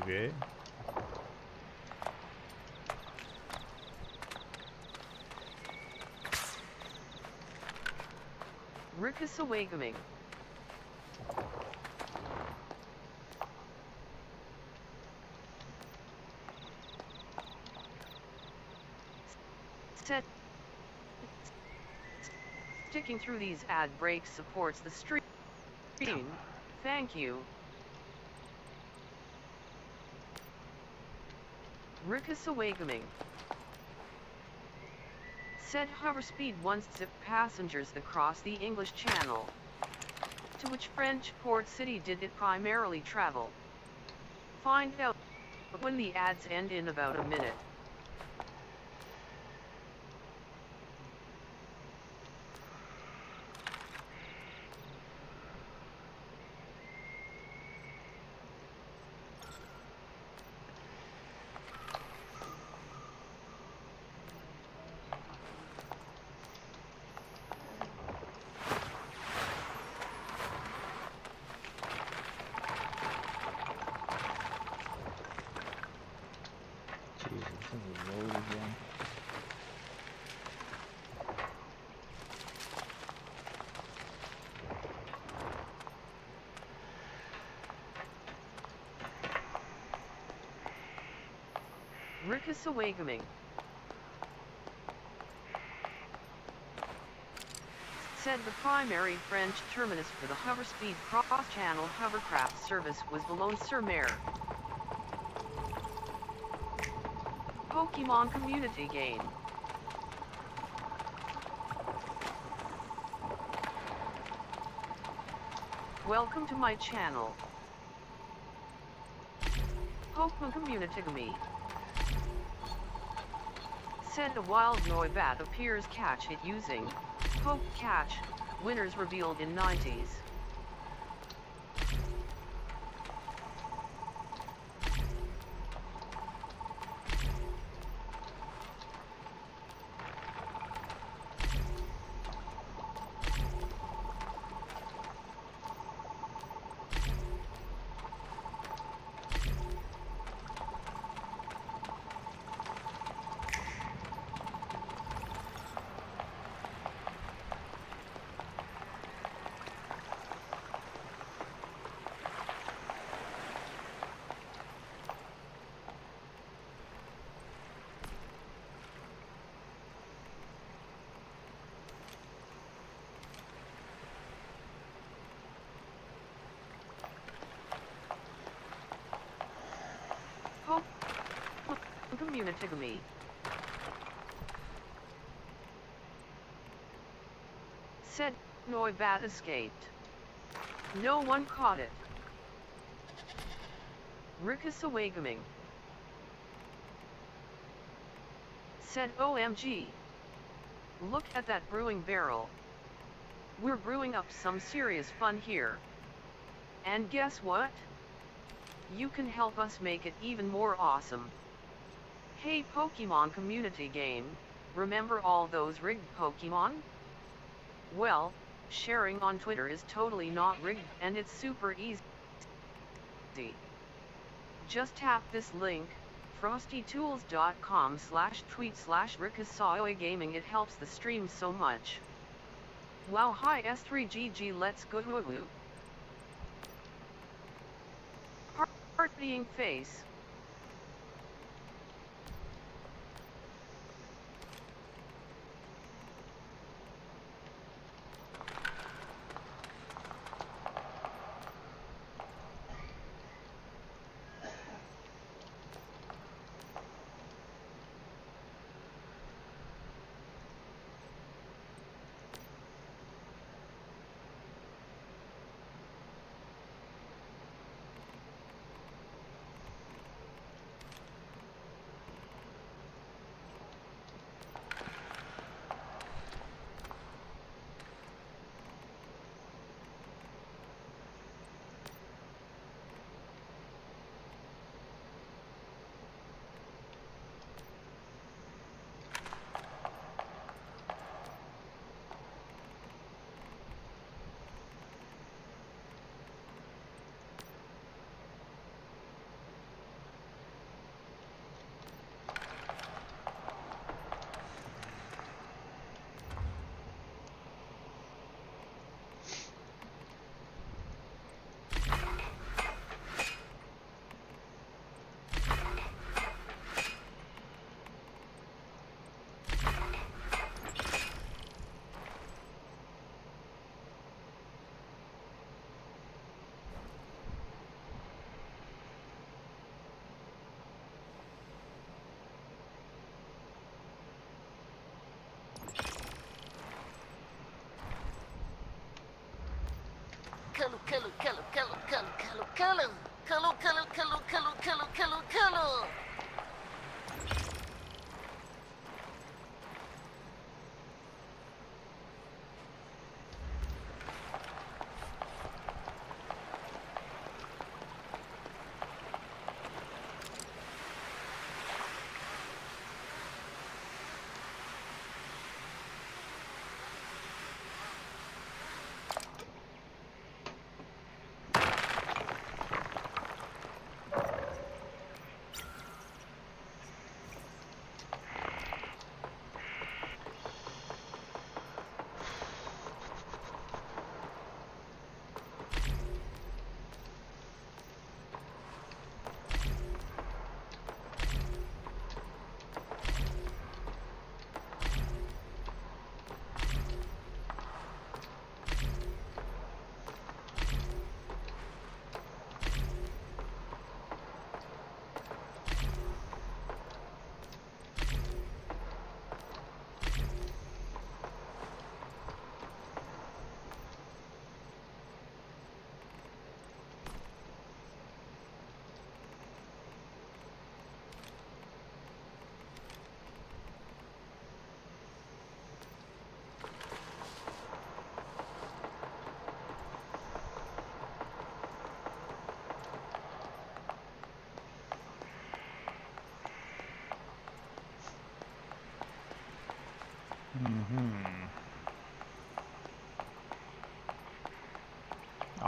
Okay. Rickus awakening. Set. Sticking through these ad breaks supports the stream. Thank you. Rickus awakening. Said hover speed once zipped passengers across the English Channel. To which French port city did it primarily travel? Find out when the ads end in about a minute. Jesus, this is load again. Rickus awakening. Said the primary French terminus for the hover-speed cross-channel hovercraft service was Boulogne-sur-Mer. Pokemon community game. Welcome to my channel. Pokemon community game. Said a wild Noibat appears catch it using Poke Catch, winners revealed in 90s. Community me. Said Noibat escaped. No one caught it. Rickus awakening. Said OMG. Look at that brewing barrel. We're brewing up some serious fun here. And guess what? You can help us make it even more awesome. Hey Pokemon community game, remember all those rigged Pokemon? Well, sharing on Twitter is totally not rigged and it's super easy. Just tap this link, frostytools.com/tweet/rickasaoigaming. It helps the stream so much. Wow, hi S3GG, let's go woo woo. Partying face.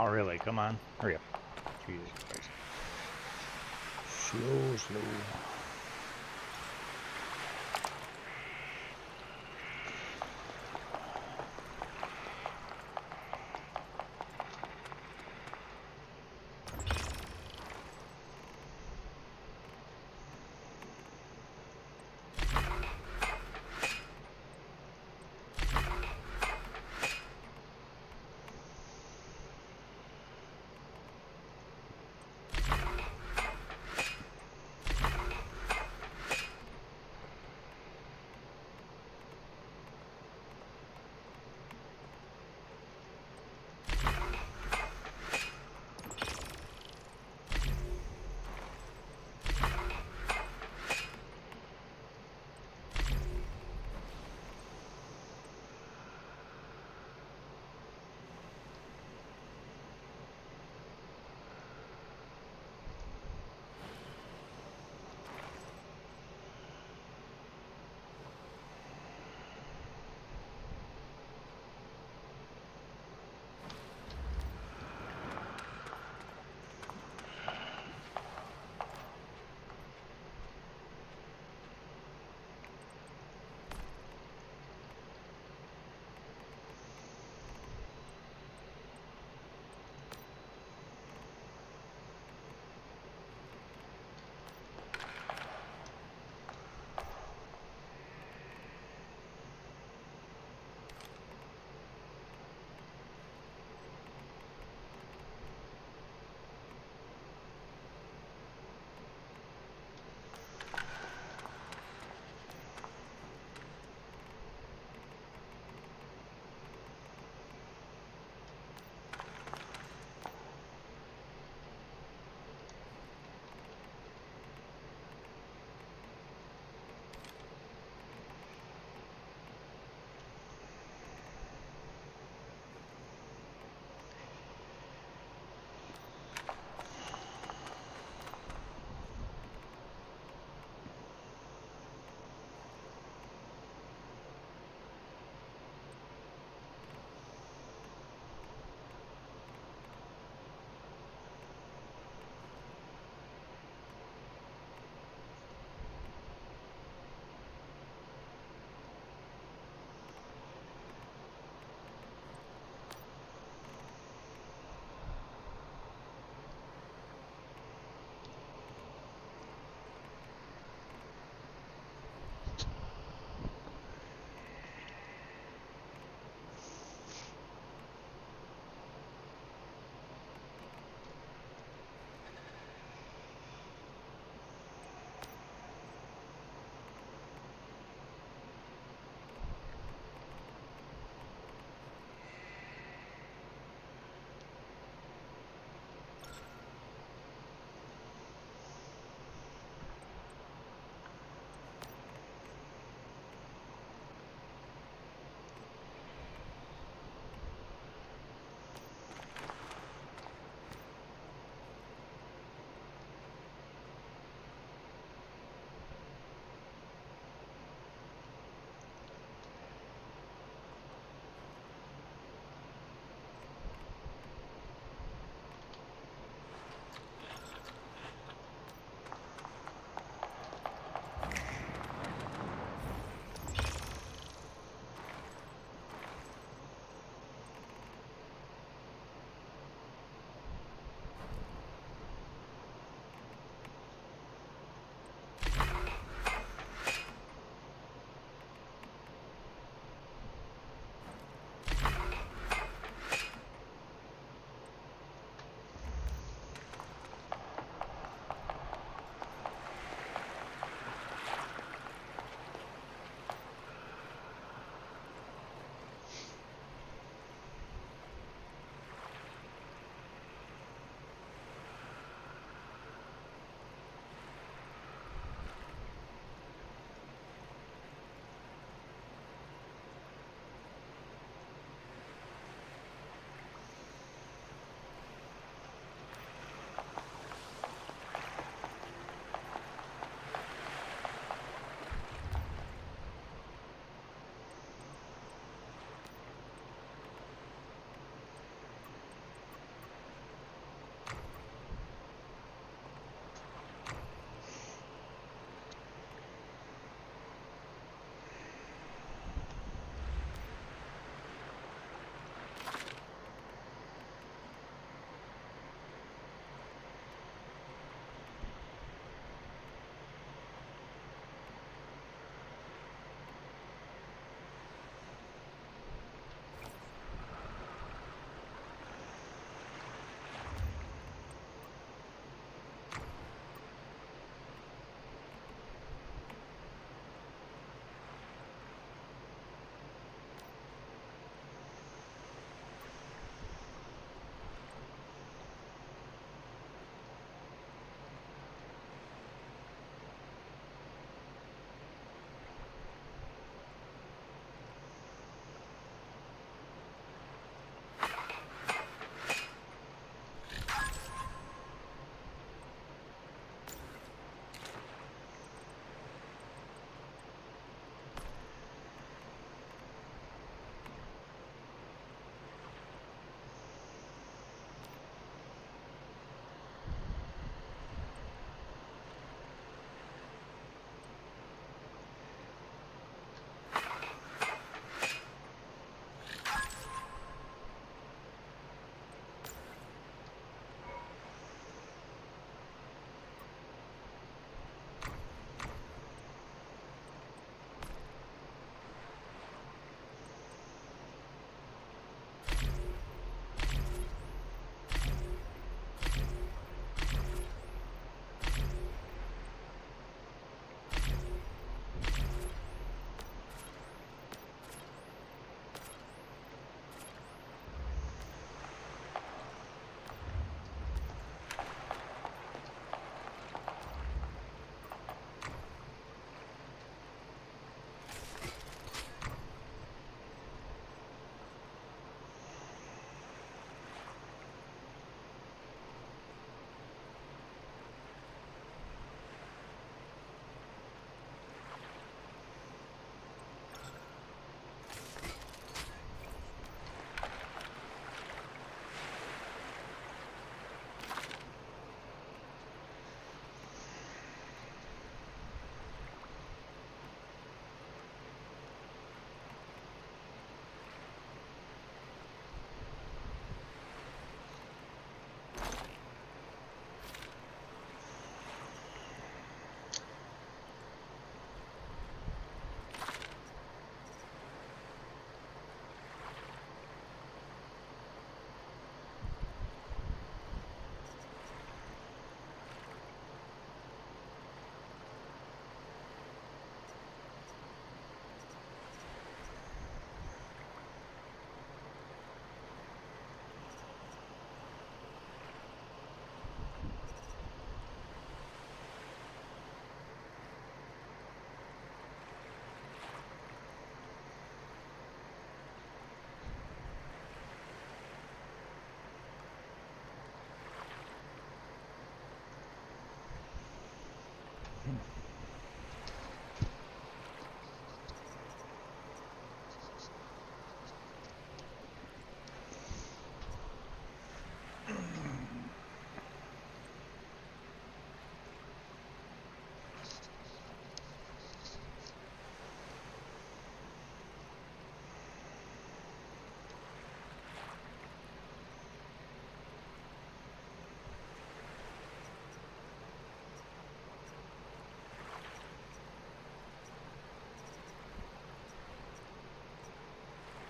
Oh, really? Come on. Hurry up. Jesus Christ. Slow.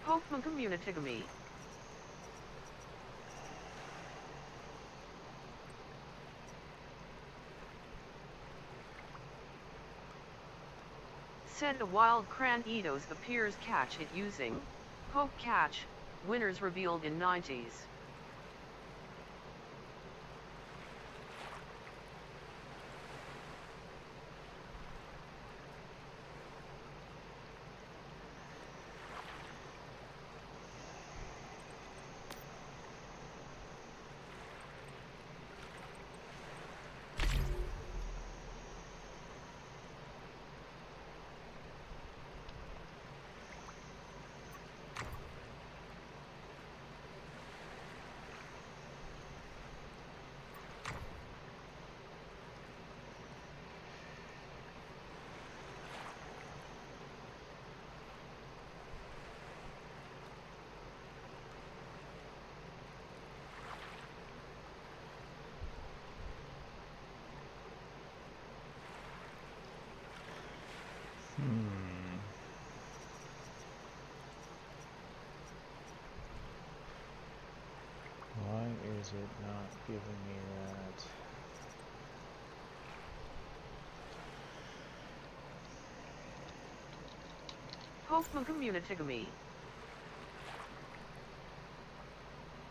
Pokemon Community. Said a wild Cranidos appears catch it using Poke Catch, winners revealed in 90s. Why is it not giving me that? Pokemon Community.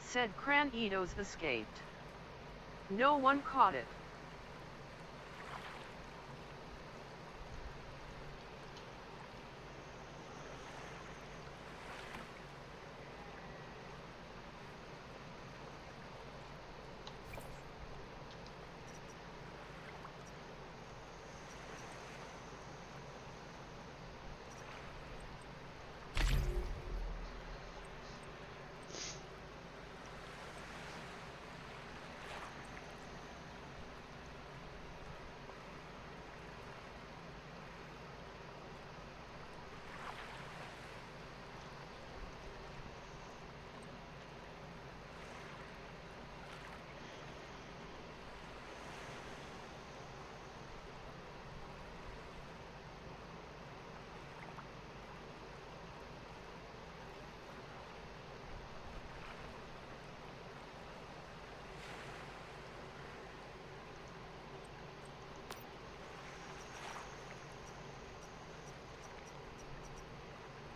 Said Cranidos escaped. No one caught it.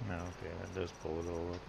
No, okay, that does pull it all up.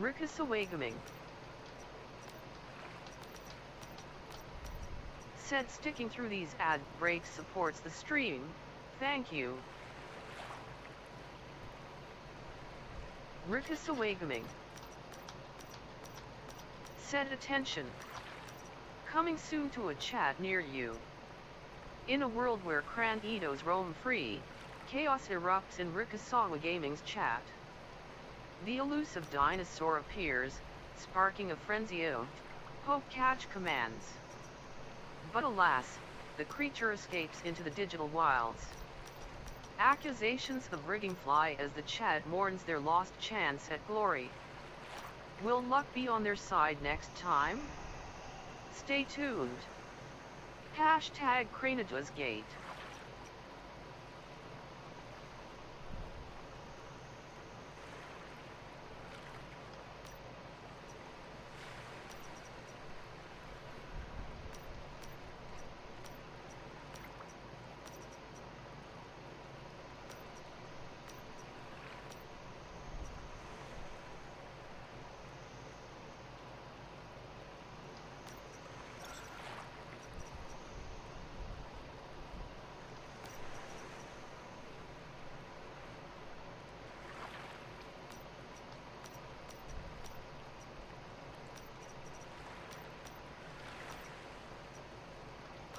Rikasawagaming. Said sticking through these ad breaks supports the stream, thank you. Rikasawagaming. Said attention. Coming soon to a chat near you. In a world where Cran-Edos roam free, chaos erupts in Rikasawa Gaming's chat. The elusive dinosaur appears, sparking a frenzy of poke catch commands. But alas, the creature escapes into the digital wilds. Accusations of rigging fly as the chat mourns their lost chance at glory. Will luck be on their side next time? Stay tuned. Hashtag Cranidusgate.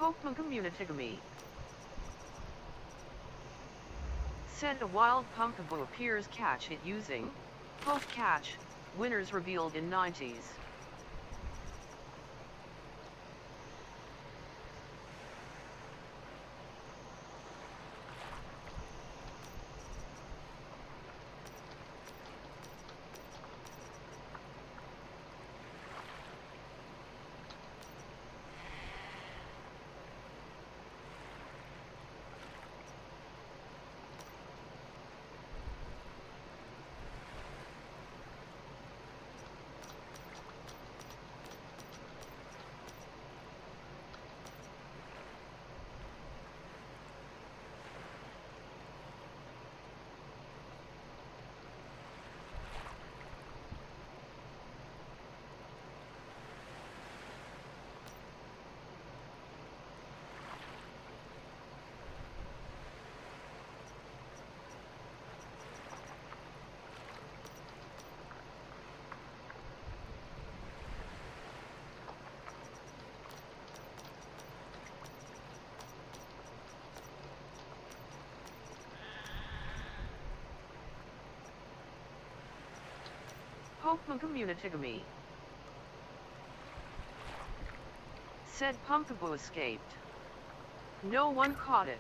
Pokemon Communitygamy. Said a wild Pumpkaboo appears catch it using Poke Catch, winners revealed in 90s. Pokemon Communitygamy. Said Pumpkaboo escaped. No one caught it.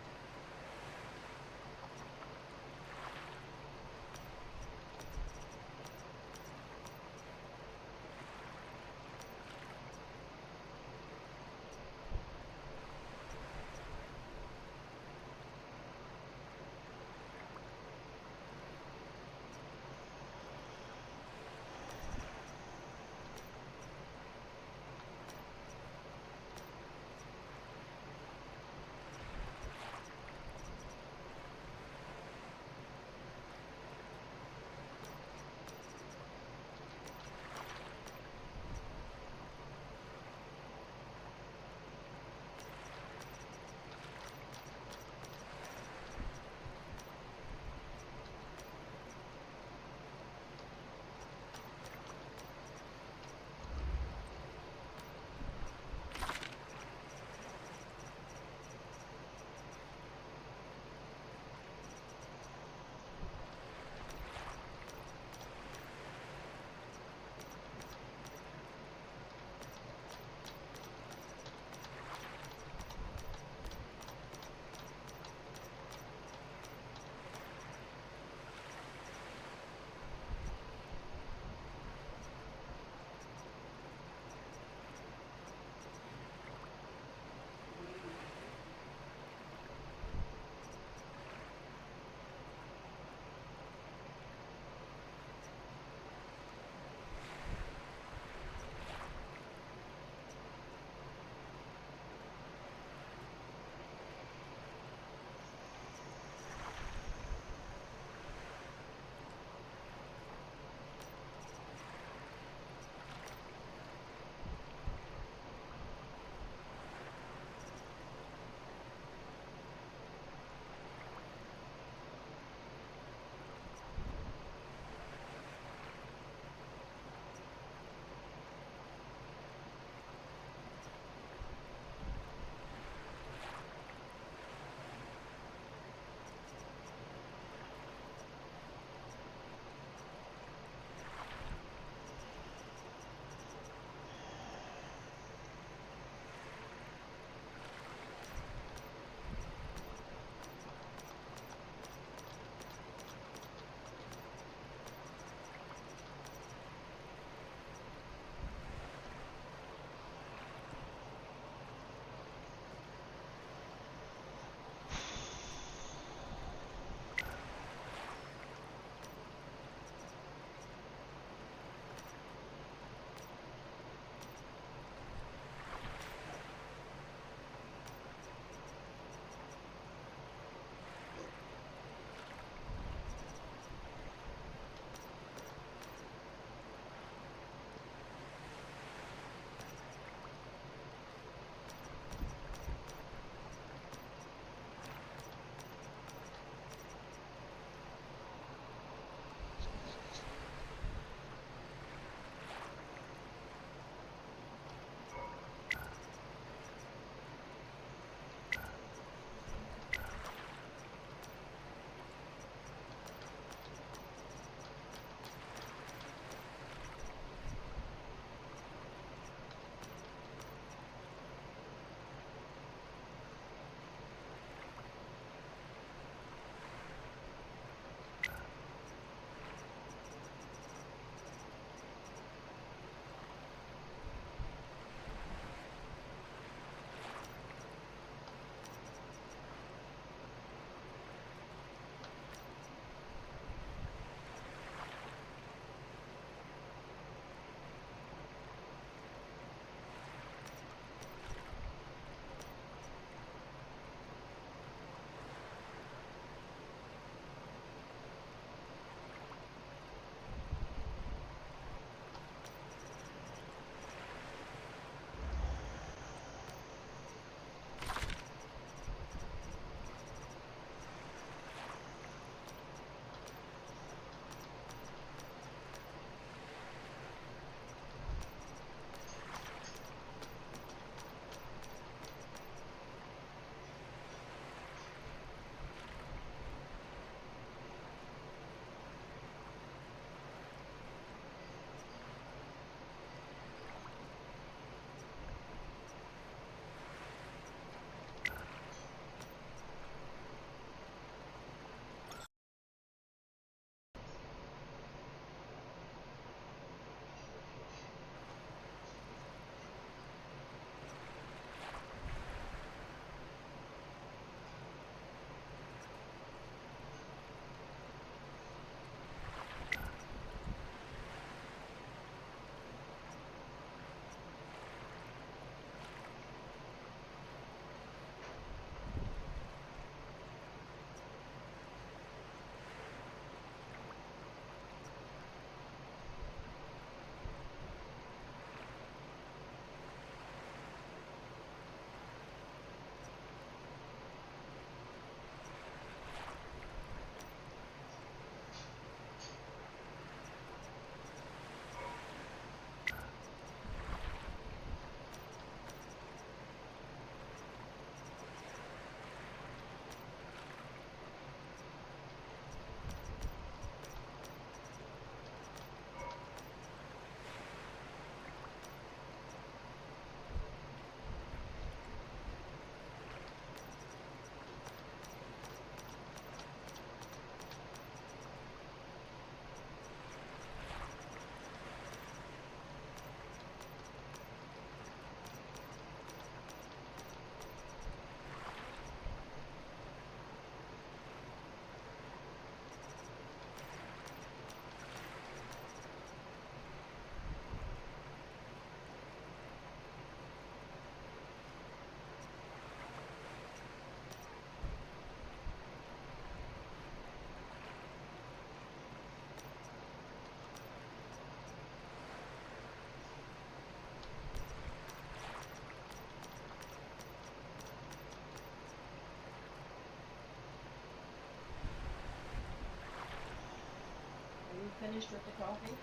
finished with the coffee?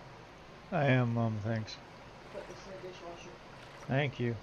I am, Mom, thanks. Put this in the dishwasher. Thank you.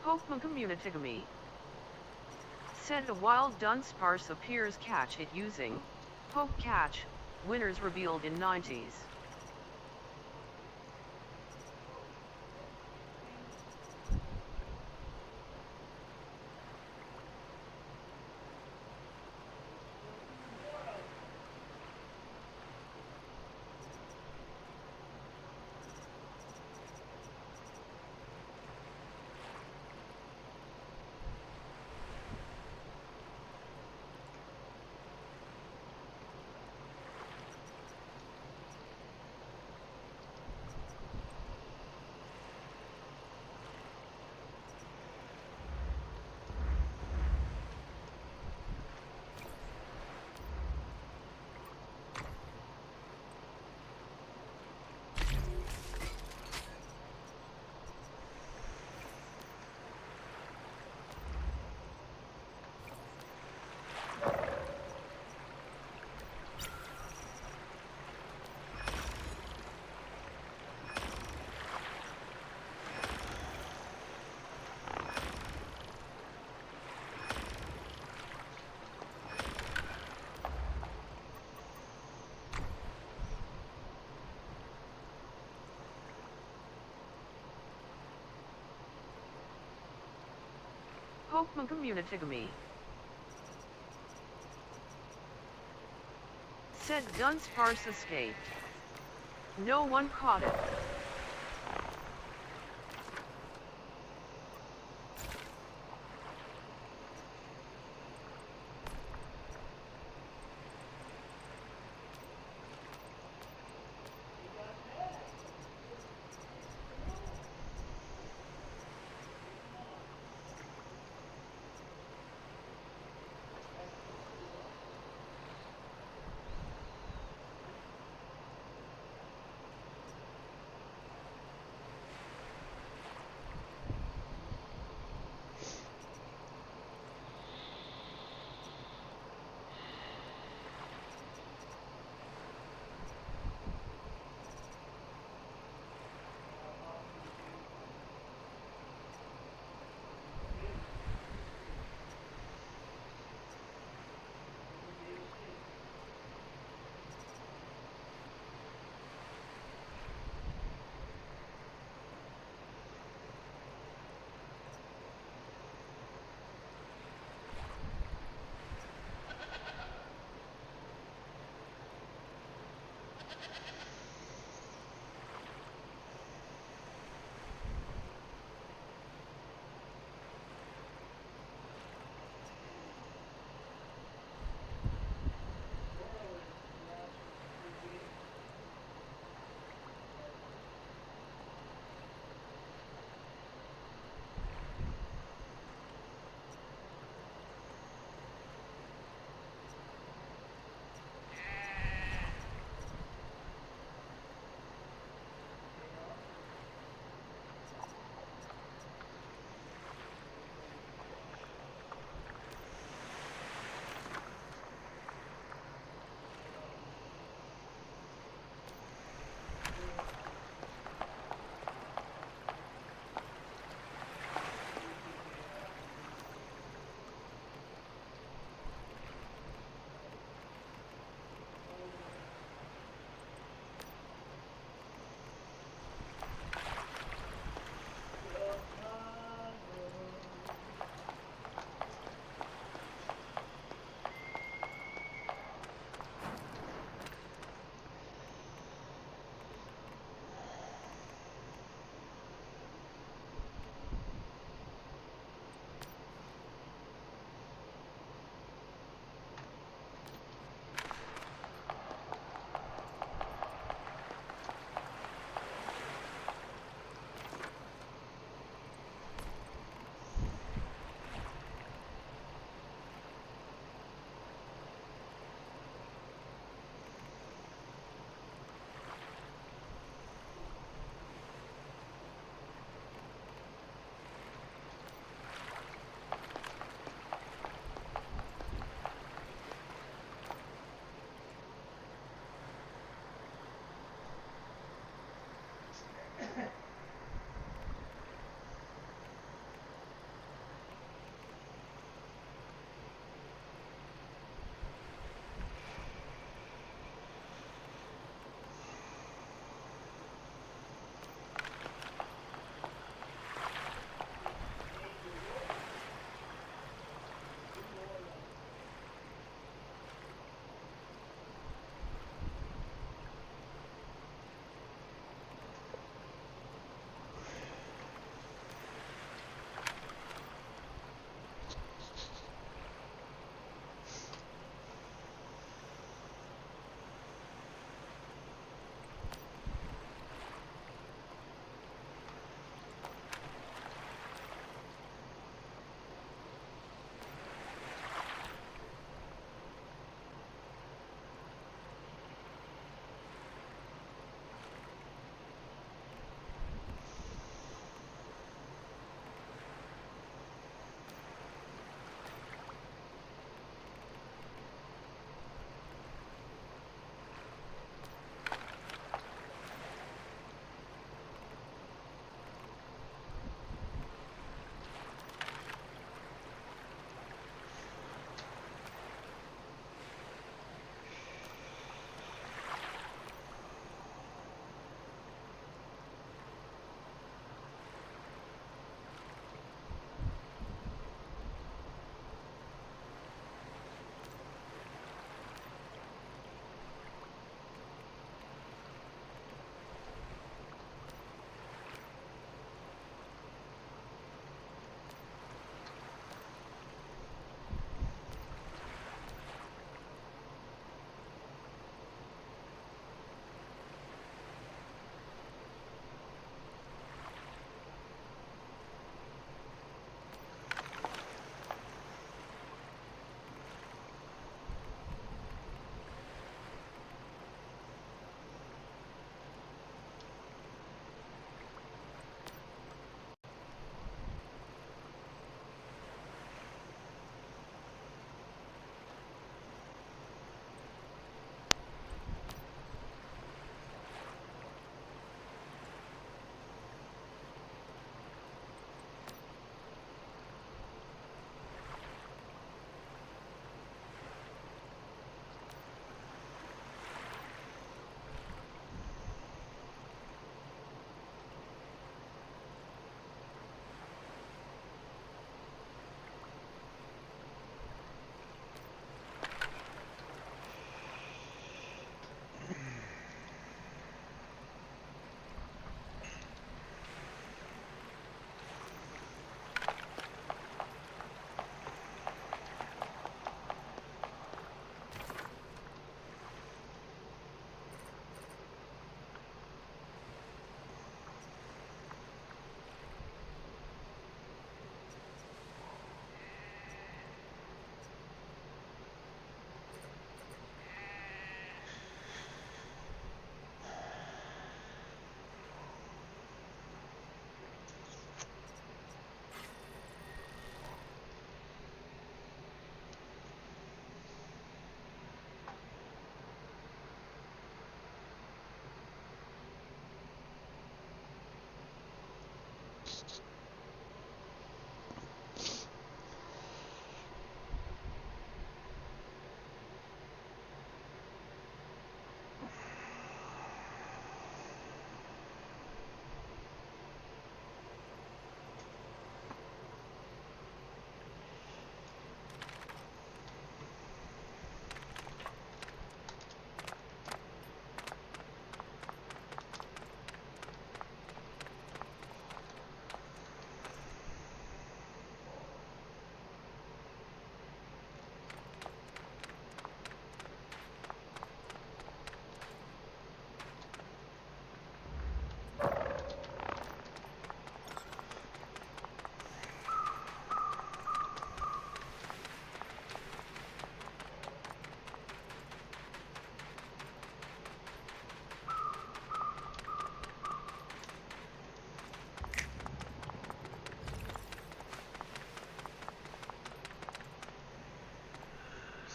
Pokemon Communitigamy. Said a wild Dunsparce appears, catch it using Poke Catch, winners revealed in 90s. Pokemon Communitigamy. Said Dunsparce escaped. No one caught it.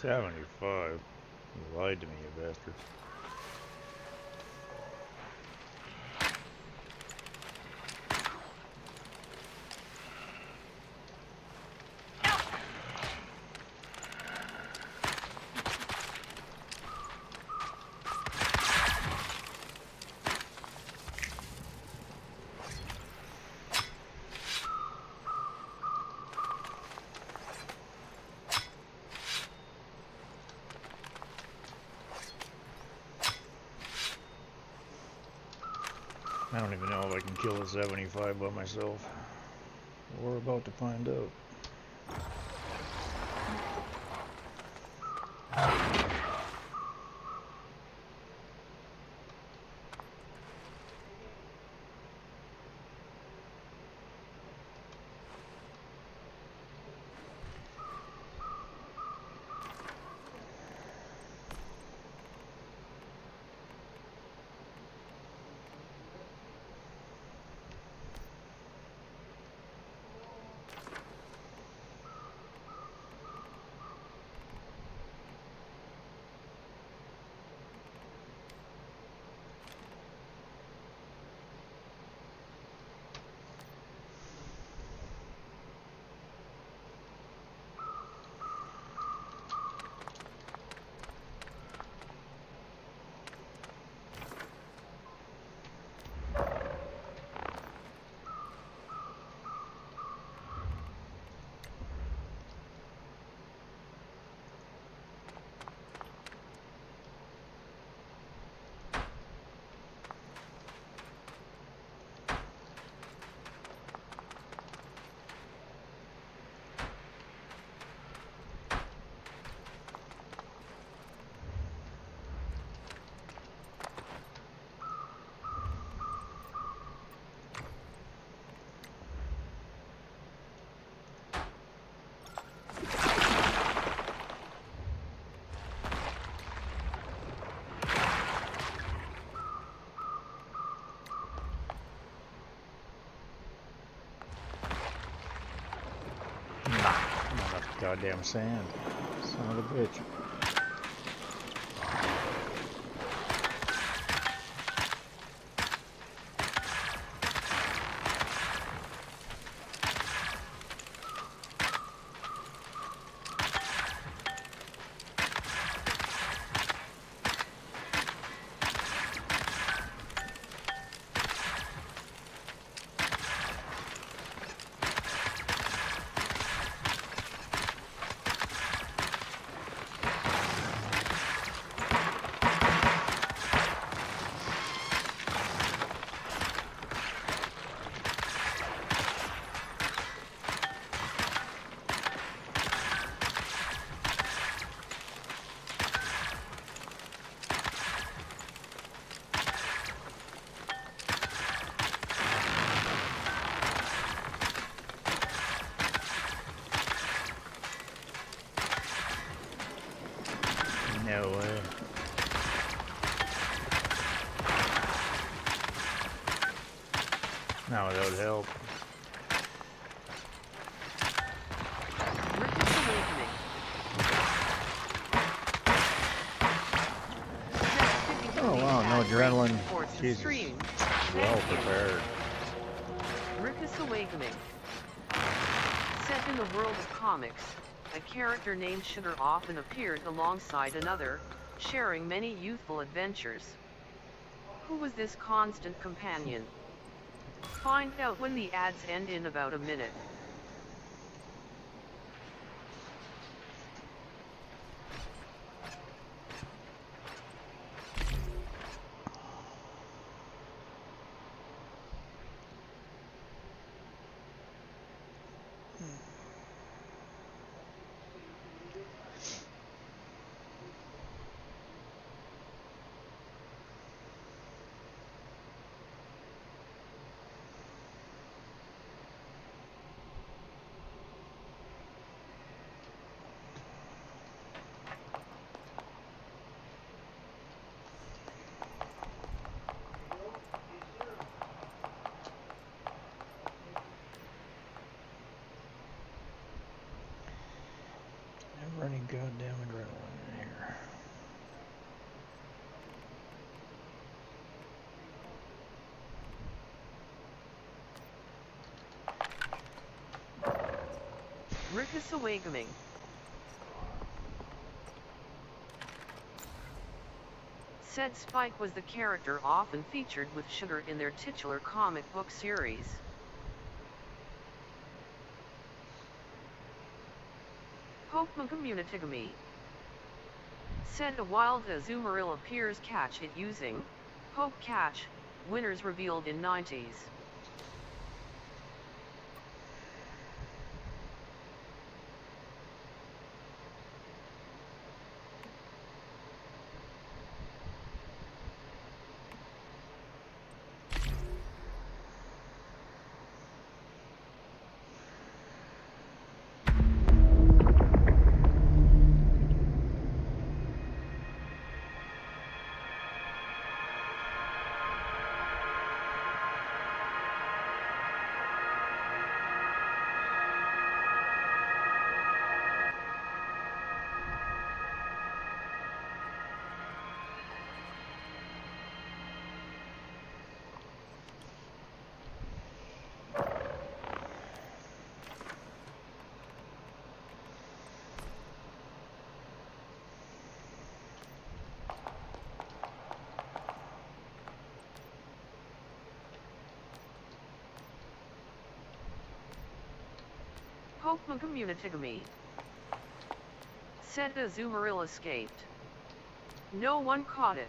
75. You lied to me, you bastard. I don't even know if I can kill a 75 by myself. We're about to find out. Not enough goddamn sand. Son of a bitch. No way. Now without help. Oh wow, no adrenaline. Jesus. Well prepared. Rickus Awakening. Set in the world of comics, a character named Sugar often appeared alongside another, sharing many youthful adventures. Who was this constant companion? Find out when the ads end in about a minute. Never any goddamn adrenaline. Rickasawagaming. Said Spike was the character often featured with Sugar in their titular comic book series. Pokemon Communitigamy. Said a wild Azumarill appears catch it using Poke Catch, winners revealed in 90s. Pokemon Communitigamy. Said Azumarill escaped. No one caught it.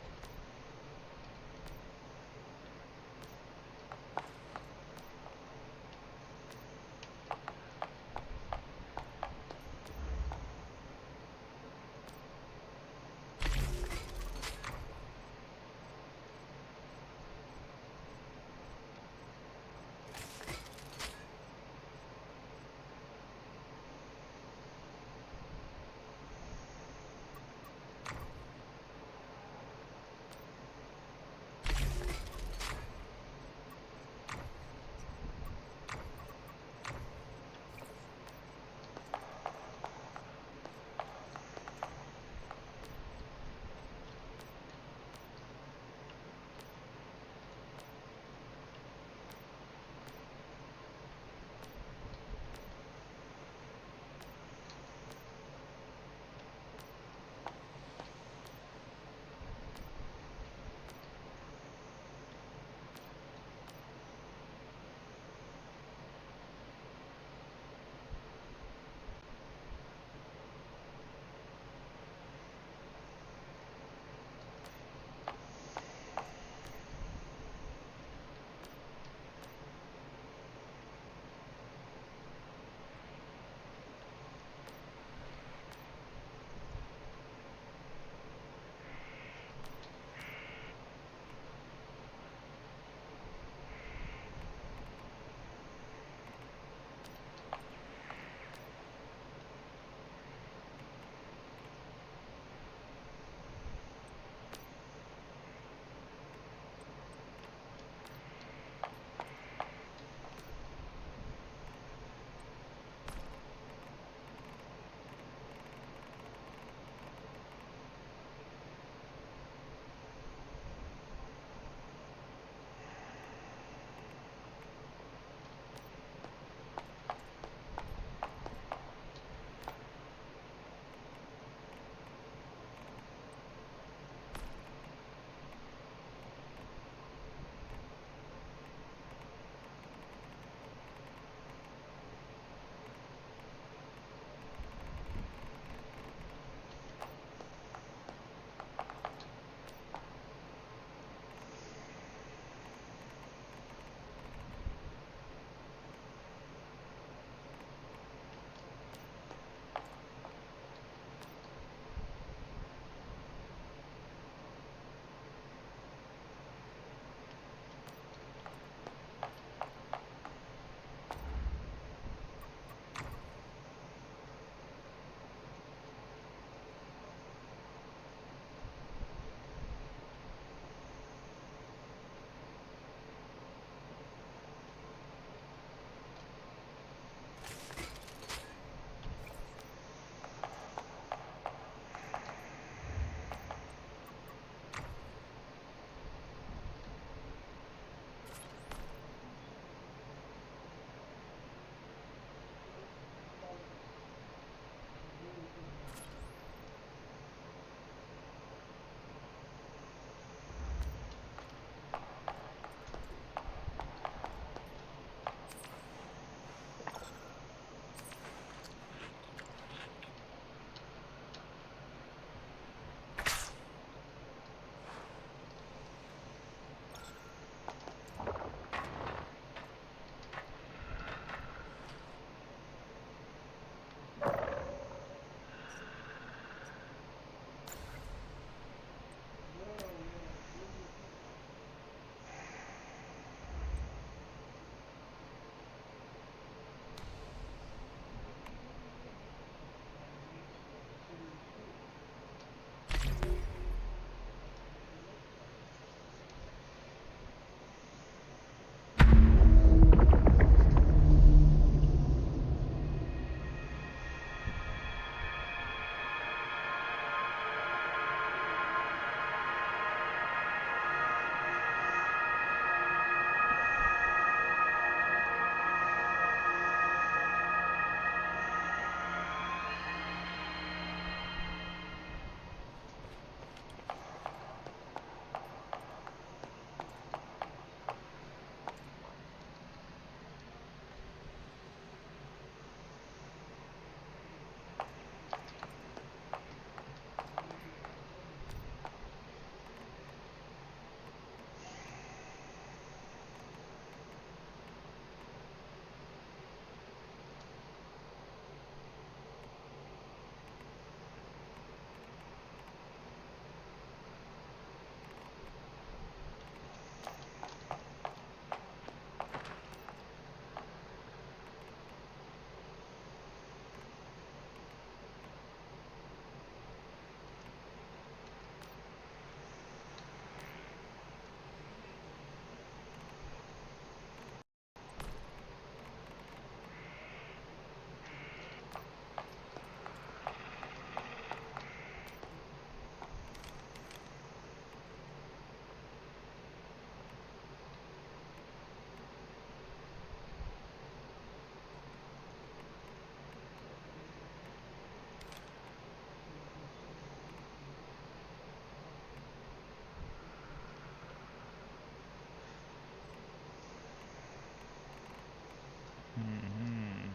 Mm-hmm.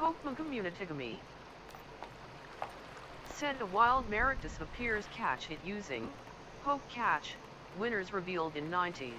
Pokemon Community. Said a wild Maractus appears, catch it using Poke Catch, winners revealed in 90s.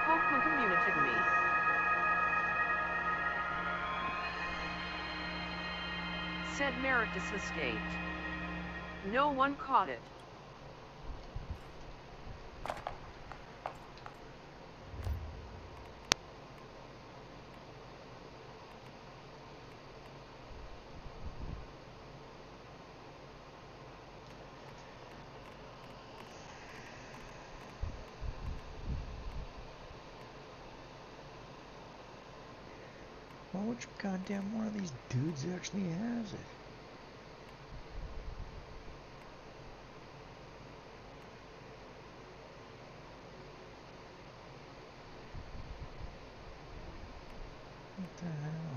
Pokemon Community. Said Maractus escaped. No one caught it. Well, which goddamn one of these dudes actually has it? What the hell?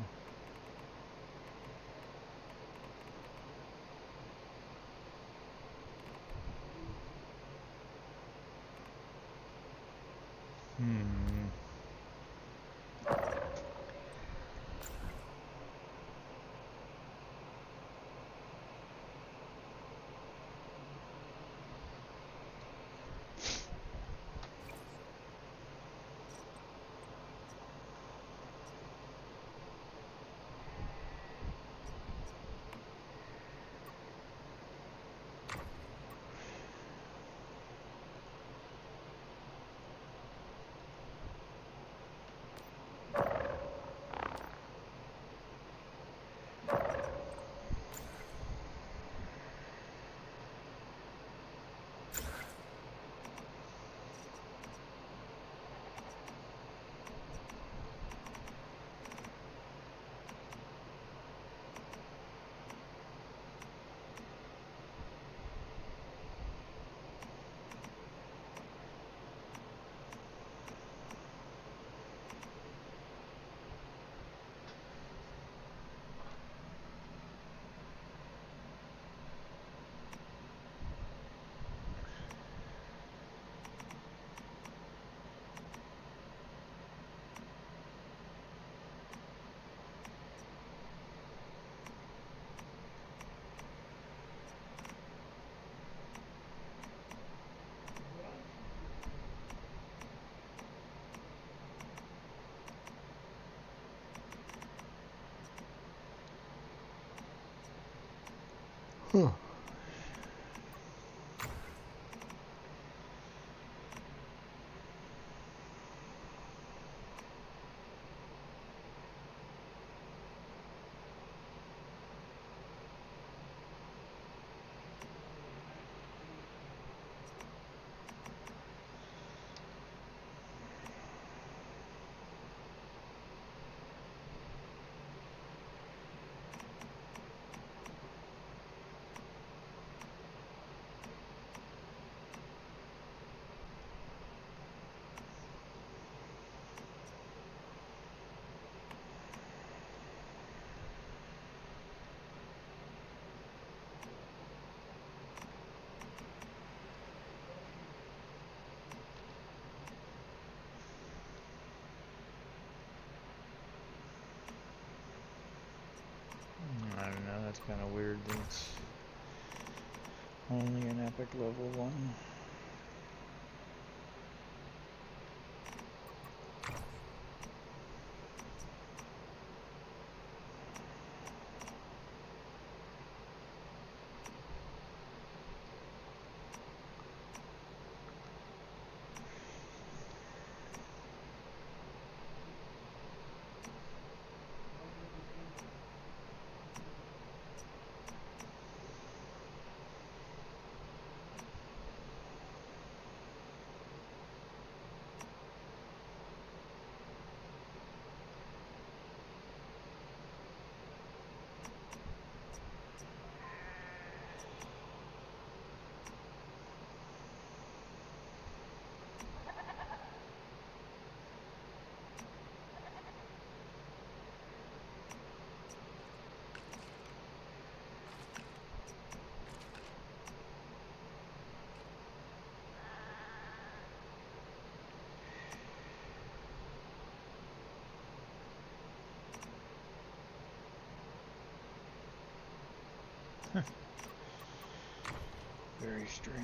Huh. I don't know, that's kind of weird that it's only an epic level 1. Very strange.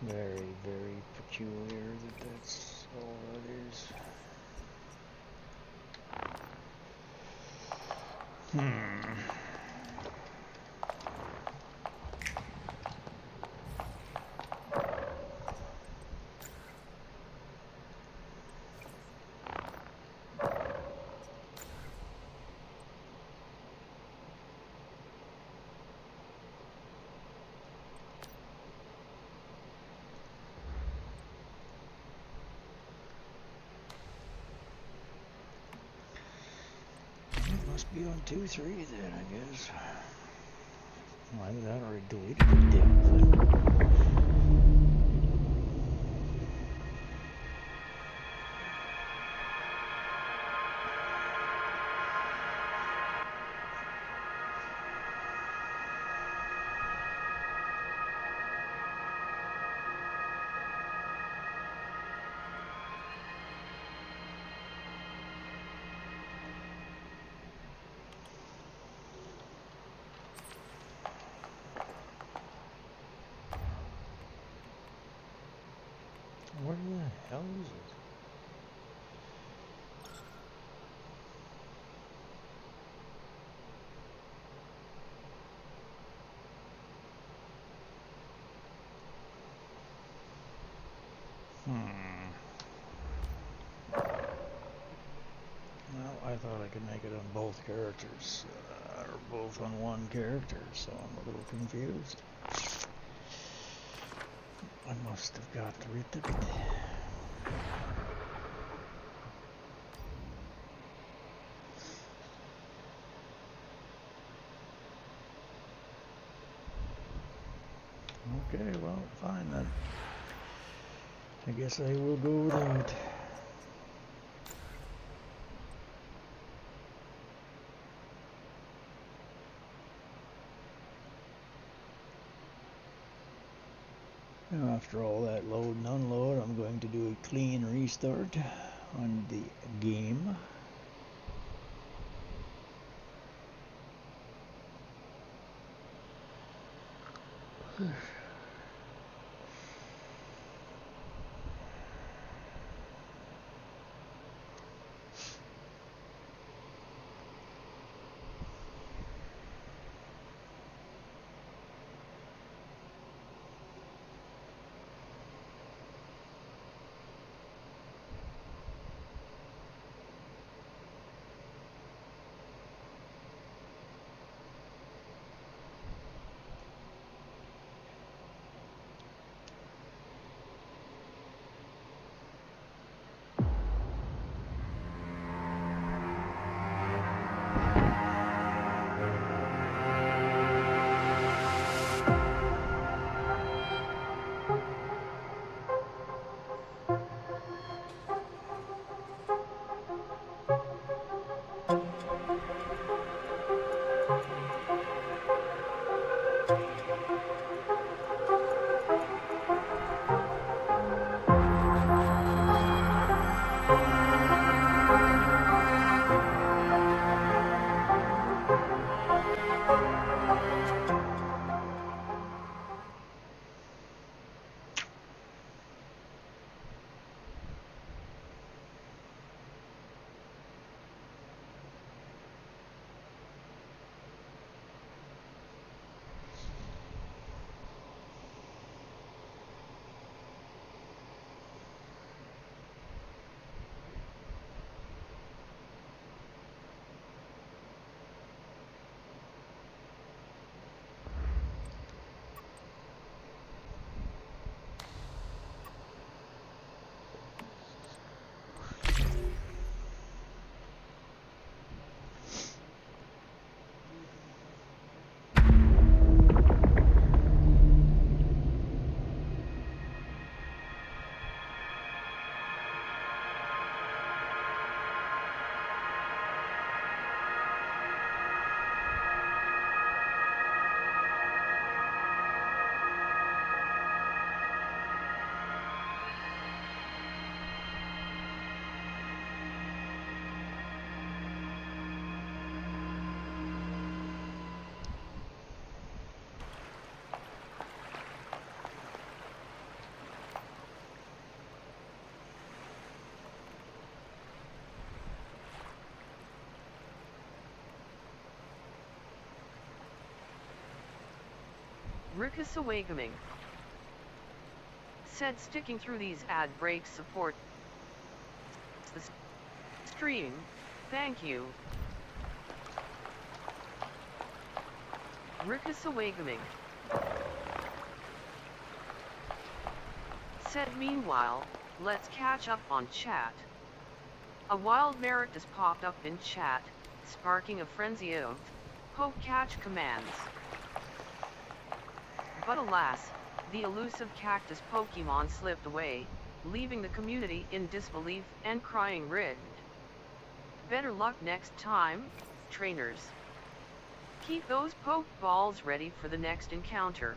Very, very peculiar that that's all that is. It must be on 2-3 then, I guess. Why did that already deleted the damn thing? houses. Well, I thought I could make it on both characters, or both on one character, so I'm a little confused. I must have got rid of it. Okay, well, fine then. I guess I will go without. Now, after all that load and unload, I'm going to do a clean restart on the game. Rickus Awakening said sticking through these ad breaks supports the stream. Thank you. Rickus Awakening said meanwhile, let's catch up on chat. A wild merit has popped up in chat, sparking a frenzy of poke catch commands. But alas, the elusive cactus Pokemon slipped away, leaving the community in disbelief and crying rigged. Better luck next time, trainers. Keep those Pokeballs ready for the next encounter.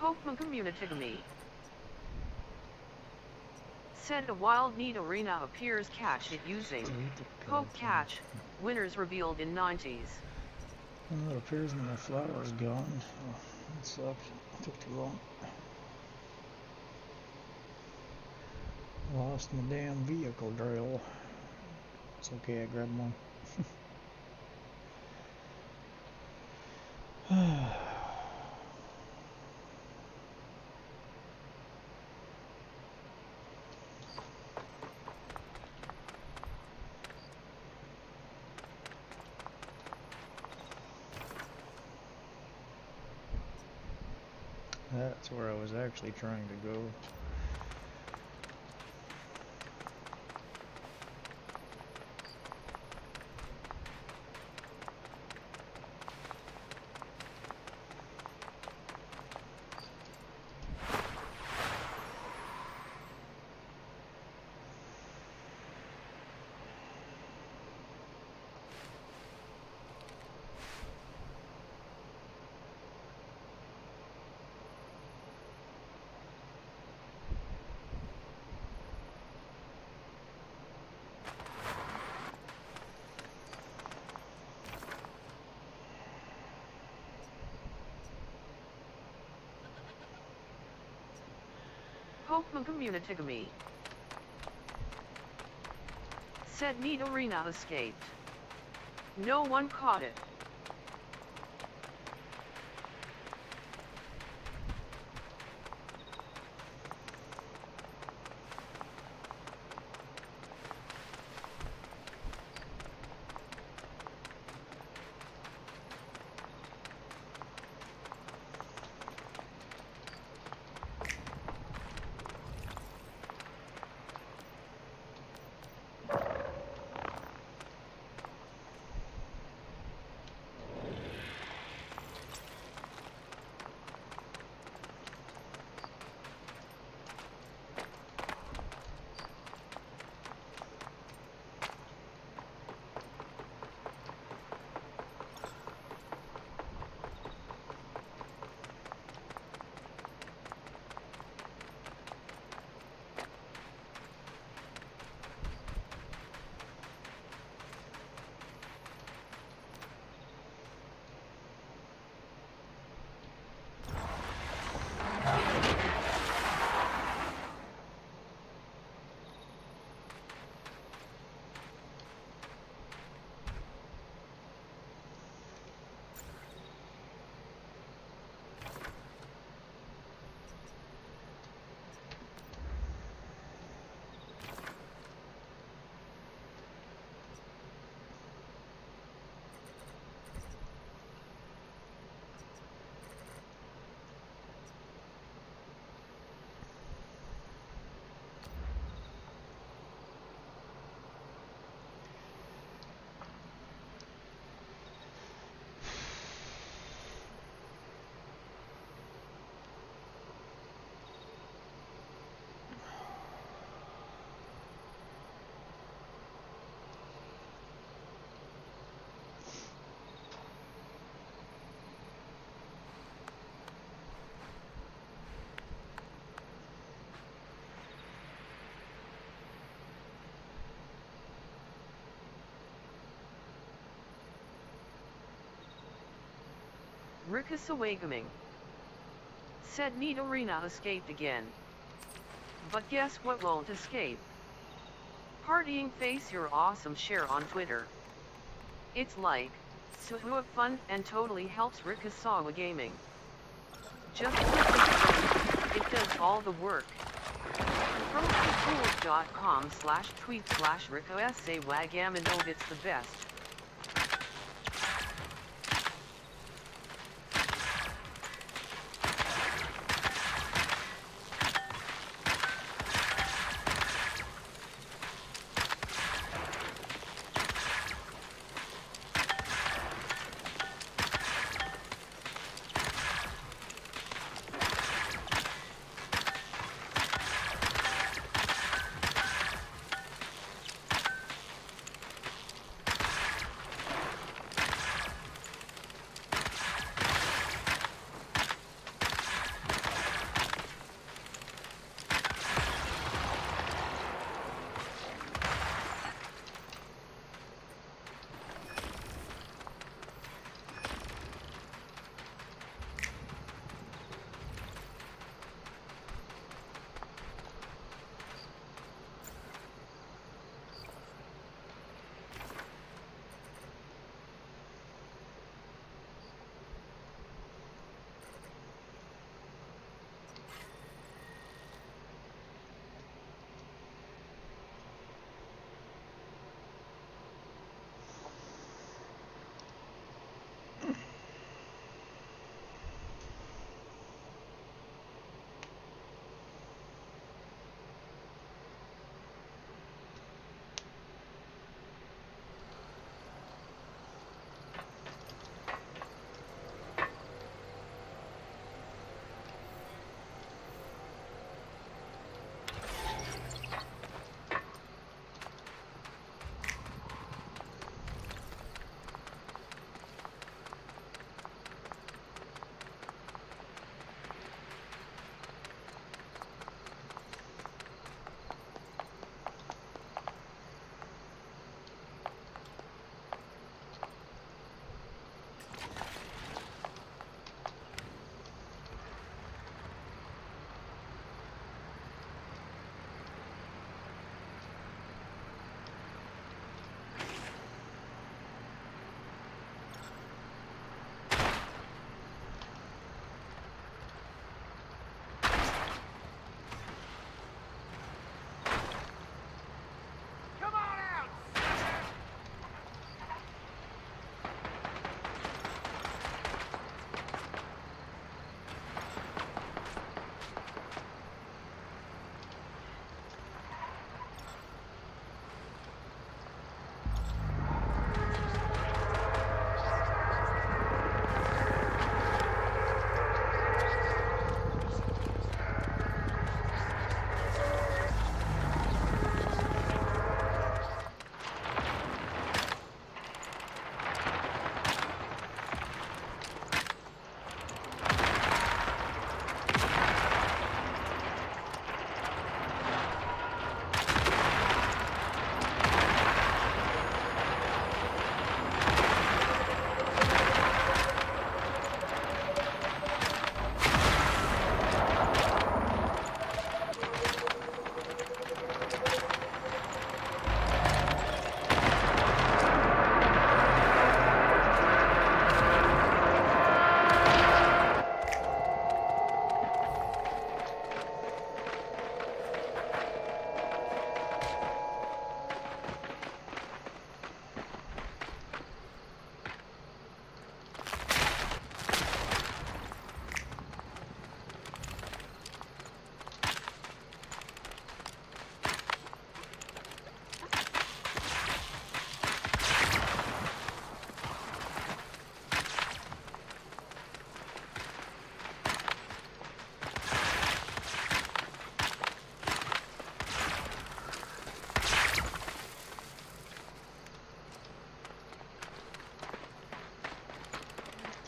Pokemon Community to me. Said a wild need arena appears catch it using Poke Catch, winners revealed in 90s. Well, it appears when the flower is gone. Oh, that sucks. It took too long. Lost my damn vehicle drill. It's okay, I grabbed one. That's where I was actually trying to go. Pokemon Community to me. Said need arena escaped. No one caught it. Rickus awakening. Said need arena escaped again. But guess what won't escape? Partying face your awesome share on Twitter. It's like, so fun and totally helps Rickus Sawa gaming. Just click it does all the work. Protocool.com/tweet/Rico SA it's the best.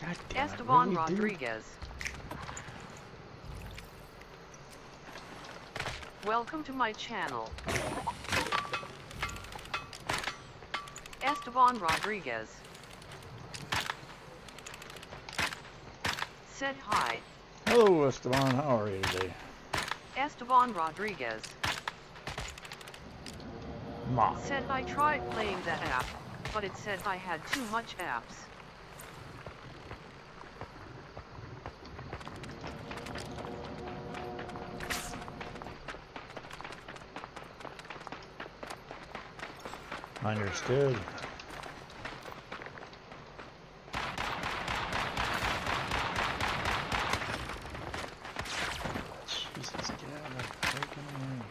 God damn it, Esteban really, dude? Rodriguez. Welcome to my channel. Esteban Rodriguez said hi. Hello, Esteban. How are you today? Esteban Rodriguez Ma. said I tried playing that app, but it said I had too much apps. Understood. Jesus, get out of the freaking way.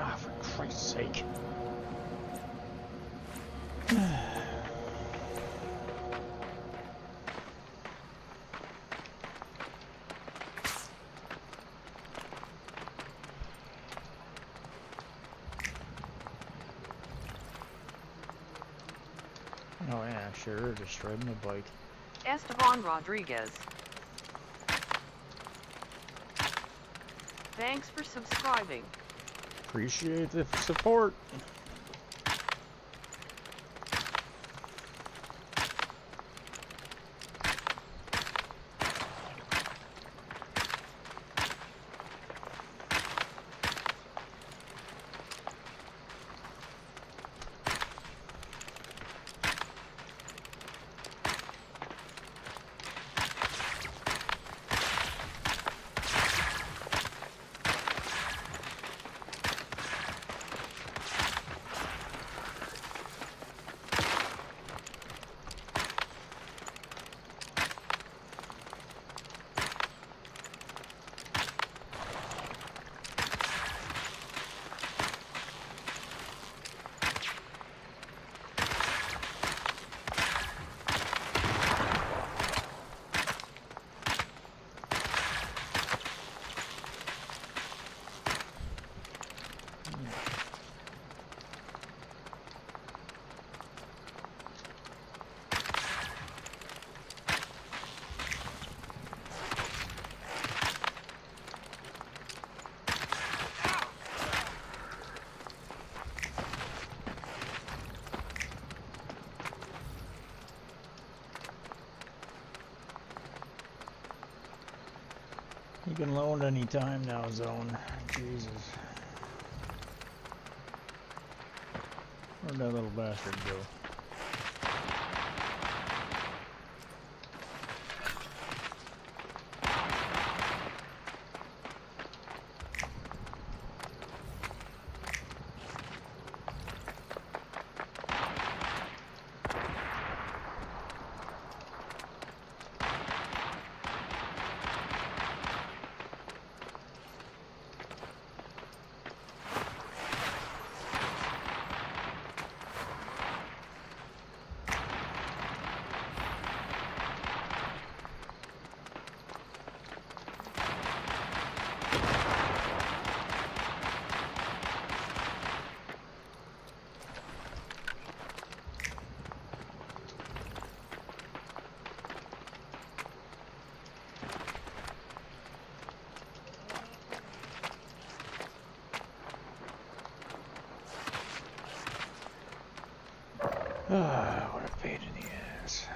Ah, for Christ's sake. Oh yeah, sure, just riding a bike. Esteban Rodriguez. Thanks for subscribing. Appreciate the support. You can load any time now, Zone. Jesus. Where'd that little bastard go? Ah, what a pain in the ass.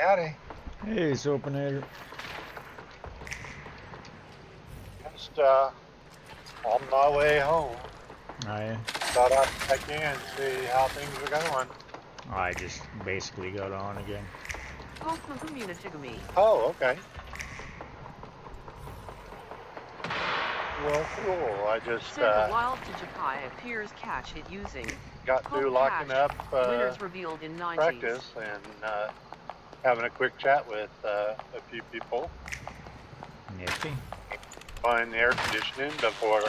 Howdy. Hey, Soapinator. Just on my way home. I Thought I'd check in, see how things are going. I just basically got on again. Oh, community. Oh, okay. Well, cool. I just Sent a wild to Japai appears catch it using. got through locking up Winners revealed in 90s. practice and having a quick chat with a few people. Nifty. On the air conditioning before,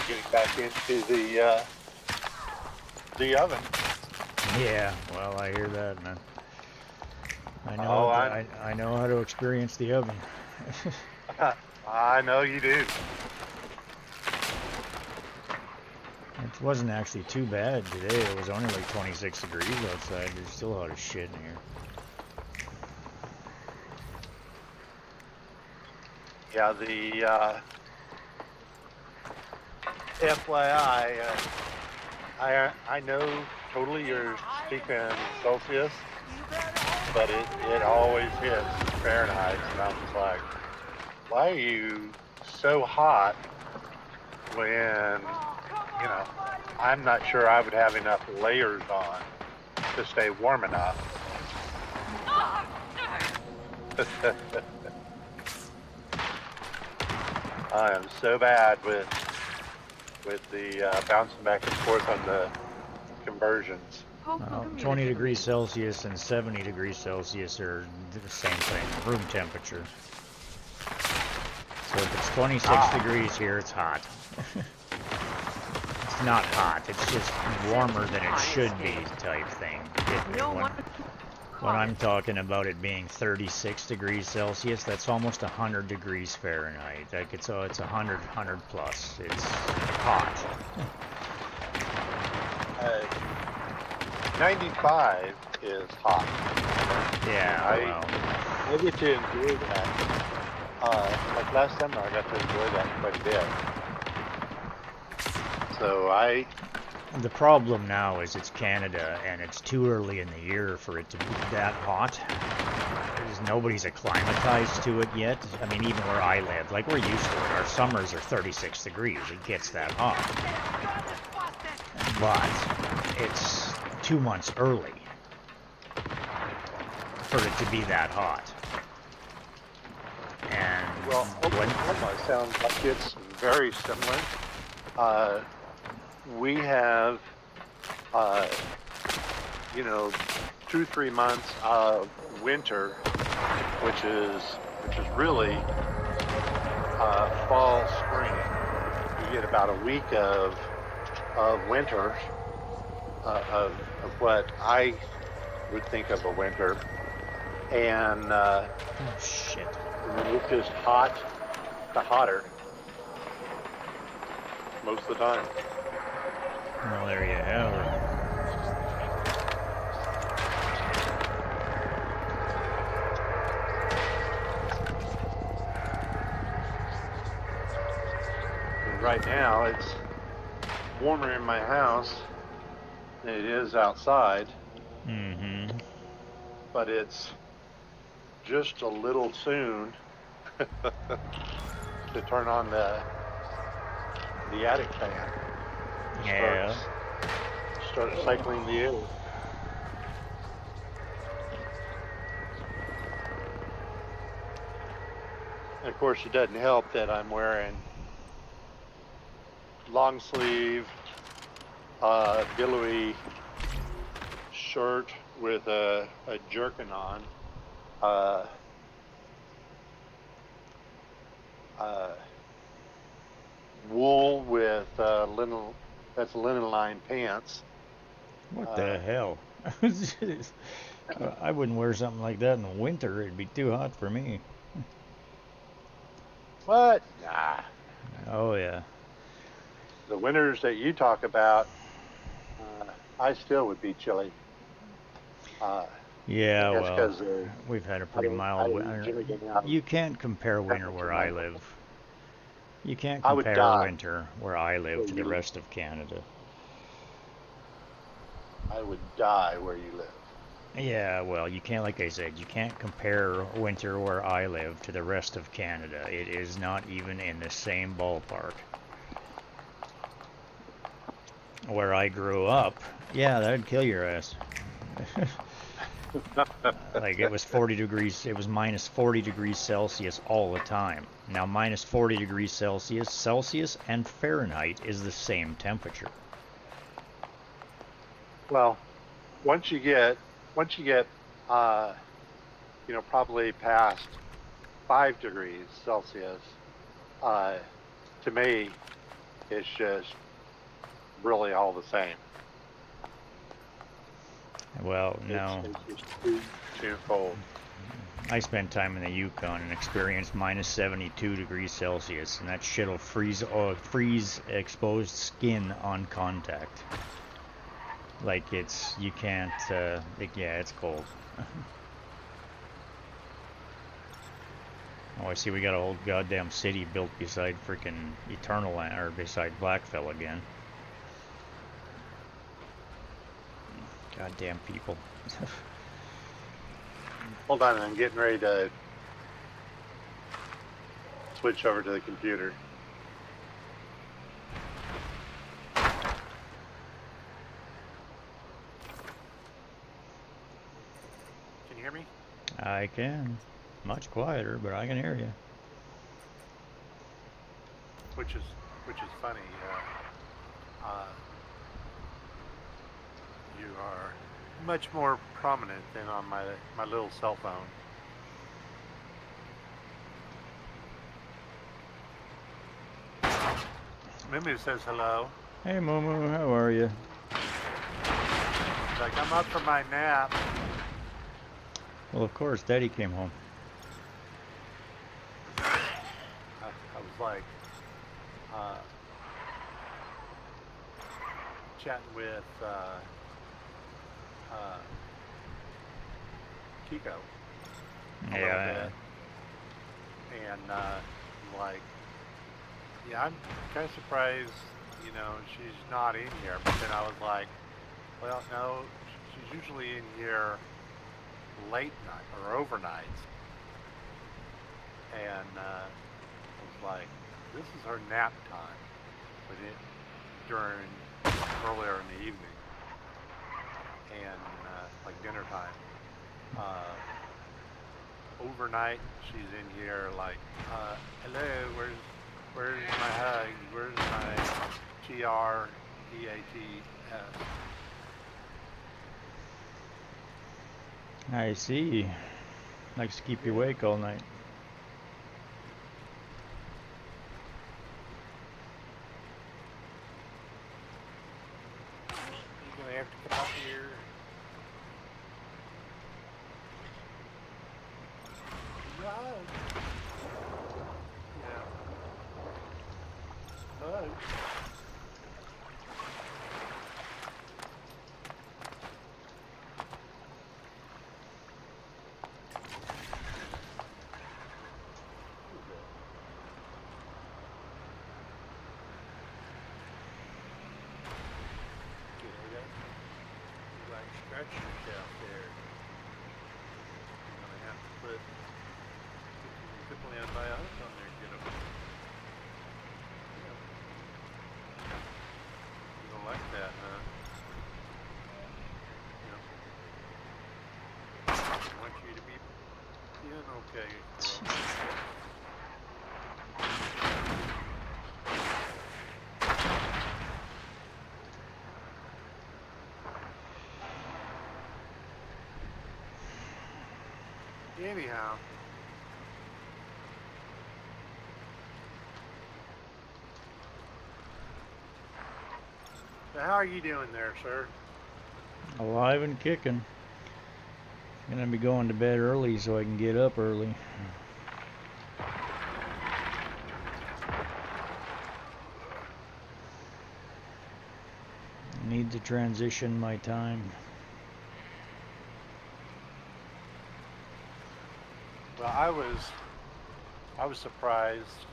getting back into the oven. Yeah, well, I hear that, man. I know. Oh, I know how to experience the oven. I know you do. It wasn't actually too bad today. It was only like 26 degrees outside. There's still a lot of shit in here. Yeah, the FYI, I know totally you're speaking Celsius, but it always hits Fahrenheit, and I'm just like, why are you so hot when, I'm not sure I would have enough layers on to stay warm enough. I am so bad with the bouncing back and forth on the conversions. 20 degrees Celsius and 70 degrees Celsius are the same thing, room temperature. So if it's 26 degrees here, it's hot. It's not hot, it's just warmer than it should be type thing. When I'm talking about it being 36 degrees Celsius, that's almost 100 degrees Fahrenheit. Like it's 100 plus. It's hot. 95 is hot. Yeah, I get to enjoy that. Like last summer, I got to enjoy that quite a bit. So The problem now is it's Canada and it's too early in the year for it to be that hot. Nobody's acclimatized to it yet. I mean, even where I live, like we're used to it. Our summers are 36 degrees. It gets that hot. But it's 2 months early for it to be that hot. And well, Oklahoma sounds like it's very similar. We have, 2-3 months of winter, which is really fall, spring. You get about a week of winter, of what I would think of a winter, and shit. It's just hot to hotter most of the time. Well, there you have it. Right now, it's warmer in my house than it is outside. Mm-hmm. But it's just a little soon to turn on the attic fan. Yeah. Start cycling the air. And of course, it doesn't help that I'm wearing long sleeve, billowy shirt with a jerkin on. Wool with linen lined pants. What the hell? I wouldn't wear something like that in the winter. It'd be too hot for me. What? Nah. Oh yeah. The winters that you talk about, I still would be chilly. Yeah, well, we've had a pretty mild winter. You can't compare winter where I live. You can't compare winter where I live to the rest of Canada. I would die where you live. Yeah, well, you can't, like I said, you can't compare winter where I live to the rest of Canada. It is not even in the same ballpark. Where I grew up, yeah, that'd kill your ass. Like it was 40 degrees, it was minus 40 degrees Celsius all the time. Now minus 40 degrees Celsius and Fahrenheit is the same temperature. Well, once you get, you know, probably past 5 degrees Celsius, to me, it's just really all the same. Well, no. It's just too cold. I spent time in the Yukon and experienced minus 72 degrees Celsius, and that shit'll freeze exposed skin on contact. Like you can't, yeah, it's cold. Oh, I see we got a whole goddamn city built beside freaking Eternal Land, or beside Blackfell again. Goddamn people. Hold on, I'm getting ready to switch over to the computer. Can you hear me? I can. Much quieter, but I can hear you. Which is funny. You are much more prominent than on my little cell phone. Mimu says hello. Hey Momo, how are you? She's like, I'm up for my nap. Well, of course, Daddy came home. I was like chatting with Kiko a little bit, and like, yeah, I'm kind of surprised, you know, she's not in here. But then I was like, well, no, she's usually in here late night or overnights, and I was like, this is her nap time, but during earlier in the evening, and like dinner time. Overnight, she's in here like, hello, where's my hug? Where's my TREATS? I see. Likes to keep you awake all night. You're gonna have to come up here. No. Yeah. Hug. Scratch yourself there. You're gonna have to put a couple antibiotics on there, get them. You don't like that, huh? I want you to be feeling okay, girl. Anyhow, so how are you doing there, sir? Alive and kicking. Gonna be going to bed early so I can get up early. Need to transition my time. Well, I was surprised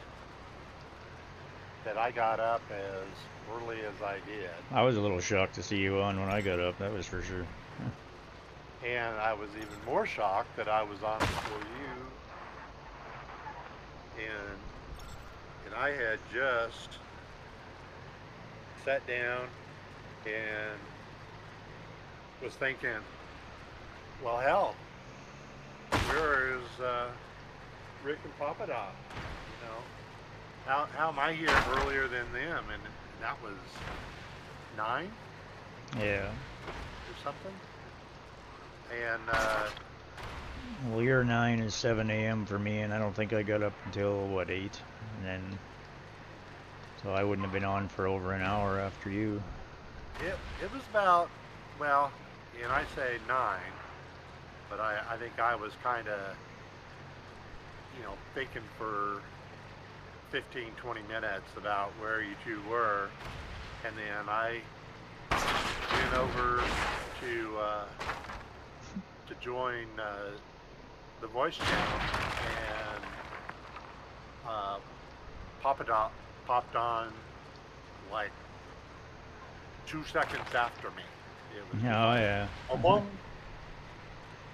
that I got up as early as I did. I was a little shocked to see you on when I got up, that was for sure. And I was even more shocked that I was on before you. And I had just sat down and was thinking, well, hell, where is Rick and Papa Doc? You know, how am I here earlier than them? And that was 9? Yeah. Or something. And well, your 9 is 7 a.m. for me, and I don't think I got up until what 8, and then so I wouldn't have been on for over an hour after you. it was about, well, and I say 9, but I think I was kind of, you know, thinking for 15, 20 minutes about where you two were, and then I went over to join the voice channel, and Papa Doc popped on like 2 seconds after me. It was Oh yeah. boom.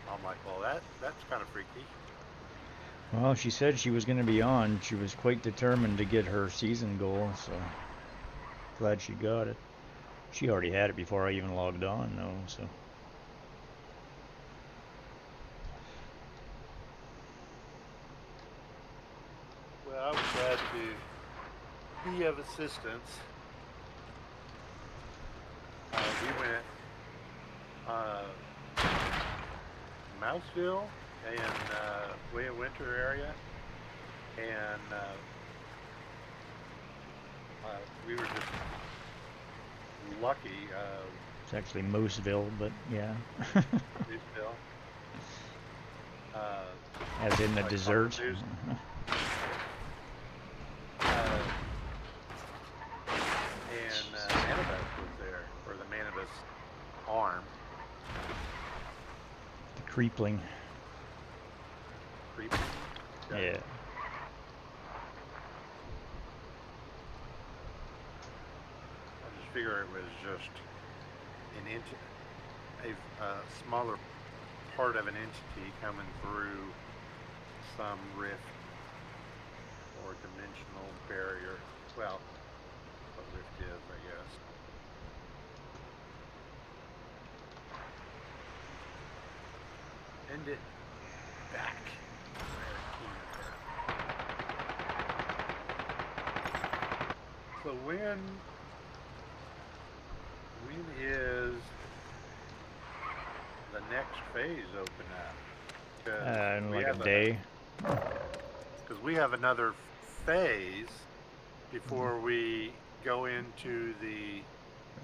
I'm like, well, that's kind of freaky. Well, she said she was going to be on. She was quite determined to get her season goal, so glad she got it. She already had it before I even logged on, though, so. Well, I was glad to be of assistance. We went Mouseville and William Winter area, and we were just lucky. It's actually Mooseville, but yeah. Mooseville. As in the like dessert. And Manibus was there, or the Manibus arm. The Creepling. Creeping? Yeah. I just figure it was just a smaller part of an entity coming through some rift or dimensional barrier. Well, what rift is, I guess. End it back. So when is the next phase open up? In like a day. Because we have another phase before we go into the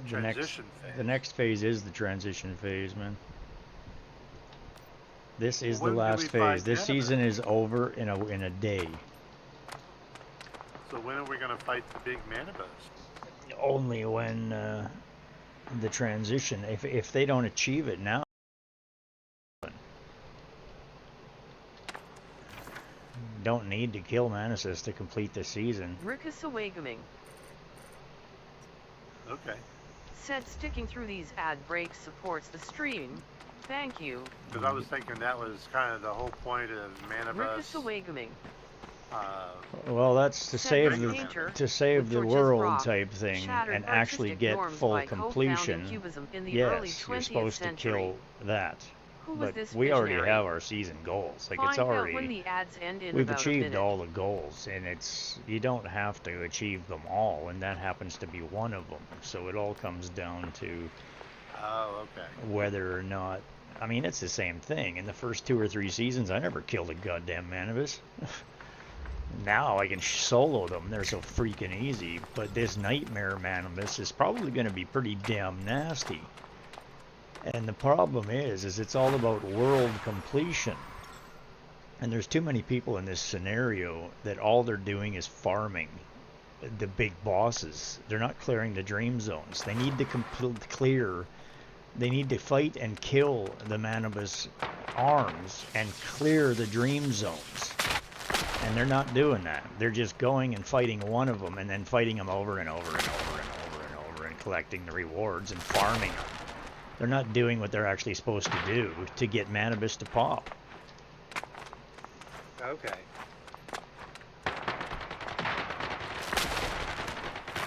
transition phase. The next phase is the transition phase, man. This is When the do last we phase. fight This Manibus? season is over in a day. So when are we going to fight the big Manibus? Only when the transition, if they don't achieve it now. Don't need to kill Manasys to complete the season. Rickus Awakening Okay. said sticking through these ad breaks supports the stream. Thank you. Because I was thinking that was kind of the whole point of Rickus Manibus. Awakening Well, that's to said save Red the Painter save with the George's world Rock type thing shattered and actually artistic get norms full by co-founding completion. Cubism in the early Yes, you're 20th supposed to century. kill that. Who was But this we already visionary? have our season goals. Like it's Find out when already the ads end in we've about a achieved minute. all the goals, and it's you don't have to achieve them all, and that happens to be one of them. So it all comes down to Oh, okay. whether or not. I mean, it's the same thing. In the first 2 or 3 seasons, I never killed a goddamn Manibus. Now I can solo them. They're so freaking easy. But this Nightmare Manibus is probably going to be pretty damn nasty. And the problem is it's all about world completion. And there's too many people in this scenario that all they're doing is farming the big bosses. They're not clearing the dream zones. They need to they need to fight and kill the Manibus arms and clear the dream zones. And they're not doing that. They're just going and fighting one of them and then fighting them over and over and over and over and over and collecting the rewards and farming them. They're not doing what they're actually supposed to do to get Manibus to pop. Okay.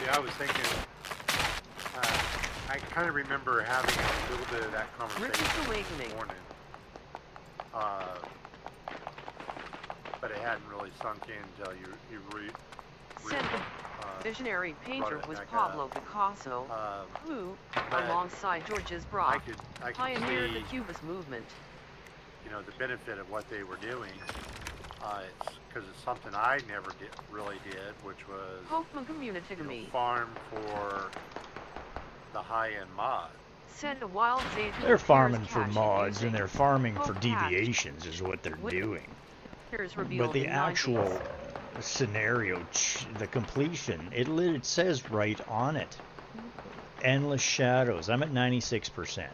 Yeah, I was thinking, I kind of remember having a little bit of that conversation this morning. But it hadn't really sunk in until you Said the visionary painter was Pablo Picasso, who, alongside Georges Braque, I could pioneered see, the Cubist movement. you know, the benefit of what they were doing. It's because it's something I never really did, which was farm for the high-end mod. Said a wild Zaytoon. They're farming for mods and they're farming for deviations is what they're doing. But the actual scenario, the completion, it says right on it. Endless shadows. I'm at 96%.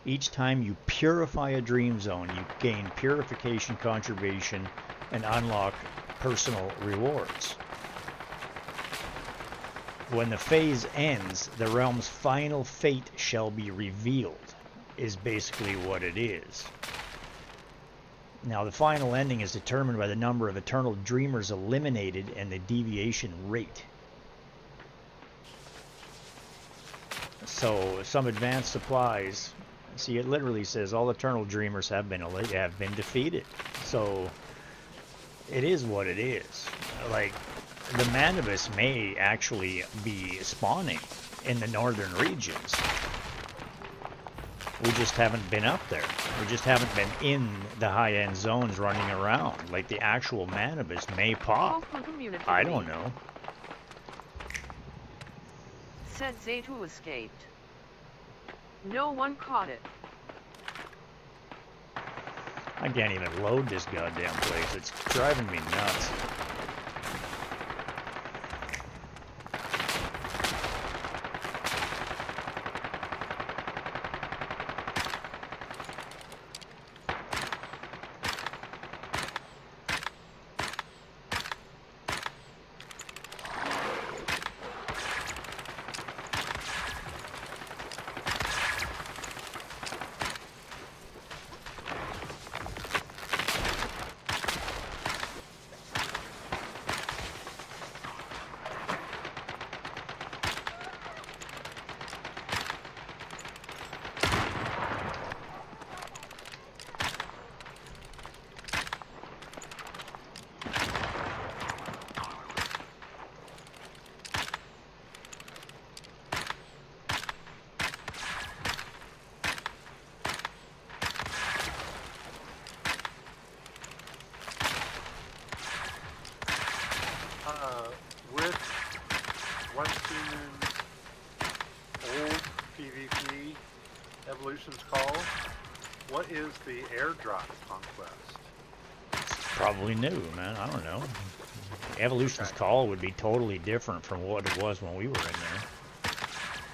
Each time you purify a dream zone, you gain purification contribution and unlock personal rewards. When the phase ends, the realm's final fate shall be revealed, is basically what it is. Now, the final ending is determined by the number of eternal dreamers eliminated and the deviation rate. So, some advanced supplies, see, it literally says all eternal dreamers have been defeated. So, it is what it is. Like, the Manibus may actually be spawning in the northern regions. We just haven't been up there. We just haven't been in the high-end zones running around. Like, the actual Manibus may pop. I don't know. Said Zaytu escaped. No one caught it. I can't even load this goddamn place. It's driving me nuts. With what's in old PvP Evolution's Call, what is the airdrop conquest? It's probably new, man. I don't know. Evolution's Call would be totally different from what it was when we were in there.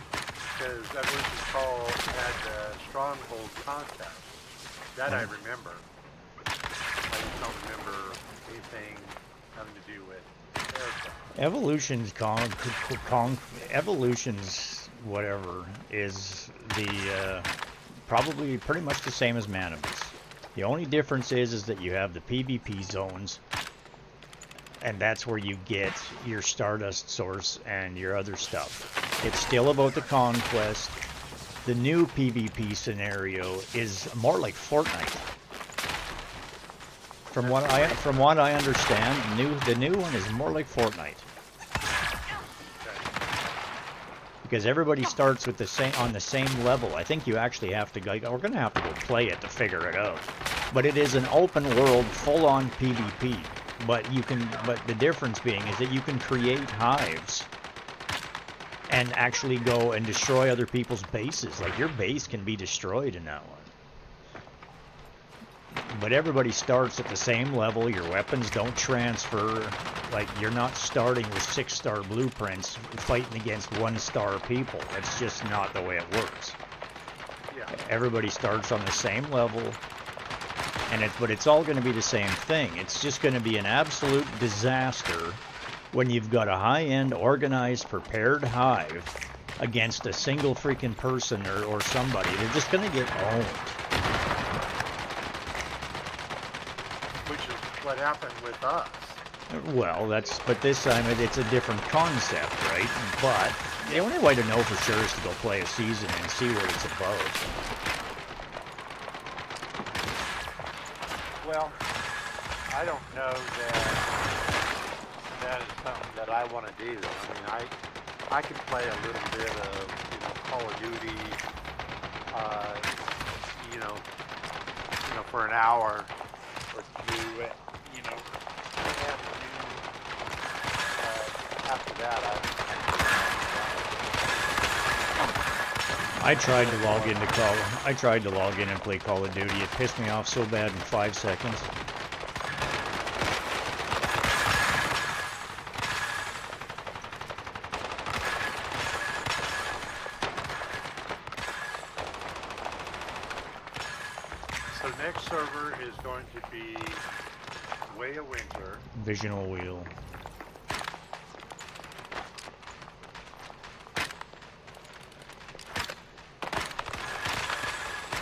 Because Evolution's Call had the Stronghold contest. That I remember. I just don't remember anything having to do with Evolution's whatever is the probably pretty much the same as Manibus. The only difference is that you have the PvP zones, and that's where you get your Stardust source and your other stuff. It's still about the conquest. The new PvP scenario is more like Fortnite. From what I understand, the new one is more like Fortnite. Because everybody starts with on the same level. I think you actually have to go. We're gonna have to go play it to figure it out. But it is an open world, full-on PvP. But the difference being is that you can create hives and actually go and destroy other people's bases. Like, your base can be destroyed in that one. But everybody starts at the same level. Your weapons don't transfer. Like, you're not starting with 6-star blueprints fighting against 1-star people. That's just not the way it works. Yeah. Everybody starts on the same level, but it's all going to be the same thing. It's just going to be an absolute disaster when you've got a high-end, organized, prepared hive against a single freaking person or somebody. They're just going to get owned. Which is what happened with us. Well, but this time it's a different concept, right? But the only way to know for sure is to go play a season and see what it's about. Well, I don't know that is something that I want to do. I mean, I can play a little bit of, Call of Duty, for an hour or two, after that, I tried to log in and play Call of Duty. It pissed me off so bad in 5 seconds. So next server is going to be Way of Winter. Visional Wheel.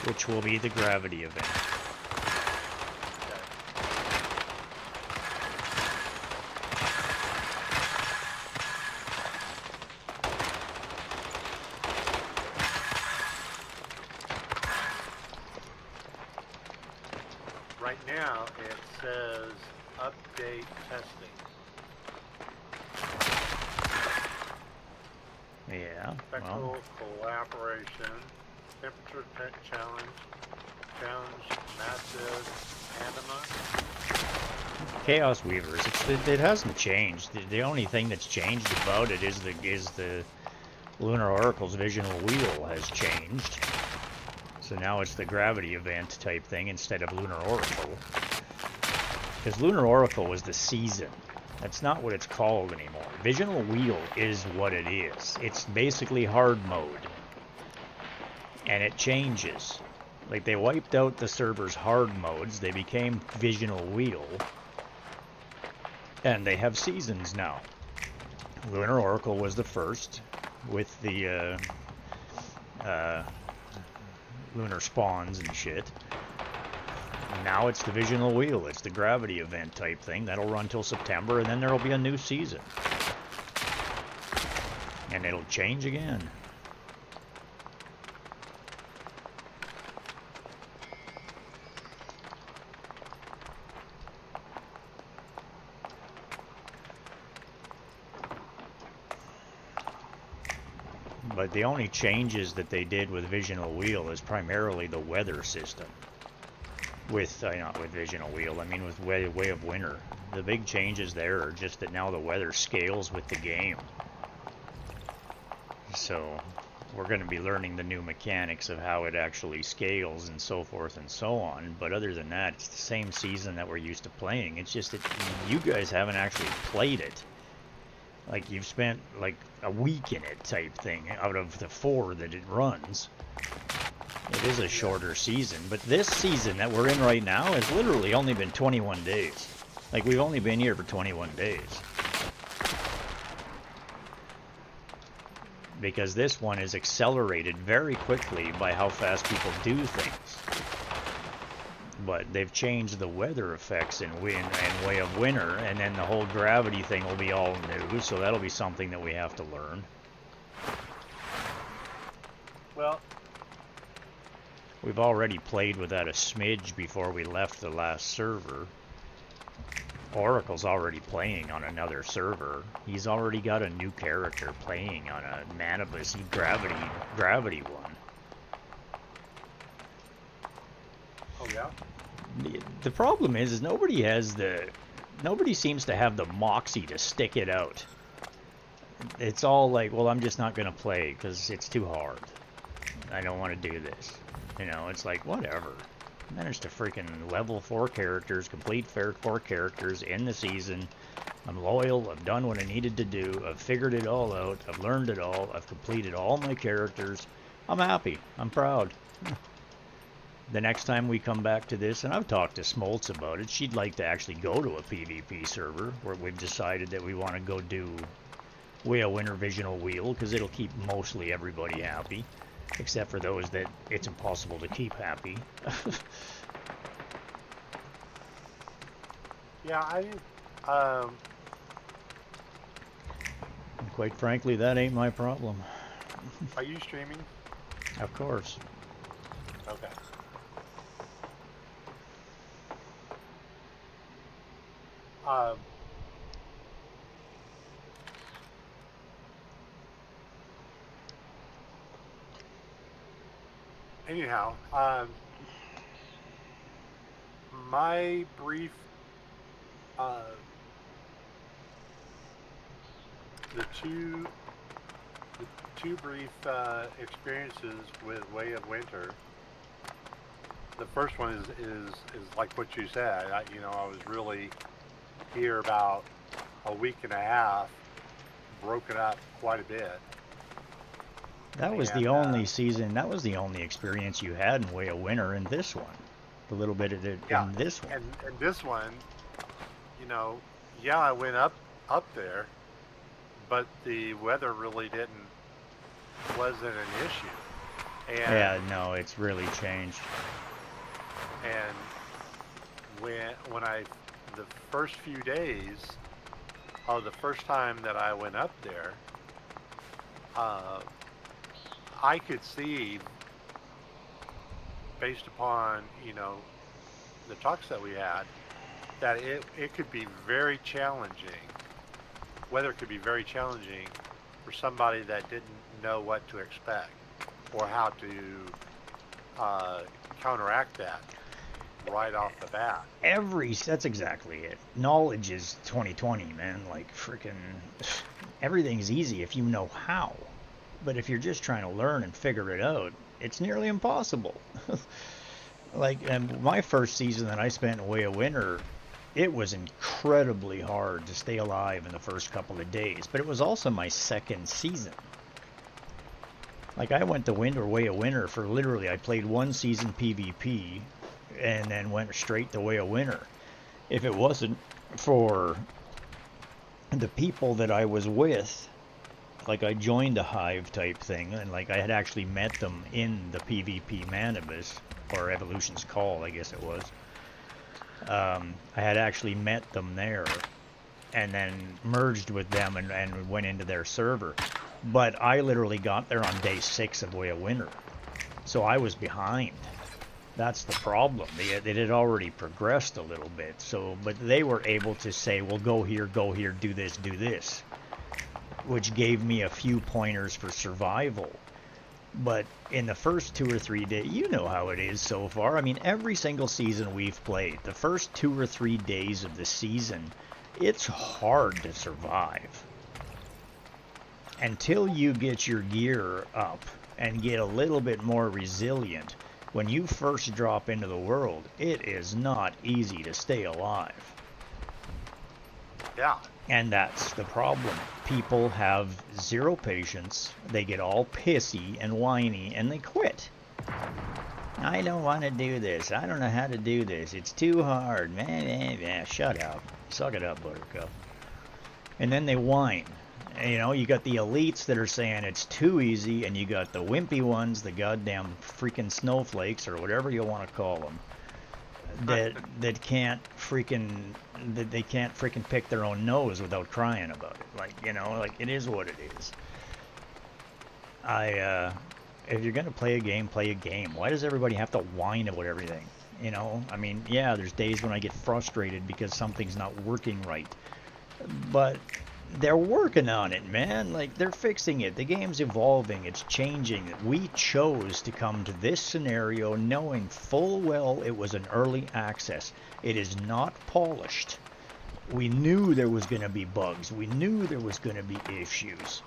Which will be the gravity event. Right now it says update testing. Yeah. Spectral collaboration. Temperature challenge, massive anima. Chaos Weavers. It hasn't changed. The only thing that's changed about it is the Lunar Oracle's Visional Wheel has changed. So now it's the gravity event type thing instead of Lunar Oracle. Because Lunar Oracle was the season. That's not what it's called anymore. Visional Wheel is what it is. It's basically hard mode. And it changes. Like, they wiped out the server's hard modes, they became Visional Wheel, and they have seasons now. Lunar Oracle was the first, with the lunar spawns and shit. Now it's the Visional Wheel, it's the gravity event type thing. That'll run till September, and then there'll be a new season. And it'll change again. But the only changes that they did with Visional Wheel is primarily the weather system. Not with Visional Wheel, I mean with Way of Winter. The big changes there are just that now the weather scales with the game. So we're going to be learning the new mechanics of how it actually scales and so forth and so on. But other than that, it's the same season that we're used to playing. It's just that you guys haven't actually played it. Like, you've spent like a week in it type thing out of the 4 that it runs. It is a shorter season, but this season that we're in right now has literally only been 21 days. Like, we've only been here for 21 days. Because this one is accelerated very quickly by how fast people do things. But they've changed the weather effects in Way of Winter, and then the whole gravity thing will be all new, so that'll be something that we have to learn. Well, we've already played with that a smidge before we left the last server. Oracle's already playing on another server. He's already got a new character playing on a Manibus gravity one. Oh yeah? The problem is nobody seems to have the moxie to stick it out. It's all like, well, I'm just not going to play because it's too hard. I don't want to do this. It's like, whatever. I managed to freaking level 4 characters, complete 4 characters in the season. I'm loyal, I've done what I needed to do, I've figured it all out, I've learned it all, I've completed all my characters. I'm happy, I'm proud. The next time we come back to this, and I've talked to Smoltz about it, she'd like to actually go to a PvP server where we've decided that we want to go do Whale Winter Visional Wheel, because it'll keep mostly everybody happy, except for those that it's impossible to keep happy. Yeah, And quite frankly, that ain't my problem. are you streaming? Of course. Okay. Um, anyhow, my brief, the two brief experiences with Way of Winter. The first one is like what you said. I was really here about a week and a half, broken up quite a bit. That was the only season, that was the only experience you had in Way of Winter in this one. A little bit of it in this one. And this one, I went up there, but the weather really wasn't an issue. And yeah, no, it's really changed. And when the first few days of the first time that I went up there, I could see, based upon the talks that we had, that it could be very challenging. Weather could be very challenging for somebody that didn't know what to expect or how to counteract that right off the bat. That's exactly it. Knowledge is 2020, man. Like, freaking, everything's easy if you know how. But if you're just trying to learn and figure it out, it's nearly impossible. Like, my first season that I spent in Way of Winter, it was incredibly hard to stay alive in the first couple of days. But it was also my second season. Like, I went to Way of Winter for literally, I played one season PvP, and then went straight to Way of Winter. If it wasn't for the people that I was with, like, I joined a hive type thing, and like I had actually met them in the PvP Manibus, or Evolution's Call, I guess it was. I had actually met them there, and then merged with them and went into their server. But I literally got there on day 6 of Way of Winter, so I was behind. That's the problem. It had already progressed a little bit. So, but they were able to say, well, go here, do this, which gave me a few pointers for survival. But in the first 2 or 3 days, you know how it is so far. I mean, every single season we've played, the first 2 or 3 days of the season, it's hard to survive. Until you get your gear up and get a little bit more resilient, when you first drop into the world, it is not easy to stay alive. Yeah. And that's the problem. People have zero patience, they get all pissy and whiny, and they quit. I don't want to do this, I don't know how to do this, it's too hard, man, shut up. Suck it up, Buttercup. And then they whine. And, you got the elites that are saying it's too easy, and you got the wimpy ones, the goddamn freaking snowflakes, or whatever you want to call them, that can't freaking pick their own nose without crying about it. Like, like, it is what it is. If you're gonna play a game, play a game. Why does everybody have to whine about everything? I mean, yeah, there's days when I get frustrated because something's not working right, but they're working on it, man. Like, they're fixing it. The game's evolving. It's changing. We chose to come to this scenario knowing full well it was an early access. It is not polished. We knew there was going to be bugs. We knew there was going to be issues.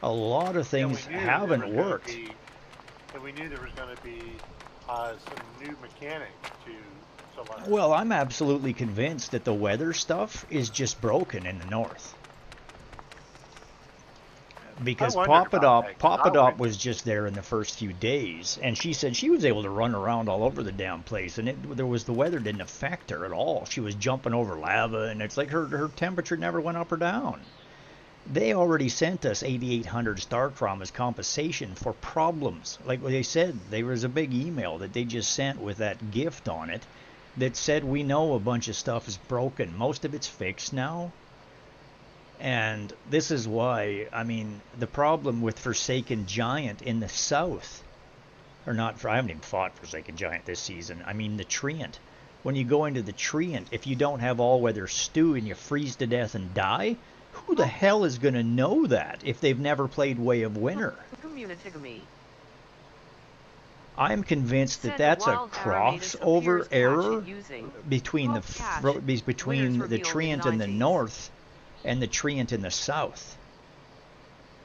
A lot of things haven't worked. And we knew there was going to be some new mechanics to learn. Well, I'm absolutely convinced that the weather stuff is just broken in the north. Because Papadop was just there in the first few days, and she said she was able to run around all over the damn place, and the weather didn't affect her at all. She was jumping over lava, and it's like her temperature never went up or down. They already sent us 8,800 Starcrom as compensation for problems. Like they said, there was a big email that they just sent with that gift on it that said, we know a bunch of stuff is broken. Most of it's fixed now. And this is why, I mean, the problem with Forsaken Giant in the south, or not, I haven't even fought Forsaken Giant this season. I mean, the Treant. When you go into the Treant, if you don't have all-weather stew and you freeze to death and die, who the hell is going to know that if they've never played Way of Winter? I'm convinced that that's a crossover error between the Treant in the north and the Treant in the south.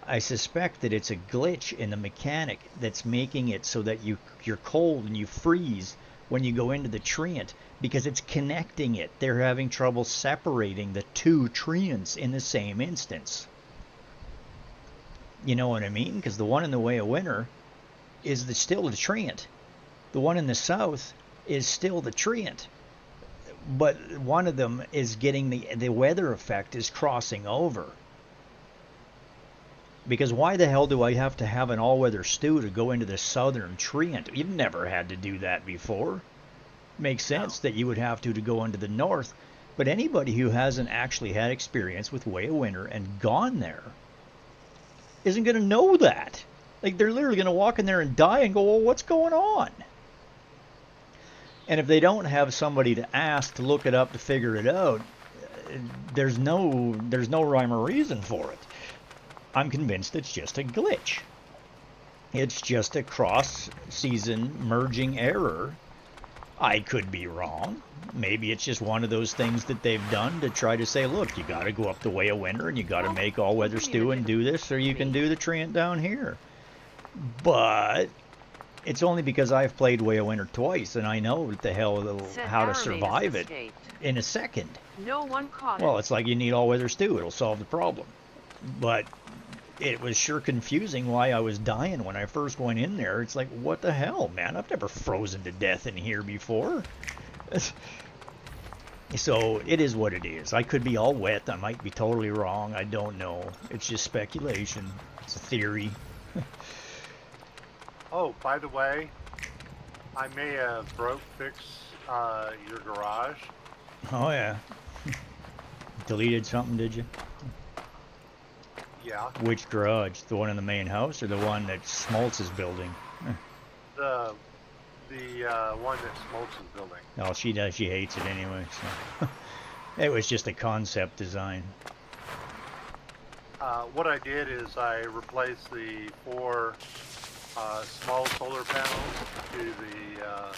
I suspect that it's a glitch in the mechanic that's making it so that you're cold and you freeze when you go into the Treant, because it's connecting it. They're having trouble separating the two Treants in the same instance. You know what I mean? Because the one in the Way of Winter is still the Treant. The one in the south is still the Treant. But one of them is getting the weather effect is crossing over. Because why the hell do I have to have an all-weather stew to go into the southern Treant? You've never had to do that before. Makes sense that you would have to go into the north. But anybody who hasn't actually had experience with Way of Winter and gone there isn't going to know that. Like, they're literally going to walk in there and die and go, well, what's going on? And if they don't have somebody to ask to look it up to figure it out, there's no rhyme or reason for it. I'm convinced it's just a glitch. It's just a cross-season merging error. I could be wrong. Maybe it's just one of those things that they've done to try to say, look, you got to go up the Way of Winter and you got to make all-weather stew and do this, or you can do the Treant down here. But it's only because I've played Way of Winter twice and I know what the hell how to survive it in a second. No one caught well, it's like you need all-weather stew. It'll solve the problem. But it was sure confusing why I was dying when I first went in there. It's like, what the hell, man? I've never frozen to death in here before. So it is what it is. I could be all wet. I might be totally wrong. I don't know. It's just speculation. It's a theory. Oh, by the way, I may have fixed your garage. Oh, yeah. Deleted something, did you? Yeah. Which garage? The one in the main house or the one that Smoltz is building? The one that Smoltz is building. Oh, she does. She hates it anyway. So. It was just a concept design. What I did is I replaced the 4 small solar panels to the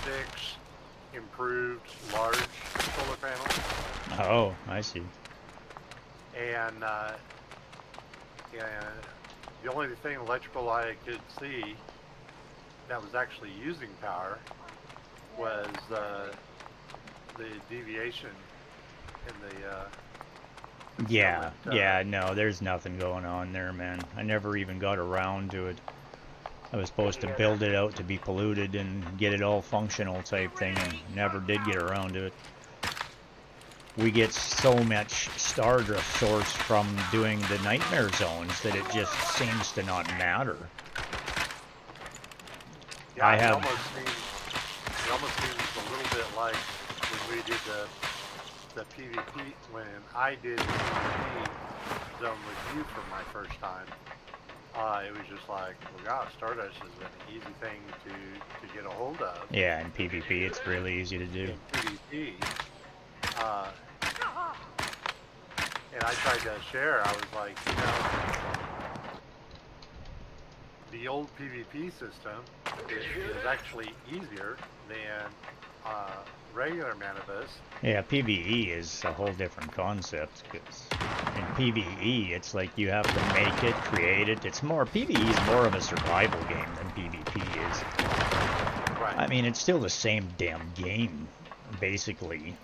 6 improved large solar panels. Oh, I see. And the only thing electrical I could see that was actually using power was the deviation in the yeah, no, there's nothing going on there, man. I never even got around to it. I was supposed to build it out to be polluted and get it all functional type thing, and never did get around to it. We get so much stardust source from doing the nightmare zones that it just seems to not matter. Yeah, it almost seems a little bit like when we did the PvP, when I did the PvP zone with you for my first time. It was just like, well, gosh, Stardust is an easy thing to get a hold of. Yeah, in PvP it's really easy to do. In PvP. And I tried to share, I was like, you know, the old PvP system is actually easier than regular Manibus. Yeah, PvE is a whole different concept, because in PvE it's like you have to make it, create it. It's more, PvE is more of a survival game than PvP is. Right. I mean, it's still the same damn game, basically,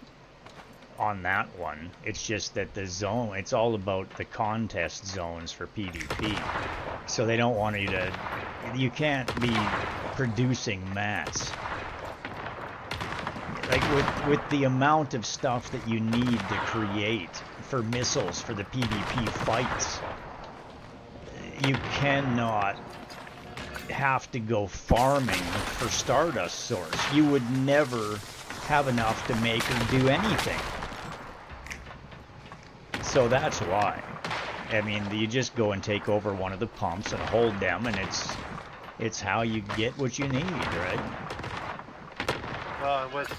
on that one. It's just that the zone, it's all about the contest zones for PvP. So they don't want you to, you can't be producing mats. Like with the amount of stuff that you need to create for missiles for the PvP fights. You cannot have to go farming for Stardust Source. You would never have enough to make or do anything. So that's why. I mean, you just go and take over one of the pumps and hold them, and it's how you get what you need, right? Well, what's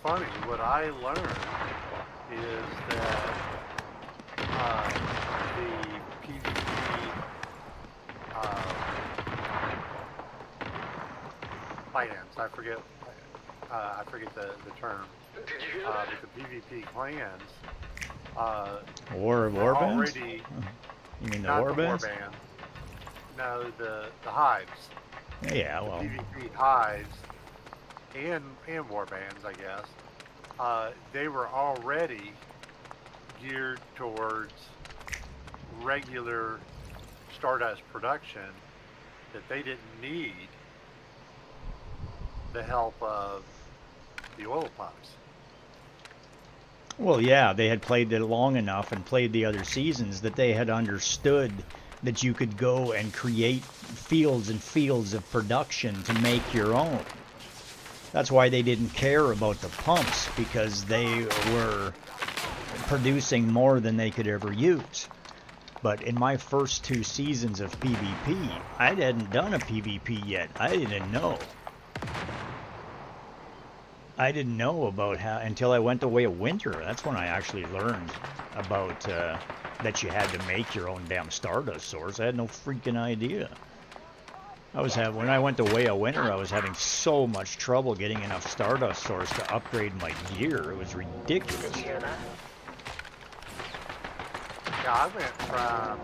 funny, what I learned is that the PvP clans, I forget the term, but the PvP clans, War bands? already, You mean the not war the bands? warband, no, the hives, Yeah, well, PvP hives, and war bands, I guess, they were already geared towards regular Stardust production, that they didn't need the help of the oil pumps. well, yeah, they had played it long enough and played the other seasons that they had understood that you could go and create fields and fields of production to make your own. That's why they didn't care about the pumps, because they were producing more than they could ever use. But in my first 2 seasons of PvP, I hadn't done a PvP yet. I didn't know. I didn't know about how until I went away of winter. That's when I actually learned about that you had to make your own damn Stardust Source. I had no freaking idea. When I went away of winter, I was having so much trouble getting enough Stardust Source to upgrade my gear. It was ridiculous. Yeah, I went from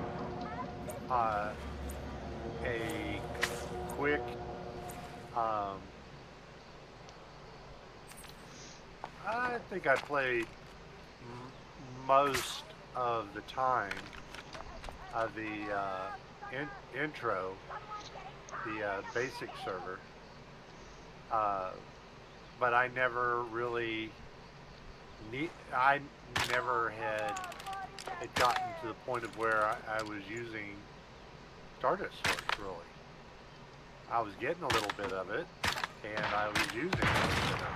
a quick I think I played most of the time of the intro, the basic server, but I never really I never had gotten to the point of where I was using Stardust Source, really. I was getting a little bit of it, and I was using a little bit of it.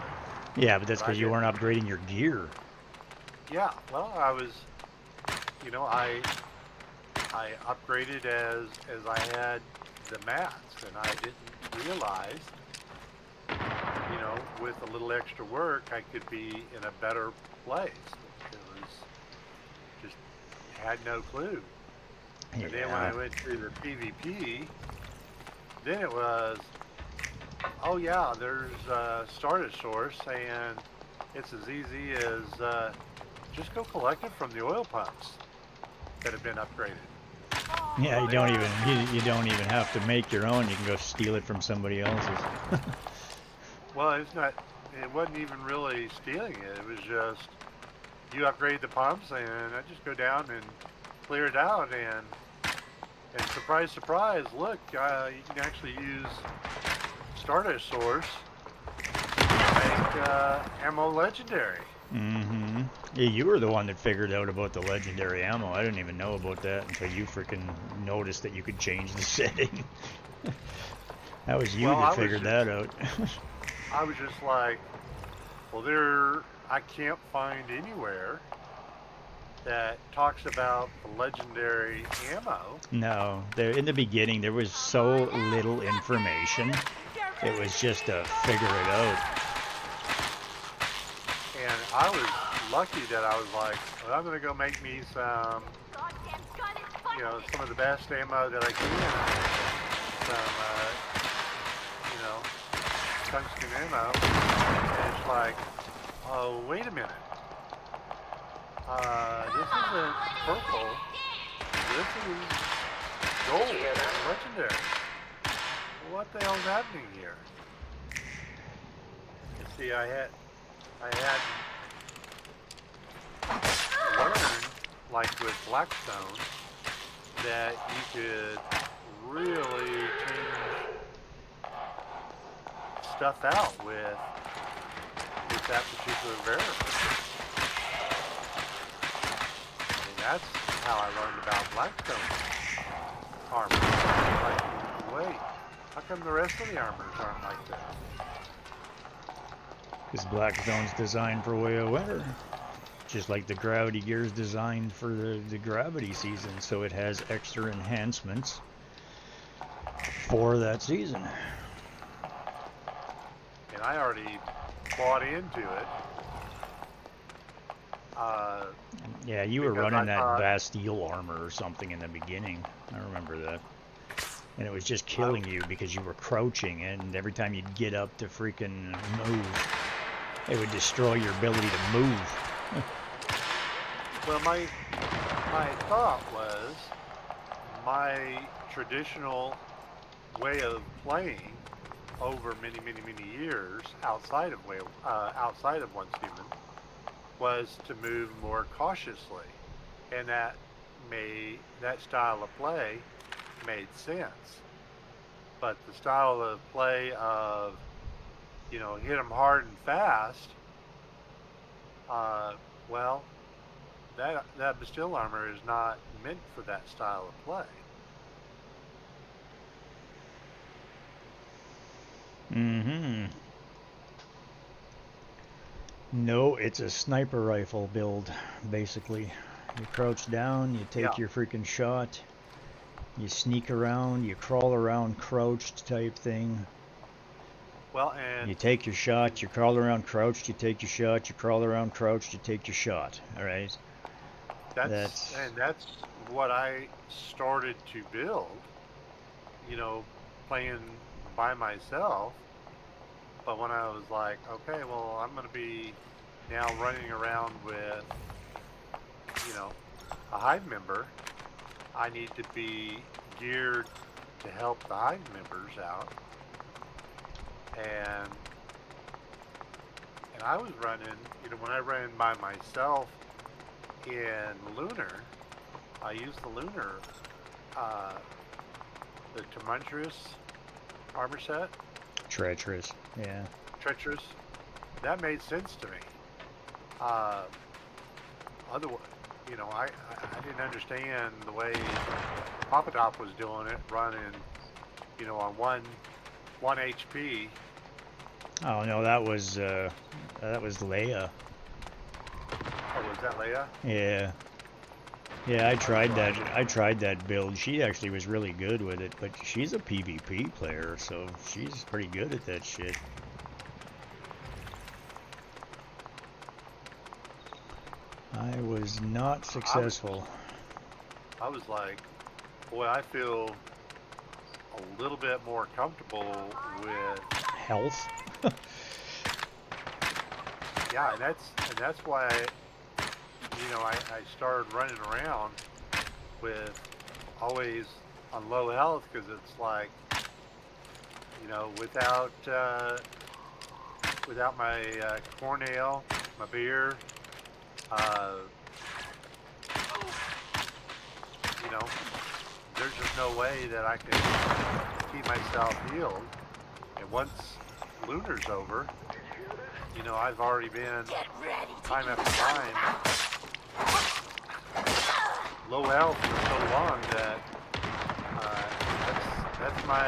Yeah, but that's because you weren't upgrading your gear. Yeah, well, I was, you know, I upgraded as I had the mats, and I didn't realize, you know, with a little extra work, I could be in a better place. It was just, had no clue. Yeah. And then when I went to the PvP, then it was, oh yeah, there's Stardust Source, and it's as easy as just go collect it from the oil pumps that have been upgraded. Yeah, you don't even have to make your own. You can go steal it from somebody else's. Well, it wasn't even really stealing it. It was just you upgrade the pumps, and I just go down and clear it out, and surprise, surprise, look, you can actually use Stardust Source to make ammo legendary. Mm-hmm. Yeah, you were the one that figured out about the legendary ammo. I didn't even know about that until you freaking noticed that you could change the setting. That was you that figured that out. I was just like, well, I can't find anywhere that talks about the legendary ammo. No, in the beginning there was so little information. It was just to figure it out. And I was lucky that I was like, well, I'm going to go make me some, you know, some of the best ammo that I can. Some, you know, tungsten ammo. And it's like, oh, wait a minute. This isn't purple. This is gold. Legendary. What the hell's happening here? You see, I had learned, like with Blackstone, that you could really change stuff out with that particular variable. that's how I learned about Blackstone armor. Like, wait, how come the rest of the armors aren't like that? Because Blackstone's designed for way of winter. Just like the gravity gear is designed for the gravity season, so it has extra enhancements for that season. And I already bought into it. Yeah, you were running that Bastille armor or something in the beginning. I remember that. And it was just killing you because you were crouching, and every time you'd get up to freaking move, it would destroy your ability to move. Well, my thought was my traditional way of playing over many years outside of Once Human was to move more cautiously, and that style of play made sense. But the style of play of, you know, hit them hard and fast, well, that Bastille armor is not meant for that style of play. Mm-hmm. No, it's a sniper rifle build, basically. You crouch down, you take your freaking shot, you sneak around, you crawl around crouched type thing. Well, and you take your shot, you crawl around crouched, you take your shot, you crawl around crouched, you take your shot. Alright? That's what I started to build, you know, playing by myself. But when I was like, okay, well, I'm going to be now running around with, you know, a hive member, I need to be geared to help the hive members out. And I was running, you know, when I ran by myself in Lunar, I used the Lunar, the Tumultuous armor set. Treacherous, yeah. Treacherous. That made sense to me. Otherwise, you know, I didn't understand the way Papa Top was doing it, running, you know, on one HP. Oh no, that was Leia. Oh, was that Leia? Yeah. Yeah, I tried that build. She actually was really good with it, but she's a PvP player, so she's pretty good at that shit. I was not successful. I was like, boy, I feel a little bit more comfortable with health. Yeah, and that's why I started running around with always on low health, because it's like, you know, without my corn ale, my beer, you know, there's just no way that I can keep myself healed. And once Lunar's over, you know, I've already been time after time low health for so long that that's my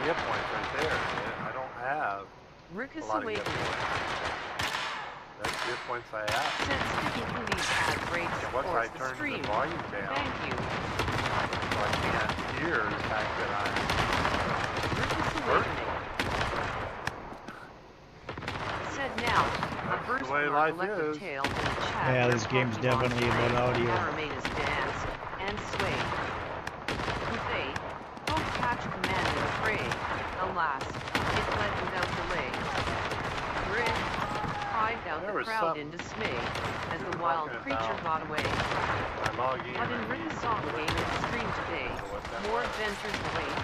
hit points right there. I don't have a lot of hit points. That's the hit points I have. And once I turn the volume down, so I can't hear the fact that I'm hurting. Said now, a burst the way from life collective is. tale in the chat. Yeah, this game's definitely about audio. Aramadas dance and sway. Buffet, both catch command in the fray. Alas, it fled without delay. Grin, hived out the crowd in dismay, as the wild creature got away. But in written song game in the stream today, more adventures await.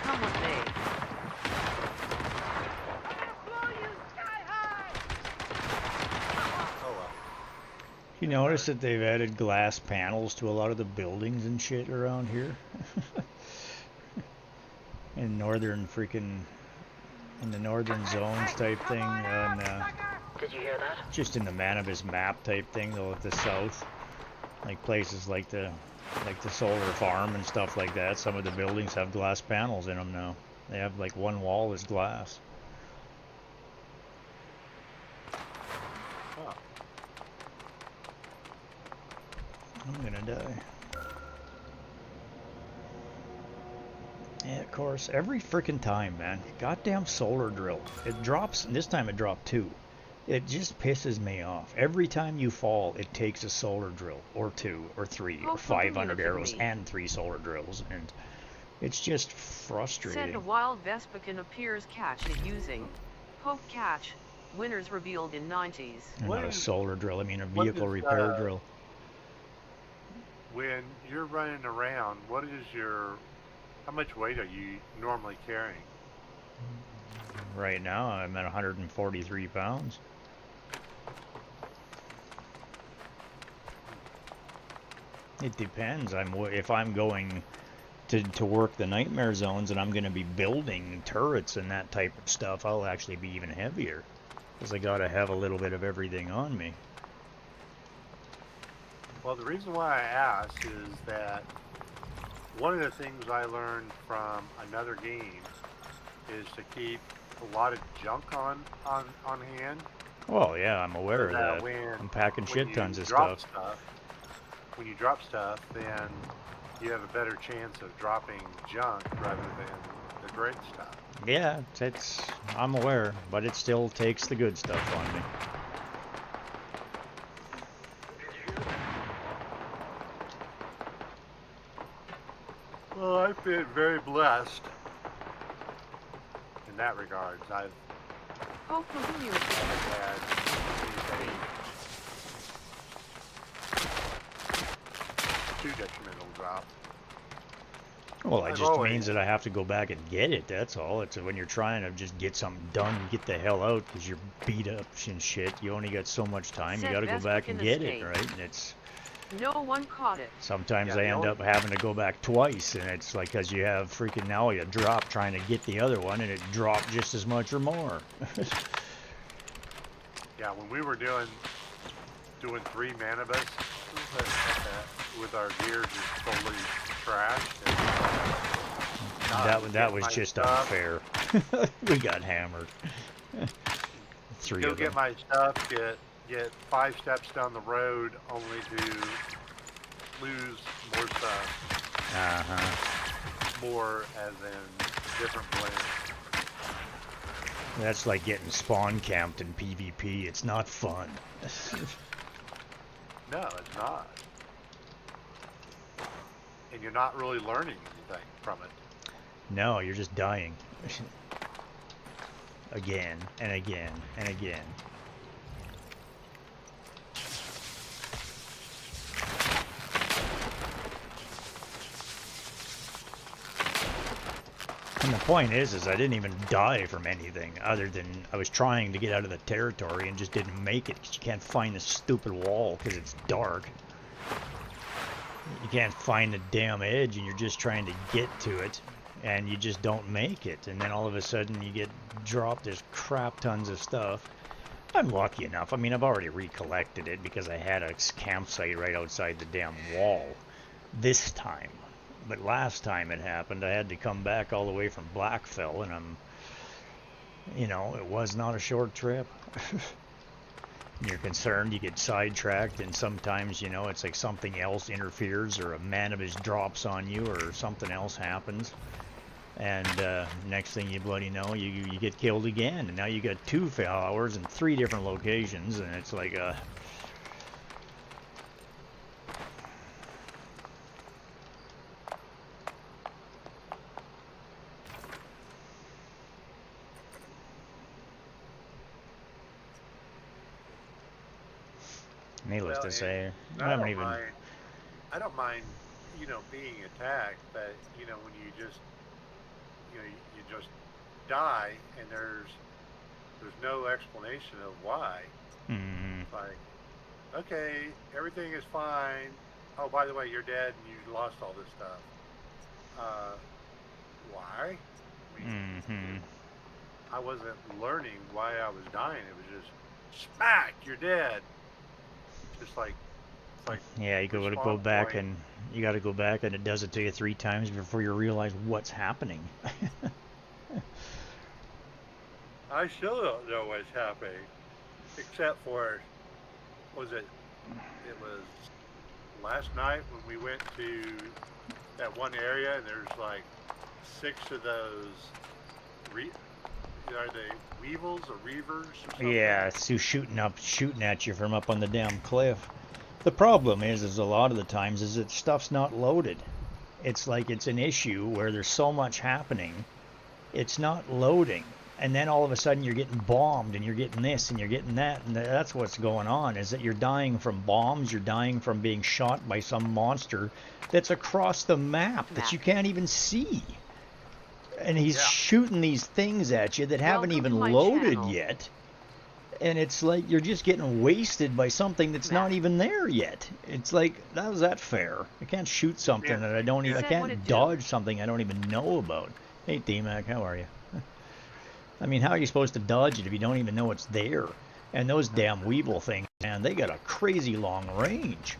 Come what may. You notice that they've added glass panels to a lot of the buildings and shit around here? In the northern zones type thing, on, Did you hear that? just in the Manibus map type thing, though, at the south. Like places like the solar farm and stuff like that. Some of the buildings have glass panels in them now. They have like one wall is glass. Huh. I'm gonna die. Yeah, of course. Every freaking time, man. Goddamn solar drill. It drops. This time it dropped 2. It just pisses me off. Every time you fall, it takes a solar drill, or 2, or 3, or 500 arrows, and 3 solar drills, and it's just frustrating. Send a wild Vespican appears catch it using poke catch. Winners revealed in 90s. Not a solar drill. I mean a vehicle repair drill. When you're running around, what is your? How much weight are you normally carrying? Right now, I'm at 143 pounds. It depends. If I'm going to work the nightmare zones and I'm going to be building turrets and that type of stuff, I'll actually be even heavier because I got to have a little bit of everything on me. Well, the reason why I ask is that one of the things I learned from another game is to keep a lot of junk on hand. Well, yeah, I'm aware of that. I'm packing shit tons of stuff. When you drop stuff, then you have a better chance of dropping junk rather than the great stuff. Yeah, I'm aware, but it still takes the good stuff on me. Well, I've been very blessed in that regard. I've had too detrimental drop. Well, it just means that I have to go back and get it, that's all. It's when you're trying to just get something done, get the hell out, because you're beat up and shit. You only got so much time, you gotta go back and get it, right? And it's... No one caught it. Sometimes I end up having to go back twice, and it's like because you have freaking now you drop trying to get the other one, and it dropped just as much or more. Yeah, when we were doing 3 manibus with our gear just totally trashed. That was just unfair. We got hammered. 3 Go of them. get my stuff. Get 5 steps down the road, only to lose more stuff. More as in different blends. That's like getting spawn camped in PvP. It's not fun. No, it's not. And you're not really learning anything from it. No, you're just dying. Again and again and again. And the point is I didn't even die from anything other than I was trying to get out of the territory and just didn't make it because you can't find the stupid wall because it's dark. You can't find the damn edge and you're just trying to get to it and you just don't make it. And then all of a sudden you get dropped this crap tons of stuff. I'm lucky enough. I mean, I've already recollected it because I had a campsite right outside the damn wall this time. But last time it happened, I had to come back all the way from Blackfell, and it was not a short trip. You're concerned, you get sidetracked, and sometimes, it's like something else interferes, or a manibus drops on you, or something else happens. And next thing you bloody know, you get killed again, and now you got 2 followers in 3 different locations, and it's like needless to say, I don't mind, being attacked, but when you just, you just die and there's no explanation of why. Mm-hmm. Like, okay, everything is fine. Oh, by the way, you're dead and you lost all this stuff. Why? I mean, I wasn't learning why I was dying. It was just smack, you're dead. Just like It's like, Yeah, you gotta go back and you gotta go back and it does it to you 3 times before you realize what's happening. I still don't know what's happening, except for, was it was last night when we went to that one area and there's like 6 of those, are they weevils or reavers or something? Yeah, it's who's shooting at you from up on the damn cliff. The problem is a lot of the times is that stuff's not loaded. It's like it's an issue where there's so much happening, it's not loading. And then all of a sudden you're getting bombed and you're getting this and you're getting that, and that's what's going on, is that you're dying from bombs, you're dying from being shot by some monster that's across the map that you can't even see. And he's shooting these things at you that haven't even loaded yet. And it's like you're just getting wasted by something that's not even there yet. It's like, how's that fair? I can't shoot something that I don't even, I can't dodge something I don't even know about. Hey D-Mac, how are you? I mean, how are you supposed to dodge it if you don't even know it's there? And those damn weevil things, man, they got a crazy long range.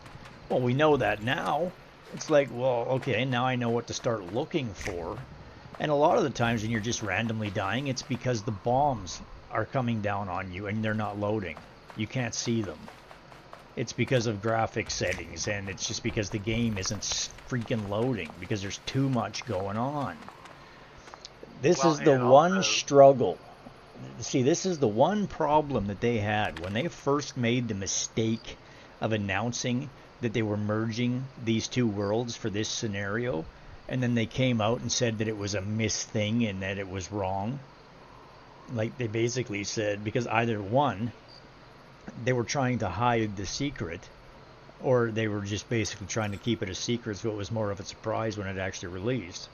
Well, we know that now. It's like, well, okay, now I know what to start looking for. And a lot of the times when you're just randomly dying, it's because the bombs are coming down on you and they're not loading. You can't see them. It's because of graphic settings, and it's just because the game isn't freaking loading, because there's too much going on. This is the one struggle. See, this is the one problem that they had when they first made the mistake of announcing that they were merging these 2 worlds for this scenario, and then they came out and said that it was a miss thing and that it was wrong. Like, they basically said, because either one, they were trying to hide the secret, or they were just basically trying to keep it a secret so it was more of a surprise when it actually released.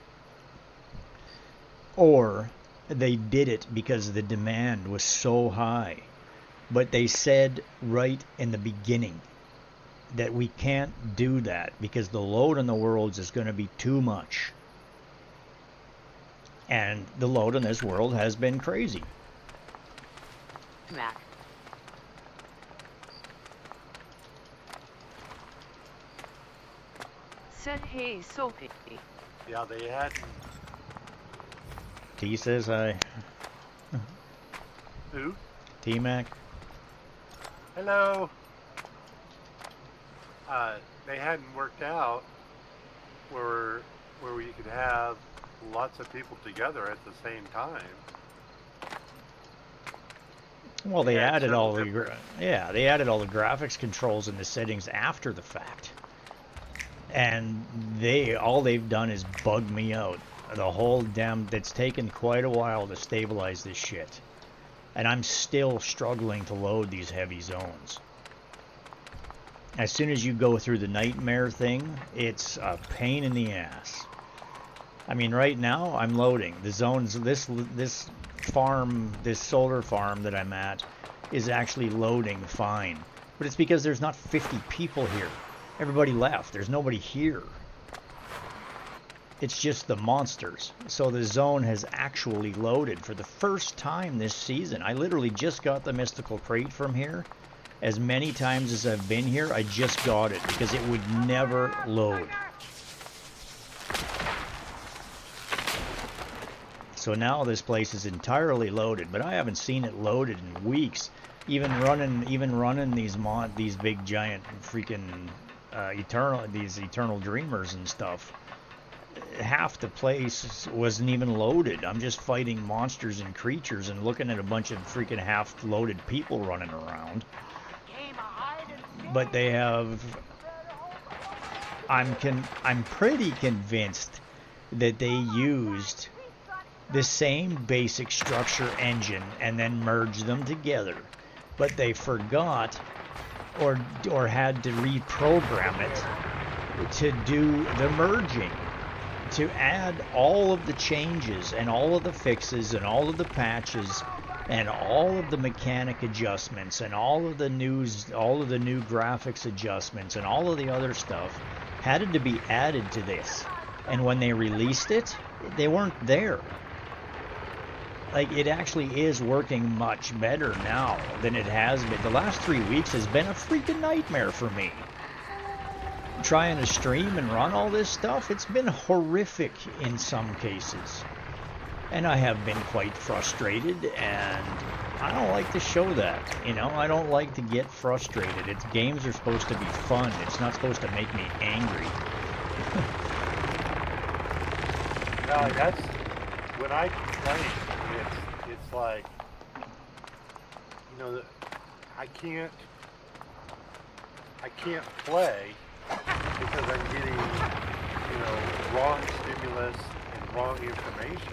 Or they did it because the demand was so high. But they said right in the beginning that we can't do that because the load on the worlds is going to be too much. And the load on this world has been crazy. Mac. Said hey Sophie. Yeah, they had. T says hi. Who? T-Mac. Hello. They hadn't worked out where you could have lots of people together at the same time. Well, they added all the they added all the graphics controls and the settings after the fact, and all they've done is bug me out. The whole damn, it's taken quite a while to stabilize this shit, and I'm still struggling to load these heavy zones. As soon as you go through the nightmare thing, it's a pain in the ass. I mean, right now I'm loading the zones. This farm, this solar farm that I'm at, is actually loading fine, but it's because there's not 50 people here. Everybody left. There's nobody here. It's just the monsters. So the zone has actually loaded for the first time this season. I literally just got the mystical crate from here. As many times as I've been here, I just got it because it would never load. So now this place is entirely loaded, but I haven't seen it loaded in weeks. Even running these big giant freaking eternal dreamers and stuff. Half the place wasn't even loaded. I'm just fighting monsters and creatures and looking at a bunch of freaking half-loaded people running around. But they have... I'm pretty convinced that they used the same basic structure engine and then merged them together. But they forgot or had to reprogram it to do the merging. To add all of the changes and all of the fixes and all of the patches and all of the mechanic adjustments and all of the new graphics adjustments and all of the other stuff had to be added to this. And when they released it, they weren't there. Like, it actually is working much better now than it has been. The last 3 weeks has been a freaking nightmare for me. trying to stream and run all this stuff, it's been horrific in some cases. And I have been quite frustrated, and I don't like to show that, you know? I don't like to get frustrated. Games are supposed to be fun. It's not supposed to make me angry. No, that's when I complain. It's like, you know, I can't play because I'm getting, you know, wrong stimulus and wrong information.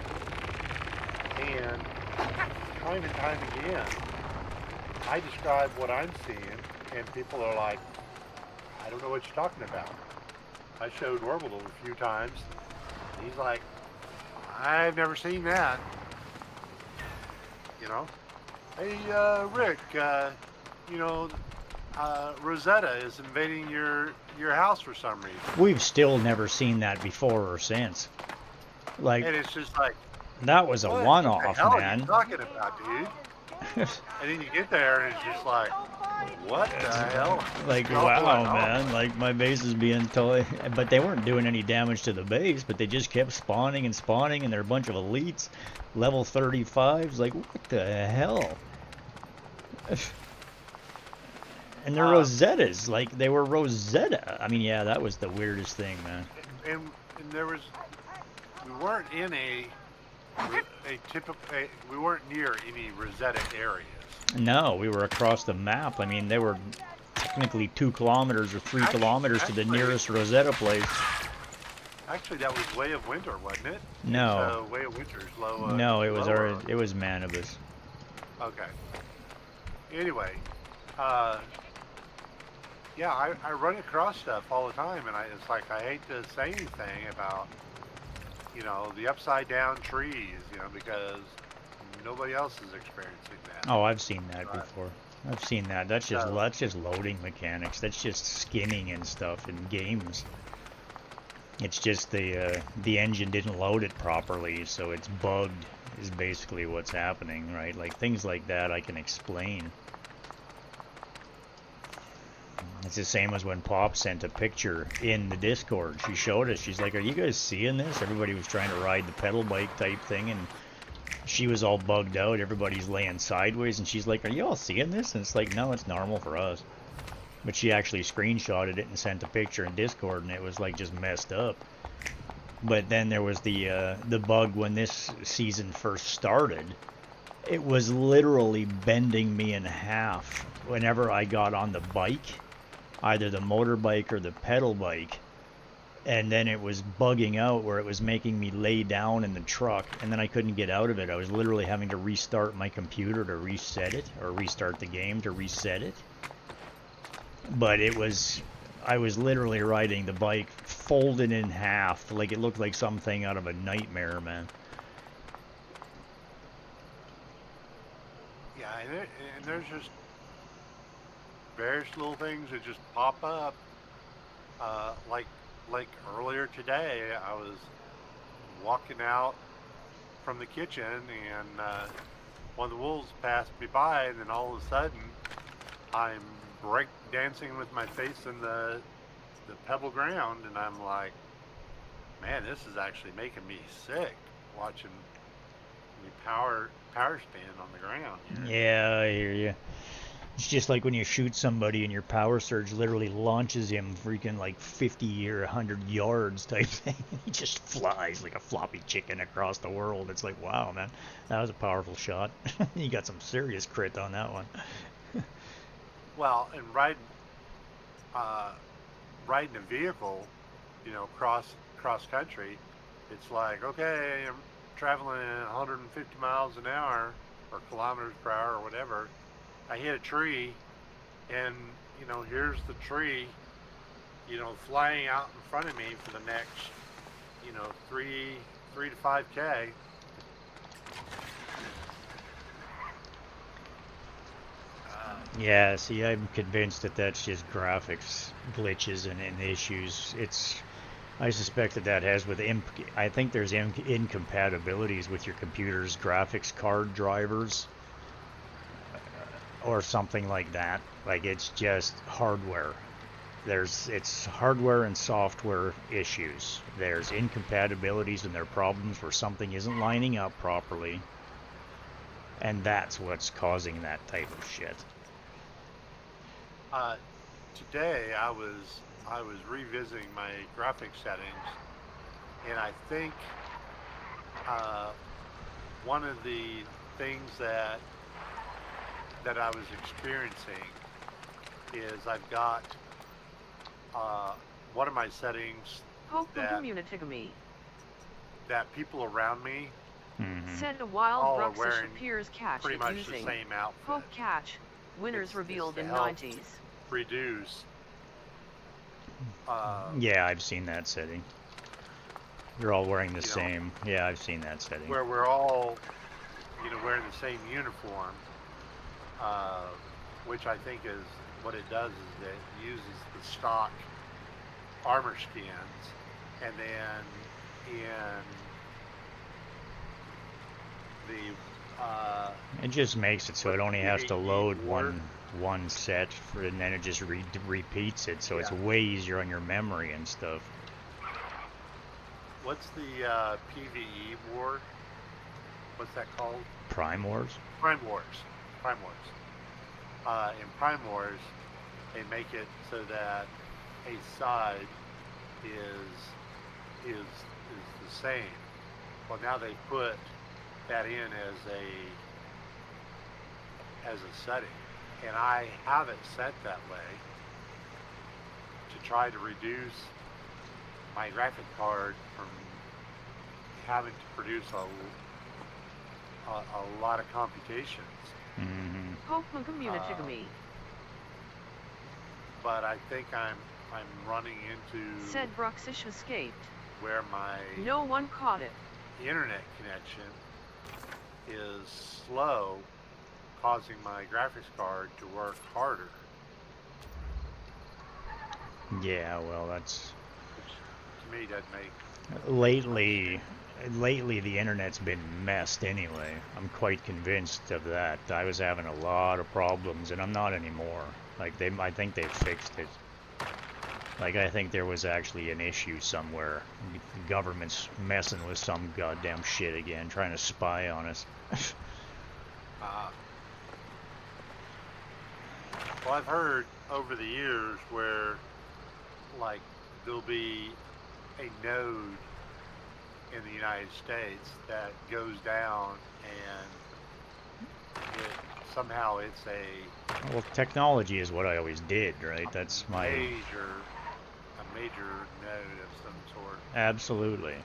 And time and time again, I describe what I'm seeing, and people are like, I don't know what you're talking about. I showed Orbital a few times, and he's like, I've never seen that. You know? Hey, Rick, you know, Rosetta is invading your house for some reason. We've still never seen that before or since. Like, and it's just like, that was a one-off, man. What the hell are you talking about, dude? And then you get there and it's just like, what the hell? Like, wow, man. Like, my base is being totally... But they weren't doing any damage to the base, but they just kept spawning and spawning, and they're a bunch of elites. Level 35s. Like, what the hell? And they're Rosettas. Like, they were Rosetta. I mean, yeah, that was the weirdest thing, man. And there was... We weren't in a typical... we weren't near any Rosetta areas. No, we were across the map. I mean, they were technically 2 kilometers or 3 kilometers to the nearest Rosetta place. Actually, that was Way of Winter, wasn't it? No. Way of Winter's low. No, it was it was Manibus. Okay. Anyway, yeah, I run across stuff all the time, and it's like I hate to say anything about, you know, the upside down trees, you know, because nobody else is experiencing that. Oh, I've seen that before. I've seen that. That's just loading mechanics. That's just skinning and stuff in games. It's just the engine didn't load it properly, so it's bugged. Is basically what's happening, right? Like things like that I can explain. It's the same as when Pop sent a picture in the Discord. She showed us. She's like, "Are you guys seeing this?" Everybody was trying to ride the pedal bike type thing, and she was all bugged out. Everybody's laying sideways, and she's like, "Are you all seeing this?" And it's like, "No, it's normal for us." But she actually screenshotted it and sent a picture in Discord, and it was like just messed up. But then there was the bug when this season first started. It was literally bending me in half whenever I got on the bike, either the motorbike or the pedal bike. And then it was bugging out where it was making me lay down in the truck, and then I couldn't get out of it. I was literally having to restart my computer to reset it, or restart the game to reset it. But I was literally riding the bike folded in half, like it looked like something out of a nightmare, man. Yeah, and there's just various little things that just pop up. Like earlier today, I was walking out from the kitchen, and one of the wolves passed me by, and then all of a sudden, I'm break dancing with my face in the pebble ground, and I'm like, man, this is actually making me sick watching me power stand on the ground. You know? Yeah, I hear you. It's just like when you shoot somebody and your power surge literally launches him freaking like 50 or 100 yards type thing. He just flies like a floppy chicken across the world. It's like, wow, man, that was a powerful shot. You got some serious crit on that one. Well, and riding a vehicle, you know, cross country, it's like, okay, I'm traveling 150 miles an hour or kilometers per hour or whatever. I hit a tree, and you know, here's the tree, you know, flying out in front of me for the next, you know, 3 to 5K. Yeah, see, I'm convinced that that's just graphics glitches and issues. I suspect that has with I think there's incompatibilities with your computer's graphics card drivers or something like that. Like it's just hardware. It's hardware and software issues. There's incompatibilities and there are problems where something isn't lining up properly. And that's what's causing that type of shit. Today I was revisiting my graphic settings, and I think one of the things that I was experiencing is I've got one of my settings that people around me Said a wild all are Bruxish wearing appears catch pretty it much using the same outfit. Poke catch. Winners It's revealed to in help 90s. reduce. Yeah, I've seen that setting. You're all wearing the same. Yeah, I've seen that setting. Where we're all, wearing the same uniform, which I think is what it does is it uses the stock armor skins, and then in the it just makes it so it only has to load one set and then it just repeats it, so it's way easier on your memory and stuff. What's the PvE war? What's that called? Prime Wars? Prime Wars. In Prime Wars, they make it so that a side is the same. Well, now they put that in as a setting, and I have it set that way to try to reduce my graphic card from having to produce a lot of computations. But I think I'm running into said Bruxish escaped. Where my no one caught it. Internet connection is slow, causing my graphics card to work harder. Yeah, well, that's... Which to me doesn't make... Lately the internet's been messed anyway. I'm quite convinced of that. I was having a lot of problems, and I'm not anymore. Like, I think they've fixed it. Like, I think there was actually an issue somewhere. The government's messing with some goddamn shit again, trying to spy on us. Well, I've heard over the years where, like, there'll be a node in the United States that goes down, and somehow it's a... Well, technology is what I always did, right? That's my... A major node of some sort. Absolutely.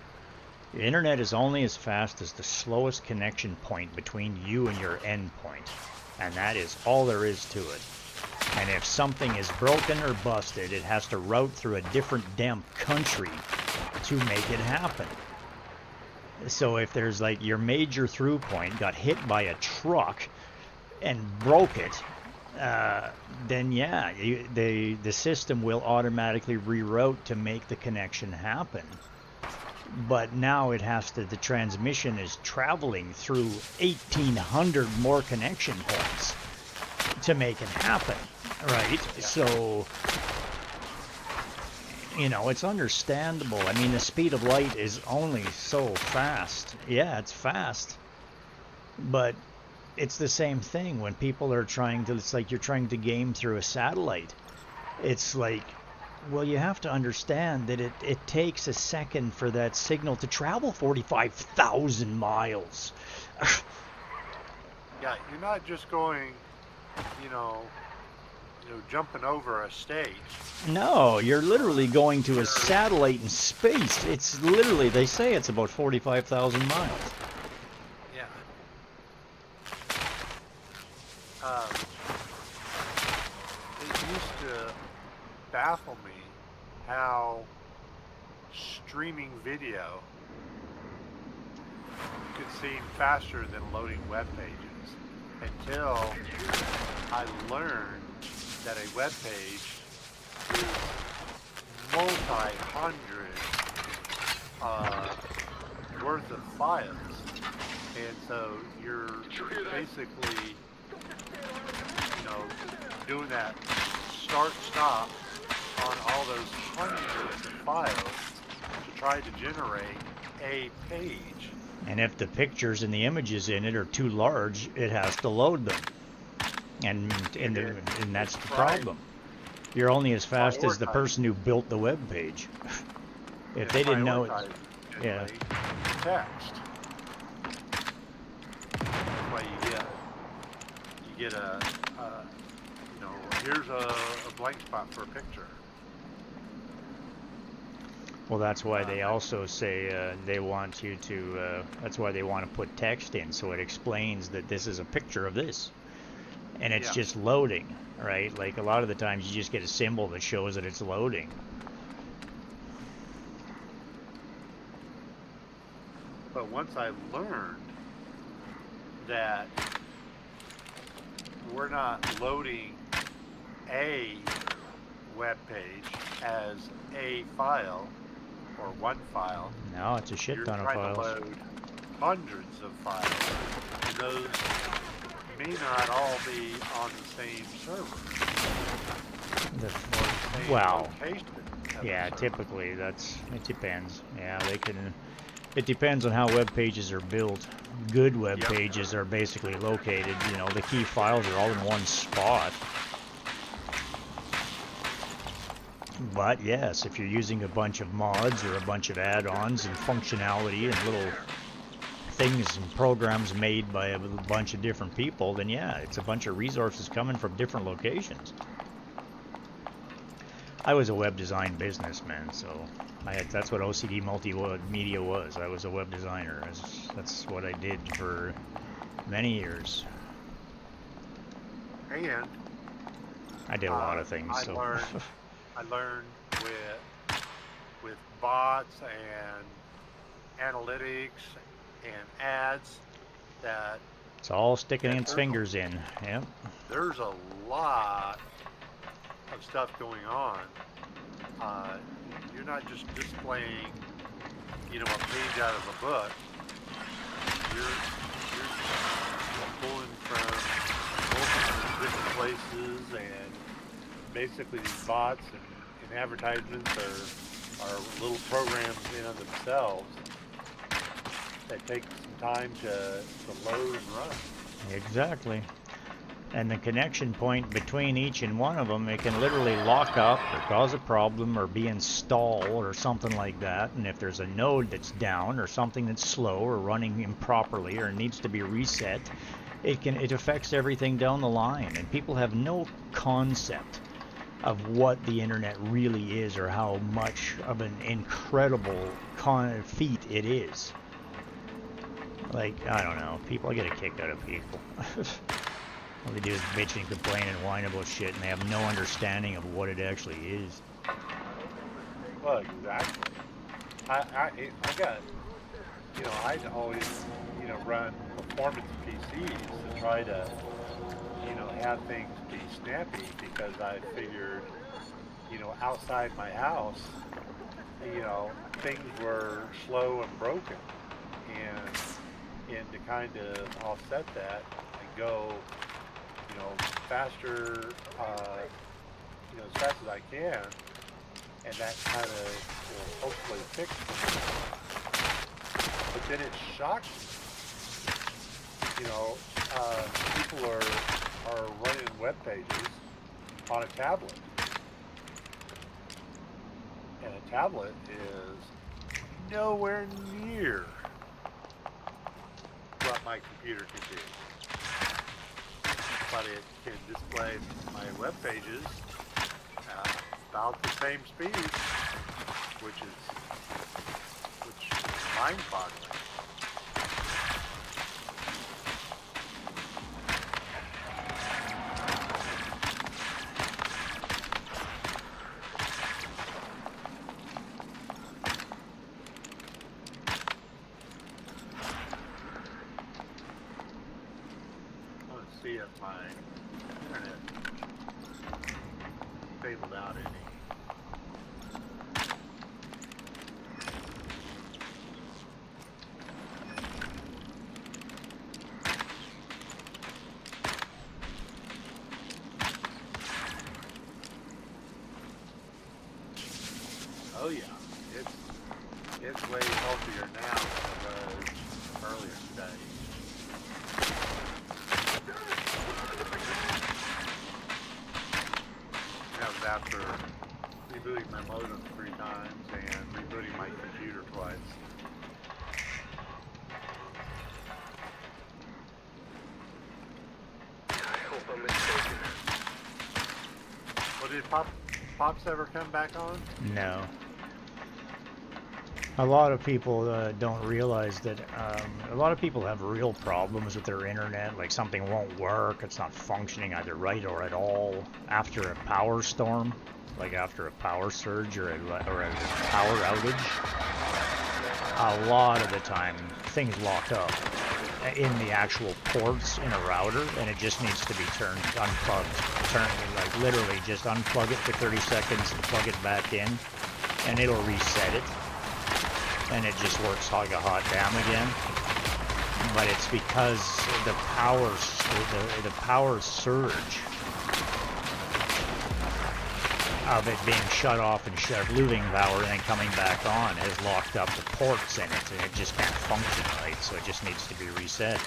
The internet is only as fast as the slowest connection point between you and your endpoint. And that is all there is to it. And if something is broken or busted, it has to route through a different damn country to make it happen. So if there's like your major through point got hit by a truck and broke it, then yeah, the system will automatically reroute to make the connection happen. But now it has to, the transmission is traveling through 1,800 more connection points to make it happen, right? Yeah. So, it's understandable. I mean, the speed of light is only so fast. Yeah, it's fast. But it's the same thing when people are trying to, it's like you're trying to game through a satellite. It's like, well, you have to understand that it takes a second for that signal to travel 45,000 miles. Yeah, you're not just going, jumping over a stage. No, you're literally going to a satellite in space. It's literally, they say it's about 45,000 miles. It used to baffle me how streaming video could seem faster than loading web pages until I learned that a web page is multi-hundred worth of files, and so you're basically doing that start-stop on all those hundreds of files to try to generate a page. And if the pictures and the images in it are too large, it has to load them. And that's the problem. You're only as fast as the person who built the web page. If they didn't know it, yeah. Text. That's why you get a you know, here's a blank spot for a picture. Well, that's why they also say they want you to, that's why they want to put text in, so it explains that this is a picture of this. And it's just loading, right? Like a lot of the times you just get a symbol that shows that it's loading. But once I learned that we're not loading a web page as a file or one file. No, it's a shit ton of files. You're trying to load hundreds of files, and those may not all be on the same server. Well, yeah, typically it depends. Yeah, they can. It depends on how web pages are built. Good web pages are basically located. You know, the key files are all in one spot. But yes, if you're using a bunch of mods or a bunch of add-ons and functionality and little things and programs made by a bunch of different people, then yeah, it's a bunch of resources coming from different locations. I was a web design businessman, so that's what OCD Multimedia was. I was a web designer. That's what I did for many years. And I did a lot of things. I learned with bots and analytics and ads that it's all sticking its fingers in. Yep. There's a lot of stuff going on. You're not just displaying, you know, a page out of a book. You're pulling from multiple different places, and basically these bots and advertisements are little programs in of themselves that take some time to load and run. Exactly. And the connection point between each and one of them, it can literally lock up or cause a problem or be installed or something like that. And if there's a node that's down or something that's slow or running improperly or needs to be reset, it affects everything down the line. And people have no concept of what the internet really is or how much of an incredible feat it is. Like, I don't know, I get a kick out of people. All they do is bitch and complain and whine about shit, and they have no understanding of what it actually is. Well, exactly. I got, you know, I'd always, you know, run performance PCs to try to, you know, have things be snappy, because I figured, you know, outside my house, you know, things were slow and broken, and to kind of offset that and go, you know, faster, you know, as fast as I can, and that kind of will hopefully fix it. But then it shocks me. You know, people are running web pages on a tablet, and a tablet is nowhere near what my computer can do. But it can display my web pages about the same speed, which is mind-boggling. Let's see if my internet failed out any. twice. I hope I'm mistaken. Well, did Pops ever come back on? No. A lot of people don't realize that a lot of people have real problems with their internet, like something won't work, it's not functioning either right or at all after a power storm, like after a power surge or a power outage. A lot of the time things lock up in the actual ports in a router, and it just needs to be unplugged. Like literally just unplug it for 30 seconds and plug it back in, and it'll reset it. And it just works like a hot damn again. But it's because the power surge of it being shut off and losing power and then coming back on has locked up the ports in it, and it just can't function right, so it just needs to be reset.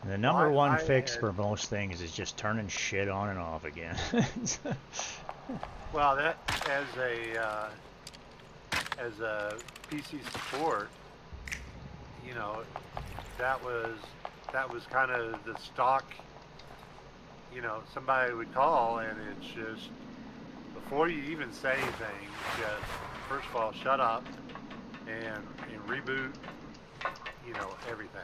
The number one fix for most things is just turning shit on and off again. Well, that as a PC support, you know, that was kind of the stock. You know, somebody would call, and it's just before you even say anything, just first of all shut up and reboot. You know, everything.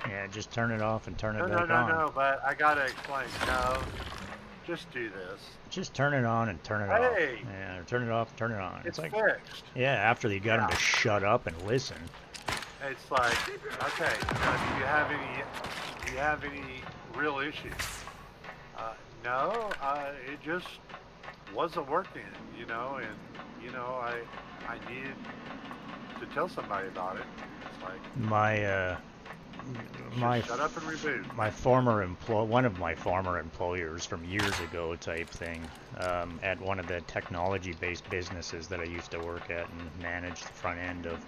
Yeah, just turn it off and turn it back on. No, but I gotta explain. No, just do this. Just turn it on and turn it off. Yeah, turn it off and turn it on. It's like, fixed. Yeah, after you got them to shut up and listen. It's like, okay, do you have any real issues? No, it just wasn't working, you know, and you know, I needed to tell somebody about it. It's like shut up and reboot. One of my former employers from years ago type thing, at one of the technology-based businesses that I used to work at and manage the front end of,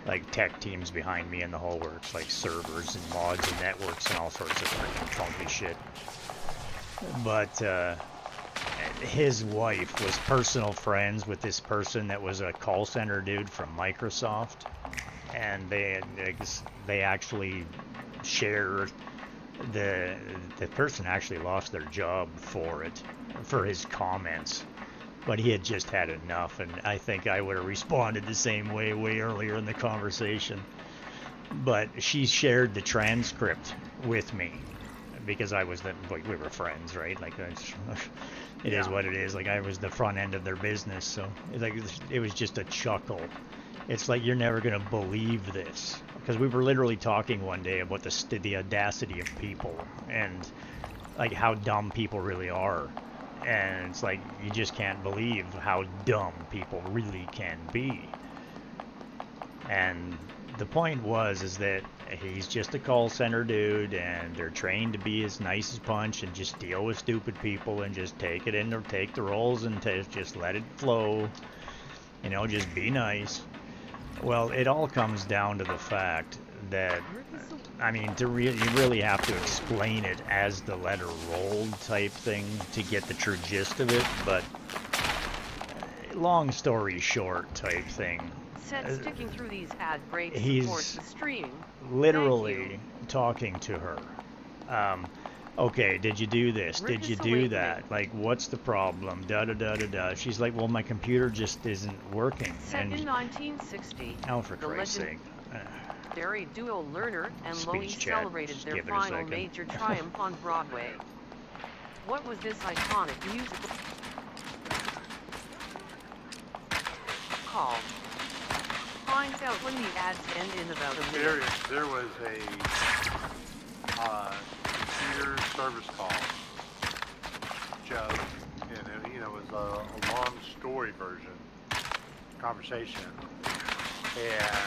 like, tech teams behind me in the whole works, like servers and mods and networks and all sorts of freaking funky shit. But his wife was personal friends with this person that was a call center dude from Microsoft, and they actually shared the person actually lost their job for his comments, but he had just had enough, and I think I would have responded the same way earlier in the conversation. But she shared the transcript with me because we were friends, right? Like, it is what it is. Like, I was the front end of their business, so it was just a chuckle. It's like, you're never gonna believe this, because we were literally talking one day about the audacity of people and like how dumb people really are, and it's like you just can't believe how dumb people really can be. And the point is that he's just a call center dude, and they're trained to be as nice as punch and just deal with stupid people and just take the roles and just let it flow, you know, just be nice. Well, it all comes down to the fact that, I mean, you really have to explain it as the letter rolled type thing to get the true gist of it, but long story short type thing. Sticking through these ad breaks supports the stream. Literally talking to her. Okay, did you do this? Did you do that? Like, what's the problem? Da-da-da-da-da. She's like, well, my computer just isn't working. Set in 1960, oh, for Christ's sake. Legendary duo Lerner and Louise chat. celebrated Just their final major triumph on Broadway. What was this iconic musical called? Find out when the ads end in about a minute. There was a computer service call, Joe, and it was a long story version conversation, and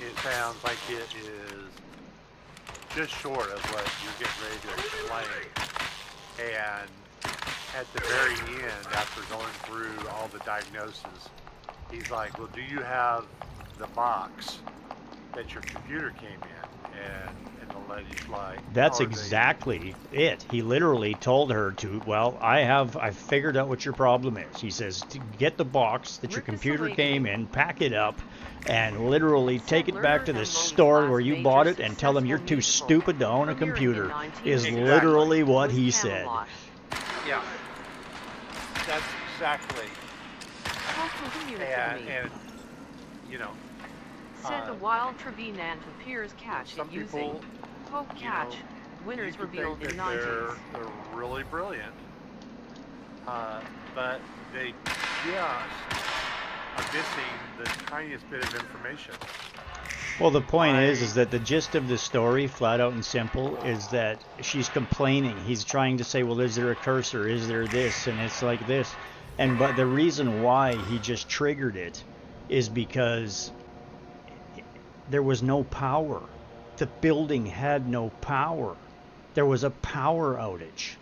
it sounds like it is just short of what you're getting ready to explain. And at the very end, after going through all the diagnoses, he's like, well, do you have the box that your computer came in? And let you fly. That's Or exactly it. He literally told her to, well, I figured out what your problem is. He says, to get the box that your Rick is computer came awakening. in, pack it up, and literally take Said it back to learners the and store Lois where class you major bought it and tell them you're successful too musical, stupid to own a premiering in computer, is 1960. literally what Was he said. Camelot. Yeah, that's exactly. Postal community. And you know, Said the wild Trevenant appears catch some it using people, Pope you know, catch. you Winners could revealed think in that 90s. they're really brilliant, but they just are missing the tiniest bit of information. Well, the point is that the gist of the story, flat out and simple, is that she's complaining. He's trying to say, well, is there a cursor? Is there this? And it's like this. But the reason why he just triggered it is because there was no power. The building had no power. There was a power outage.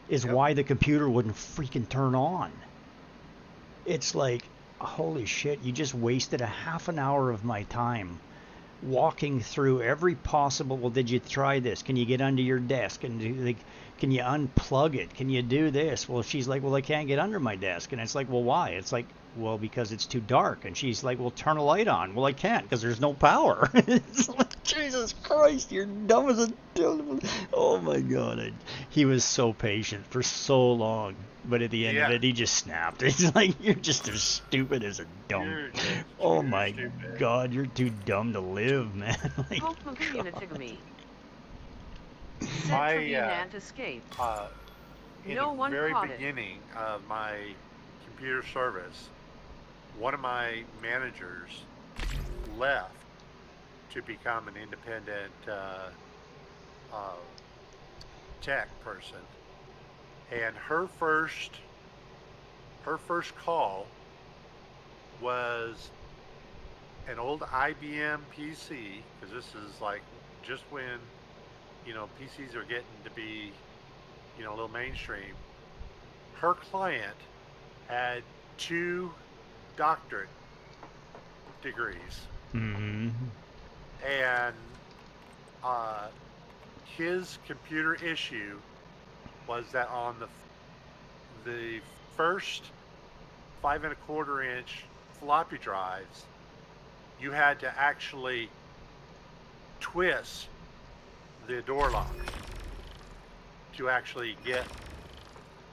Is why the computer wouldn't freaking turn on. It's like, holy shit, you just wasted a half an hour of my time walking through every possible, well, did you try this? Can you get under your desk? And can you unplug it? Can you do this? Well, she's like, well, I can't get under my desk. And it's like, well, why? It's like, well, because it's too dark. And she's like, well, turn a light on. Well, I can't because there's no power. It's like, Jesus Christ, you're dumb as a... Oh, my God. He was so patient for so long. But at the end of it, he just snapped. It's like, you're just as stupid as a dumb... Oh, my God, you're too dumb to live, man. Like, Escape. In No the one very caught it. beginning of my computer service, one of my managers left to become an independent tech person, and her first call was an old IBM PC, because this is like just when, you know, PCs are getting to be, you know, a little mainstream. Her client had 2 doctorate degrees. Mm-hmm. And his computer issue was that on the first 5 1/4 inch floppy drives, you had to actually twist the door lock to actually get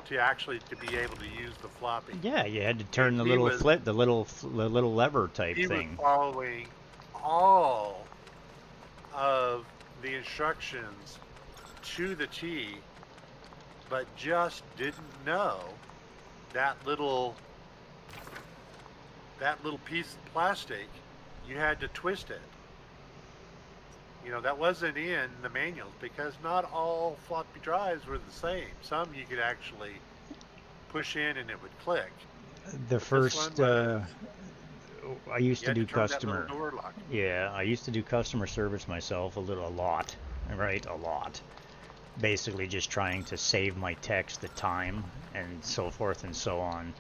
to be able to use the floppy. Yeah, you had to turn the little flip, the little lever type thing. He was following all of the instructions to the T, but just didn't know that little piece of plastic, you had to twist it. You know, that wasn't in the manuals, because not all floppy drives were the same. Some you could actually push in and it would click. The first, I used to do customer. Yeah, I used to do customer service myself a lot, right? A lot. Basically just trying to save my techs the time and so forth and so on.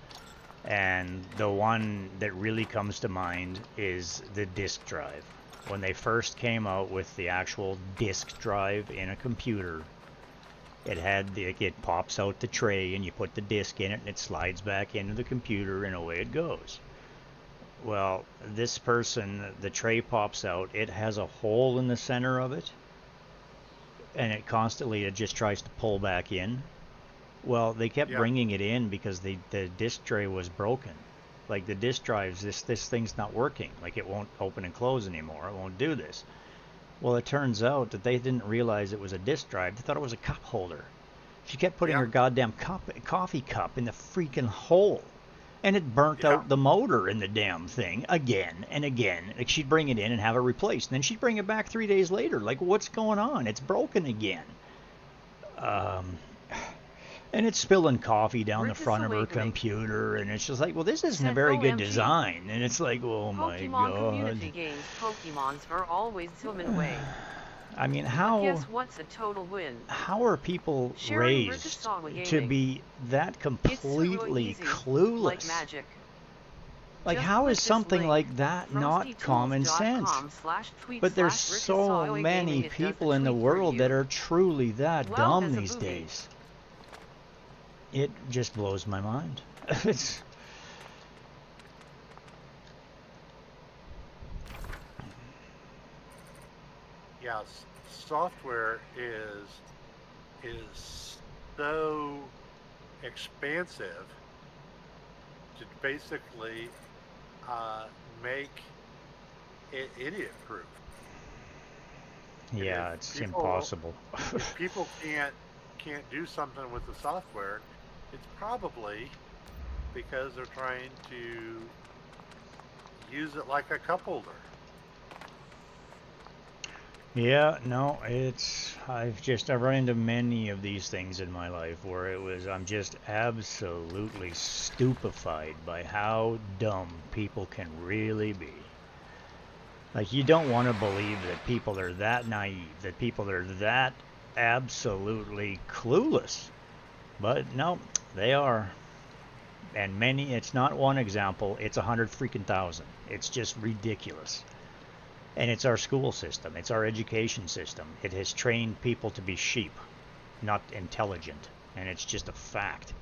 And the one that really comes to mind is the disk drive. When they first came out with the actual disk drive in a computer, it pops out the tray and you put the disk in it and it slides back into the computer and away it goes. Well, this person, the tray pops out, it has a hole in the center of it, and it just tries to pull back in. Well, they kept bringing it in because the disk tray was broken. Like, the disk drives, this thing's not working. Like, it won't open and close anymore. It won't do this. Well, it turns out that they didn't realize it was a disk drive. They thought it was a cup holder. She kept putting her goddamn coffee cup in the freaking hole. And it burnt out the motor in the damn thing again and again. Like, she'd bring it in and have it replaced. And then she'd bring it back 3 days later. Like, what's going on? It's broken again. And it's spilling coffee down the front of her computer, and it's just like, well, this isn't a very good design. And it's like, oh my God. Community games, Pokemons are always zooming away. I mean, how? Guess what's a total win? How are people raised to be that completely clueless? Like magic. Like, Just how click is this something link, like that not common sense? But there's so many people in the world that are truly that dumb these days. It just blows my mind. It's... Yeah, software is so expansive to basically make it idiot-proof. Yeah, it's impossible. If people can't do something with the software, it's probably because they're trying to use it like a cup holder. Yeah, no, I've run into many of these things in my life where I'm just absolutely stupefied by how dumb people can really be. Like, you don't want to believe that people are that naive, that people are that absolutely clueless. But no, they are. And many, it's not one example, it's 100 freaking thousand. It's just ridiculous. And it's our school system, it's our education system. It has trained people to be sheep, not intelligent. And it's just a fact.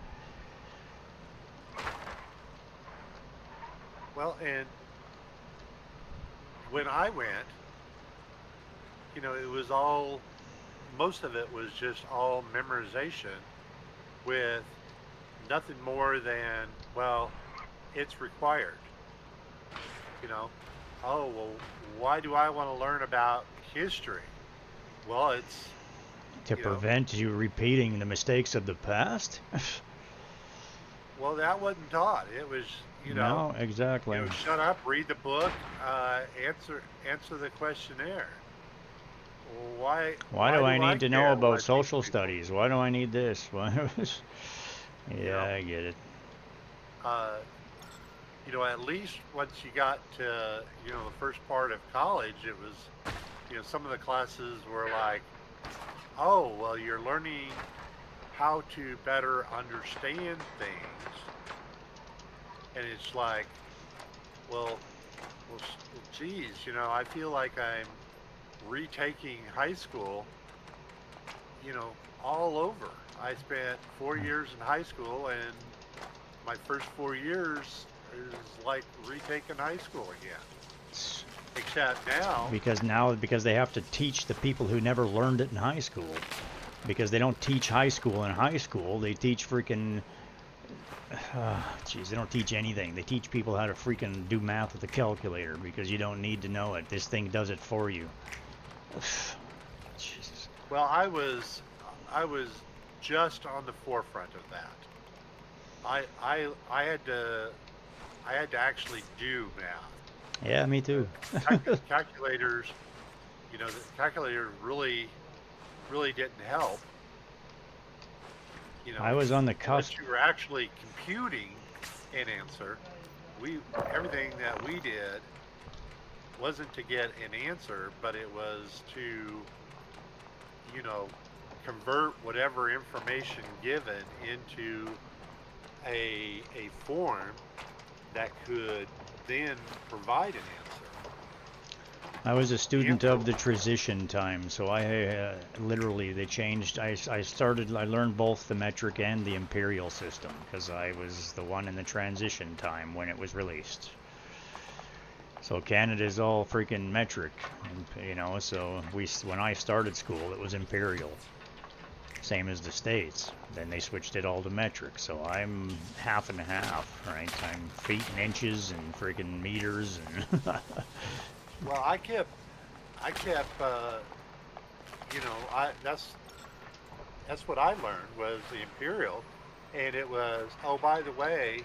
Well, and when I went, you know, most of it was just all memorization with nothing more than, well, it's required. You know, oh, well, why do I want to learn about history? Well, it's to prevent you repeating the mistakes of the past. Well, that wasn't taught. It was, No, exactly. Shut up, read the book, answer the questionnaire. Why do I need to know about social studies? Why do I need this? Yeah, I get it. At least once you got to, the first part of college, it was, some of the classes were like, oh, well, you're learning how to better understand things. And it's like, well, geez, I feel like I'm retaking high school, all over. I spent 4 years in high school, and my first 4 years is like retaking high school again. Except now. Because they have to teach the people who never learned it in high school. Because they don't teach high school in high school. They teach freaking... they don't teach anything. They teach people how to freaking do math with a calculator because you don't need to know it. This thing does it for you. Jesus. Well, I was just on the forefront of that. I had to actually do math. Yeah, me too. Calculators, the calculator really didn't help. I was on the cusp. Once you were actually computing an answer, everything that we did wasn't to get an answer, but it was to, convert whatever information given into a form that could then provide an answer. I was a student of the transition time, so I literally, they changed. I learned both the metric and the imperial system because I was the one in the transition time when it was released. So Canada's all freaking metric, and, so when I started school, it was imperial. Same as the States. Then they switched it all to metric, so I'm half and half, right? I'm feet and inches and freaking meters and... Well, I kept, that's what I learned was the imperial, and it was, oh, by the way,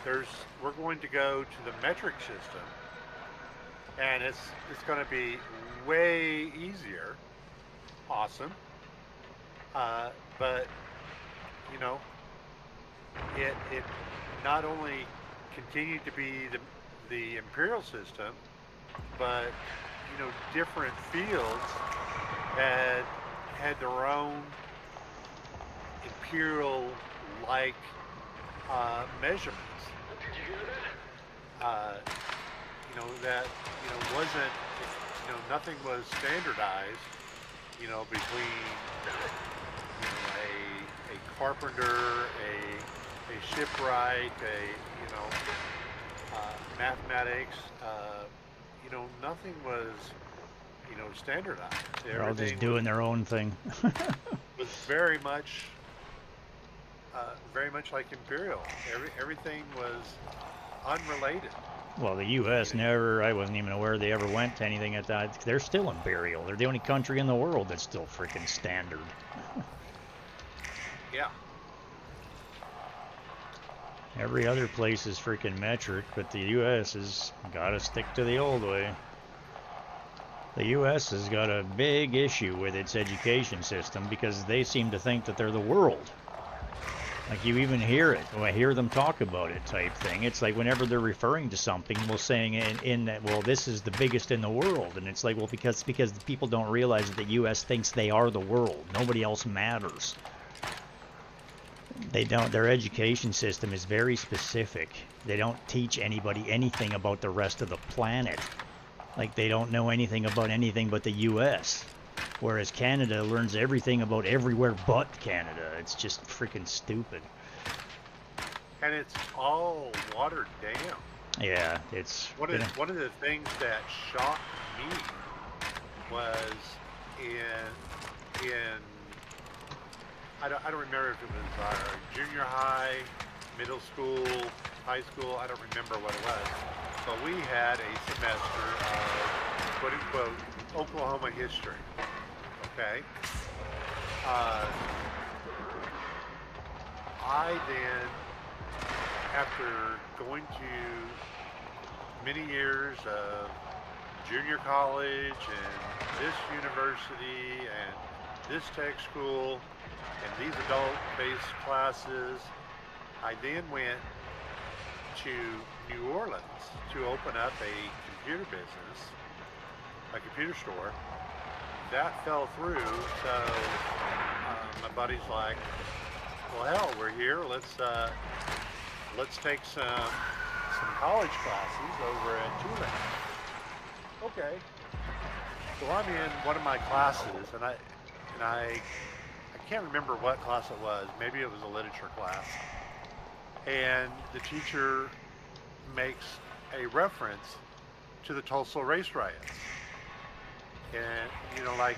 we're going to go to the metric system, and it's going to be way easier. Awesome. But it not only continued to be the imperial system, but different fields had their own imperial like measurements. that, wasn't, nothing was standardized, between, a carpenter, a shipwright, mathematics, nothing was, standardized. They're all just doing their own thing. Was very much like Imperial. Everything was unrelated. Well, the U.S. never, I wasn't even aware they ever went to anything at that. They're still Imperial. They're the only country in the world that's still freaking standard. Yeah. Every other place is freaking metric, but the U.S. has got to stick to the old way. The U.S. has got a big issue with its education system because they seem to think that they're the world. Like, you even hear it. When I hear them talk about it type thing. It's like whenever they're referring to something, well, saying in that, well, this is the biggest in the world. And it's like, well, because the people don't realize that the U.S. thinks they are the world. Nobody else matters. They don't. Their education system is very specific. They don't teach anybody anything about the rest of the planet. Like, they don't know anything about anything but the U.S., whereas Canada learns everything about everywhere but Canada. It's just freaking stupid. And it's all watered down. Yeah, it's... One of the things that shocked me was in I don't remember if it was junior high, middle school, high school, I don't remember what it was. But we had a semester of, quote-unquote, Oklahoma history. Okay? I then, after going to many years of junior college and this university and this tech school and these adult-based classes, I then went to New Orleans to open up a computer business, a computer store. That fell through, so my buddy's like, well, hell, we're here. Let's take some college classes over at Tulane. Okay. So I'm in one of my classes, and I can't remember what class it was. Maybe it was a literature class. And the teacher makes a reference to the Tulsa race riots. And, like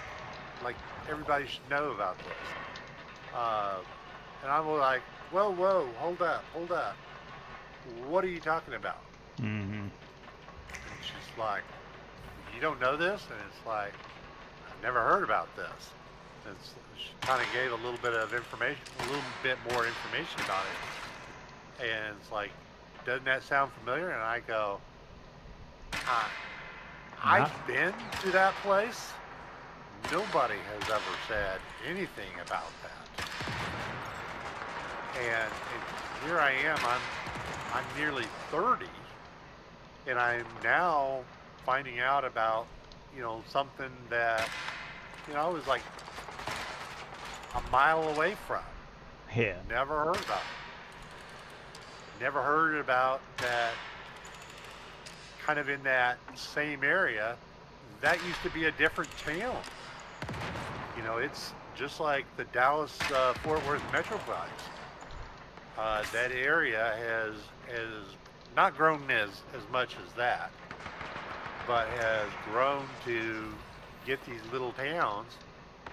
everybody should know about this. And I'm like, whoa, hold up. What are you talking about? Mm-hmm. And she's like, you don't know this? And it's like, I've never heard about this. She kind of gave a little bit more information about it. And it's like, doesn't that sound familiar? And I go, I've been to that place. Nobody has ever said anything about that. And here I am, I'm nearly 30, and I'm now finding out about, something that, I was like a mile away from. Yeah. Never heard about it. Never heard about that kind of in that same area. That used to be a different town. It's just like the Dallas-Fort Worth Metroplex. That area has not grown as much as that, but has grown to get these little towns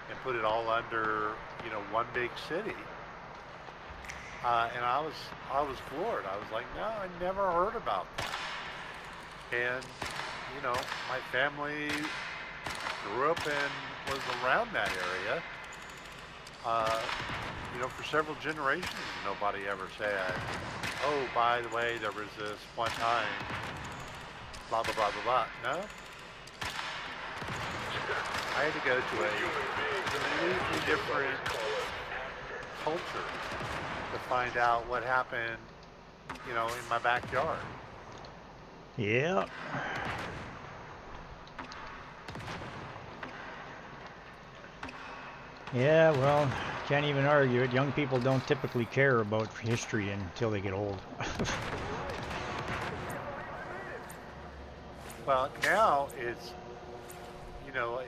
and put it all under, one big city. And I was floored. I was like, no, I never heard about that. And, my family grew up and was around that area. For several generations, nobody ever said, oh, by the way, there was this one time, blah, blah, blah, blah, blah. No. I had to go to a completely different culture to find out what happened, in my backyard. Yeah. Yeah, well, can't even argue it. Young people don't typically care about history until they get old. Well, now it's, you know,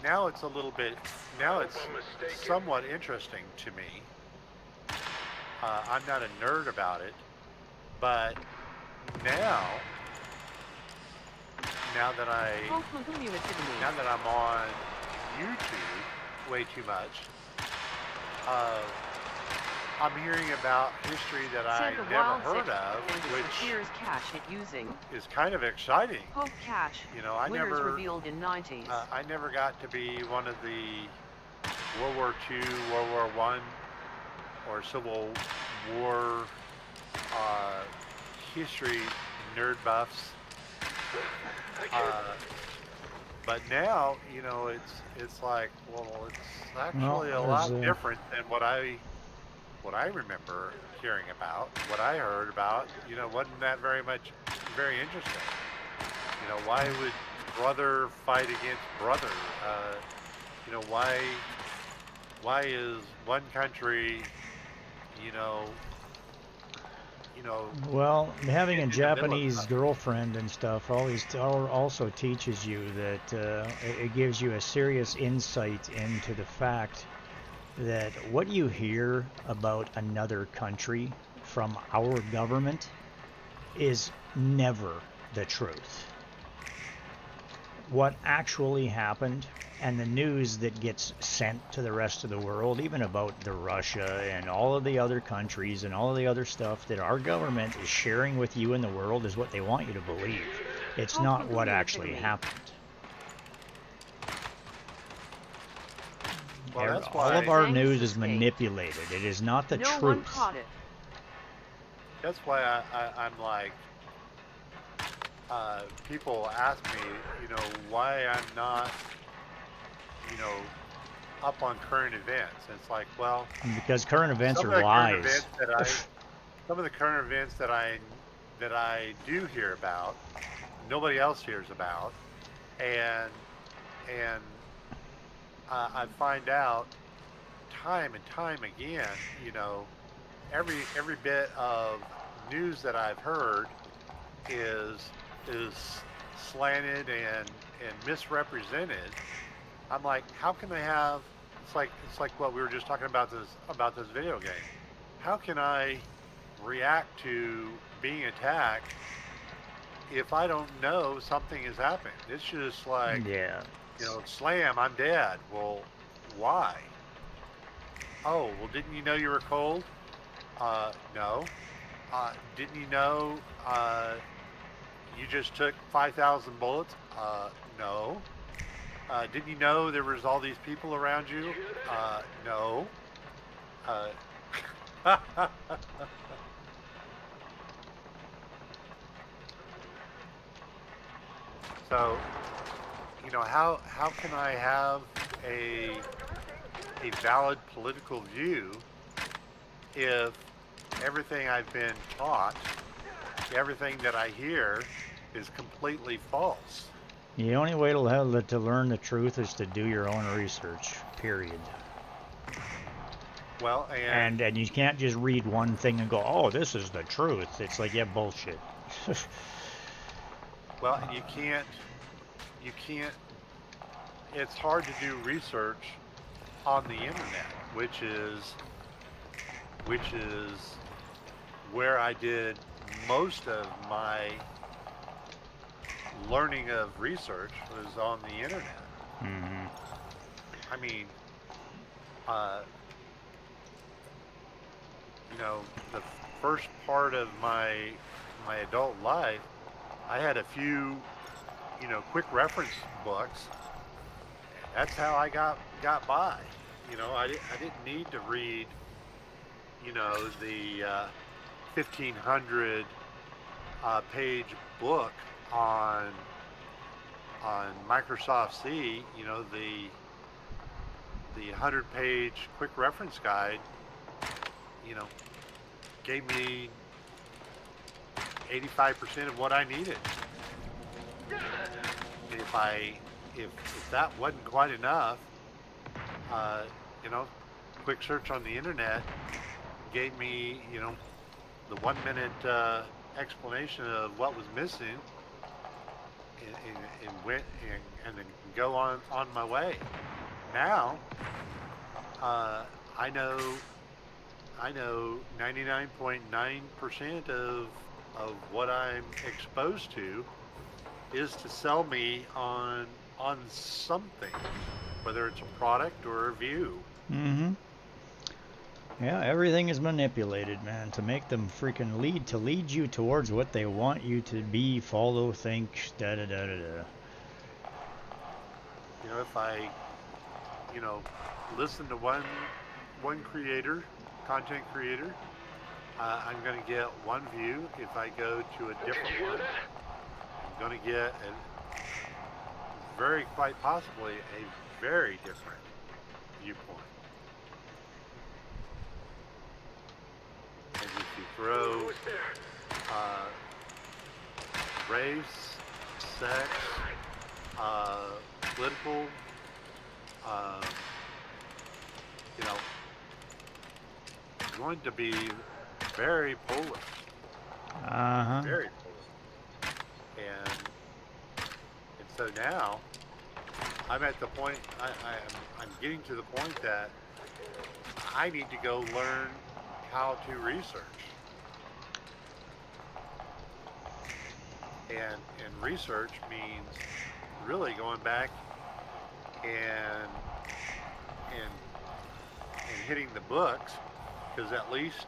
now it's a little bit, now it's somewhat interesting to me. I'm not a nerd about it, but now that I'm on YouTube way too much, I'm hearing about history that I never heard of, which is kind of exciting. You know, I never got to be one of the World War II, World War I, or Civil War history nerd buffs. But now, you know, it's like, well, it's actually a lot different than what I remember hearing about, what I heard about. You know, wasn't that very interesting. You know, why would brother fight against brother? You know, why is one country, you know, well, having a Japanese girlfriend and stuff also teaches you that it gives you a serious insight into the fact that what you hear about another country from our government is never the truth. What actually happened and the news that gets sent to the rest of the world, even about the Russia and all of the other countries and all of the other stuff that our government is sharing with you in the world, is what they want you to believe. It's not what actually happened. Well, all of our news is manipulated. It is not the truth. One caught it. That's why I'm like, people ask me, you know, why I'm not, you know, up on current events. And it's like, well, because current events are lies. Some of the current events that I do hear about, nobody else hears about, and I find out time and time again, you know, every bit of news that I've heard is slanted and misrepresented. I'm like, how can they have? It's like what we were just talking about this video game. How can I react to being attacked if I don't know something has happened? It's just like, yeah, you know, slam, I'm dead. Well, why? Oh, well, didn't you know you were cold? No. Didn't you know you just took 5,000 bullets? No. Didn't you know there was all these people around you? No. So, you know, how can I have a valid political view if everything I've been taught, everything that I hear, is completely false? The only way to learn the truth is to do your own research, period. Well, and you can't just read one thing and go, oh, this is the truth. It's like, yeah, bullshit. Well, and you can't, it's hard to do research on the internet, which is where I did most of my learning of research, was on the internet. Mm-hmm. I mean, you know, the first part of my adult life, I had a few, you know, quick reference books. That's how I got by. You know, I didn't need to read, you know, the 1,500 page book on Microsoft C. You know, the 100-page quick reference guide, you know, gave me 85% of what I needed. If that wasn't quite enough, you know, quick search on the internet gave me, you know, the 1-minute explanation of what was missing, and then go on my way. Now, I know 99.9% of what I'm exposed to is to sell me on something, whether it's a product or a view. Mm-hmm. Yeah, everything is manipulated, man, to make them freaking lead you towards what they want you to be, follow, think, da da da da da. You know, if I, listen to one creator, content creator, I'm going to get one view. If I go to a different one, I'm going to get quite possibly a very different viewpoint. And if you throw race, sex, political, going to be very polar. Uh-huh. Very polar. And so now I'm at the point, I'm getting to the point that I need to go learn how to research. And research means really going back and hitting the books, because at least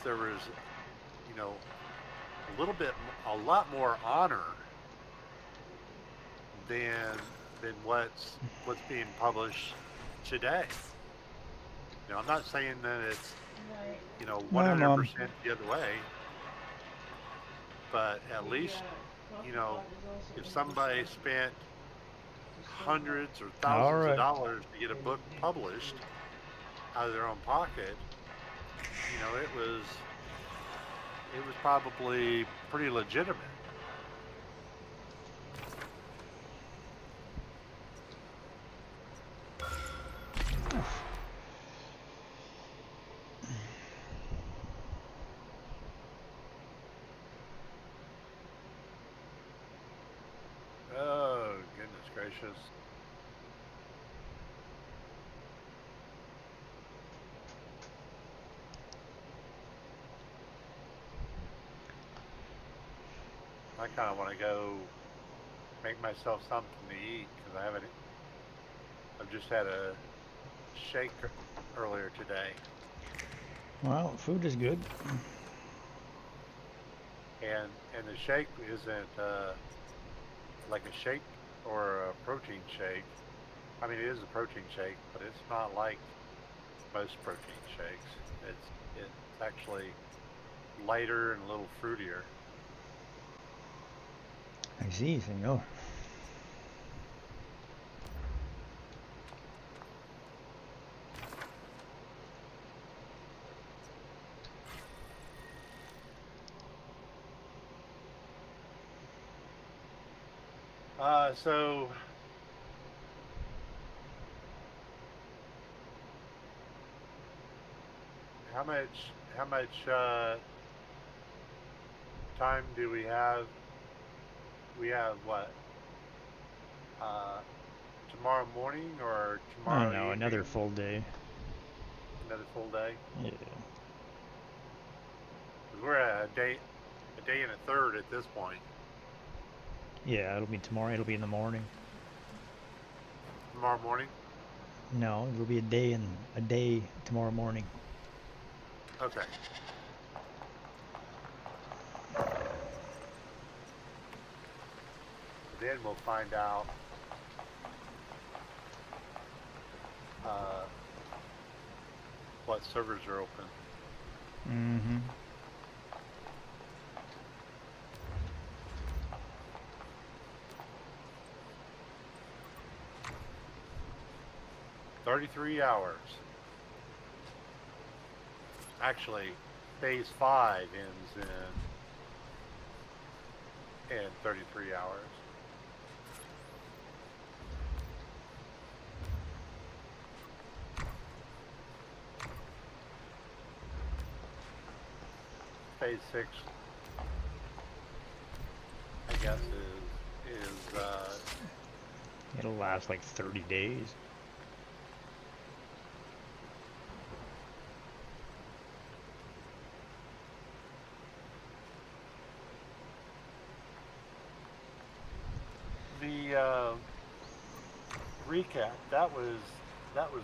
there was, a lot more honor than what's being published today. I'm not saying that it's 100% the other way, but at least if somebody spent hundreds or thousands of dollars to get a book published out of their own pocket, it was probably pretty legitimate. Oh, goodness gracious. I kind of want to go make myself something to eat, because I've just had a shake earlier today. Well, food is good. And the shake isn't like a shake or a protein shake. I mean, it is a protein shake, but it's not like most protein shakes. It's actually lighter and a little fruitier. Sí, señor. So how much time do we have? We have what? Tomorrow morning or tomorrow evening? Another full day. Another full day? Yeah. We're at a day and a third at this point. Yeah, it'll be tomorrow. It'll be in the morning. Tomorrow morning? No, it'll be a day tomorrow morning. Okay. Then we'll find out what servers are open. Mm-hmm. $33 hours. Actually, phase 5 ends in 33 hours. phase 6, I guess, is It'll last like 30 days. the recap. That was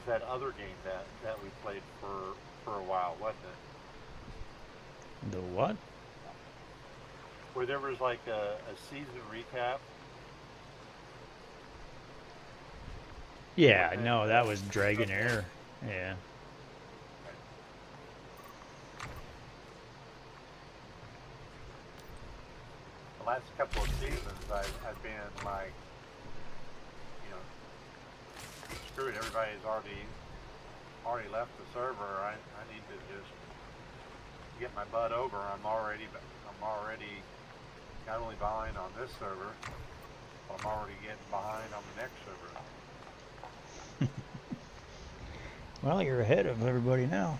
that other game that we played for a while, wasn't it? The what? Where there was like a season recap. Yeah, no, that was Dragonair. Yeah. The last couple of seasons, I've been like, you know, screw it. Everybody's already left the server. I need to just get my butt over. I'm already not only behind on this server, but I'm already getting behind on the next server. Well, you're ahead of everybody now.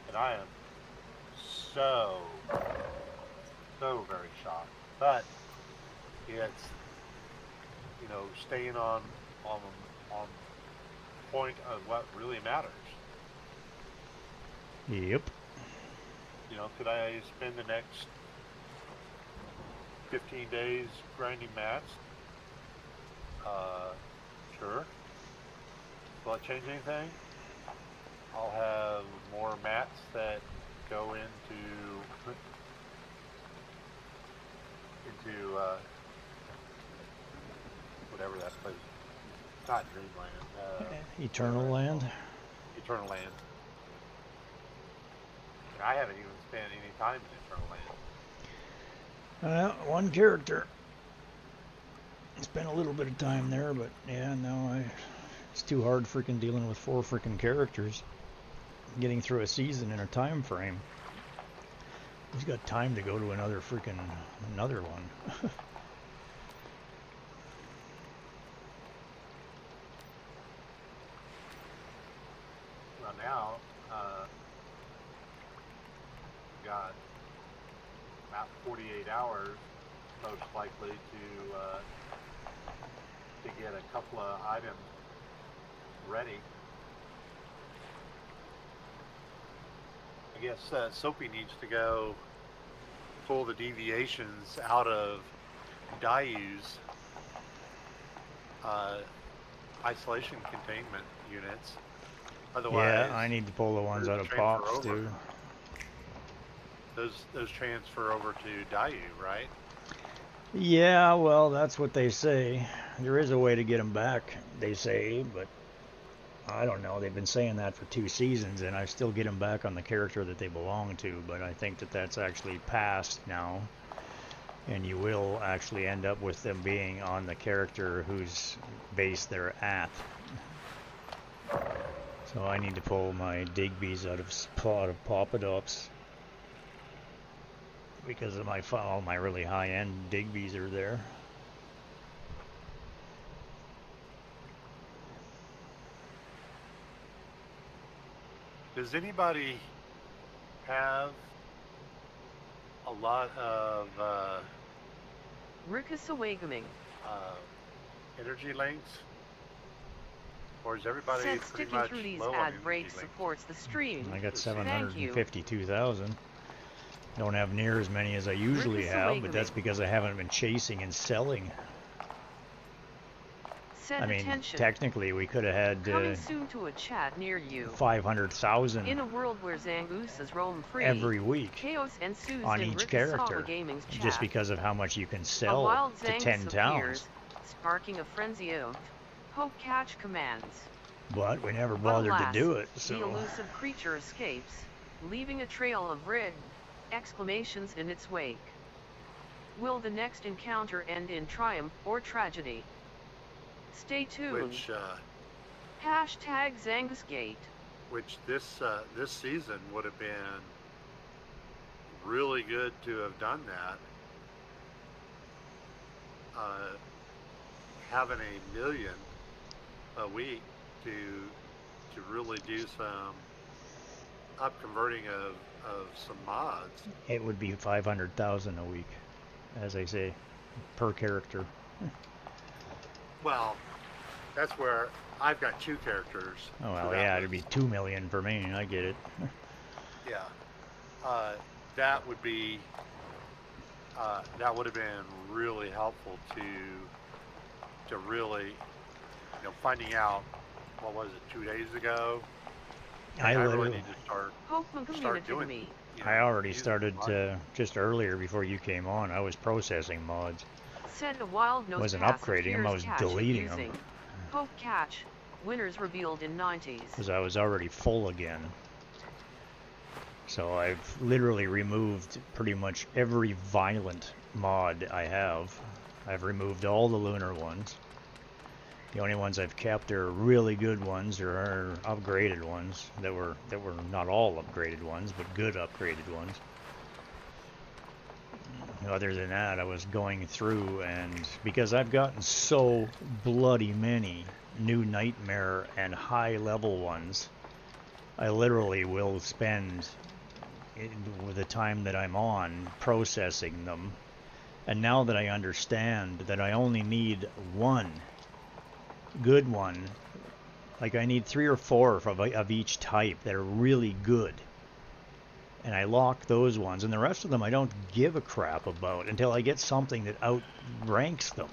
And I am so very shocked. But it's, you know, staying on point of what really matters. Yep. You know, could I spend the next 15 days grinding mats? Sure. Will it change anything? I'll have more mats that go into whatever that place. It's not Dreamland. Eternal Land. Eternal Land. And I haven't even spent any time in Eternal Land. One character. Spent a little bit of time there, but yeah, no, it's too hard freaking dealing with 4 freaking characters. Getting through a season in a time frame. Who's got time to go to another one? Well, now, we've got about 48 hours, most likely, to get a couple of items ready. I guess Soapy needs to go pull the deviations out of Dayu's isolation containment units. Otherwise, yeah, I need to pull the ones out of Pops too. Those transfer over to Dayu, right? Yeah, well, that's what they say. There is a way to get them back, they say, but I don't know. They've been saying that for 2 seasons, and I still get them back on the character that they belong to, but I think that that's actually passed now, and you will actually end up with them being on the character whose base they're at. So I need to pull my Digby's out of Popadops, because of all my really high-end Digby's are there. Does anybody have a lot of Rickus Awakening. energy links? Or is everybody Said pretty sticking much through these low on ad energy breaks links? supports the stream. I got Thank you. 752,000. Don't have near as many as I usually Rickus have, but that's Awakening. because I haven't been chasing and selling. Said I mean, attention. technically we could have had Coming soon to a chat near you. 500,000 In a world where Zangooses roam free, every week chaos ensues on in each Rickus character, Gaming's chat. just because of how much you can A sell wild to Zangus 10 towns. appears, sparking a frenzy of poke catch commands. But we never But bothered alas, to do it, the so elusive creature escapes, leaving a trail of red exclamations in its wake. Will the next encounter end in triumph or tragedy? Stay tuned. Hashtag Zangusgate. Which this season would have been really good to have done that. Having 1 million a week to really do up converting of some mods. It would be 500,000 a week, as I say, per character. Well, that's where I've got 2 characters. Oh well, so yeah, it'd be 2 million for me. I get it. Yeah, that would be that would have been really helpful to really, finding out, what was it, 2 days ago. I really need to start doing. me. I already using started mods. just earlier before you came on. I was processing mods. Said a wild nose Wasn't pass upgrading them, I was deleting them. using Poke catch. Winners revealed in 90s. Because I was already full again. So I've literally removed pretty much every violent mod I have. I've removed all the lunar ones. The only ones I've kept are really good ones, or are upgraded ones that were not all upgraded ones, but good upgraded ones. Other than that, I was going through, and because I've gotten so bloody many new nightmare and high level ones, I literally will spend the time that I'm on processing them. And now that I understand that I only need one good one, like I need 3 or 4 of each type that are really good, and I lock those ones, and the rest of them I don't give a crap about until I get something that outranks them,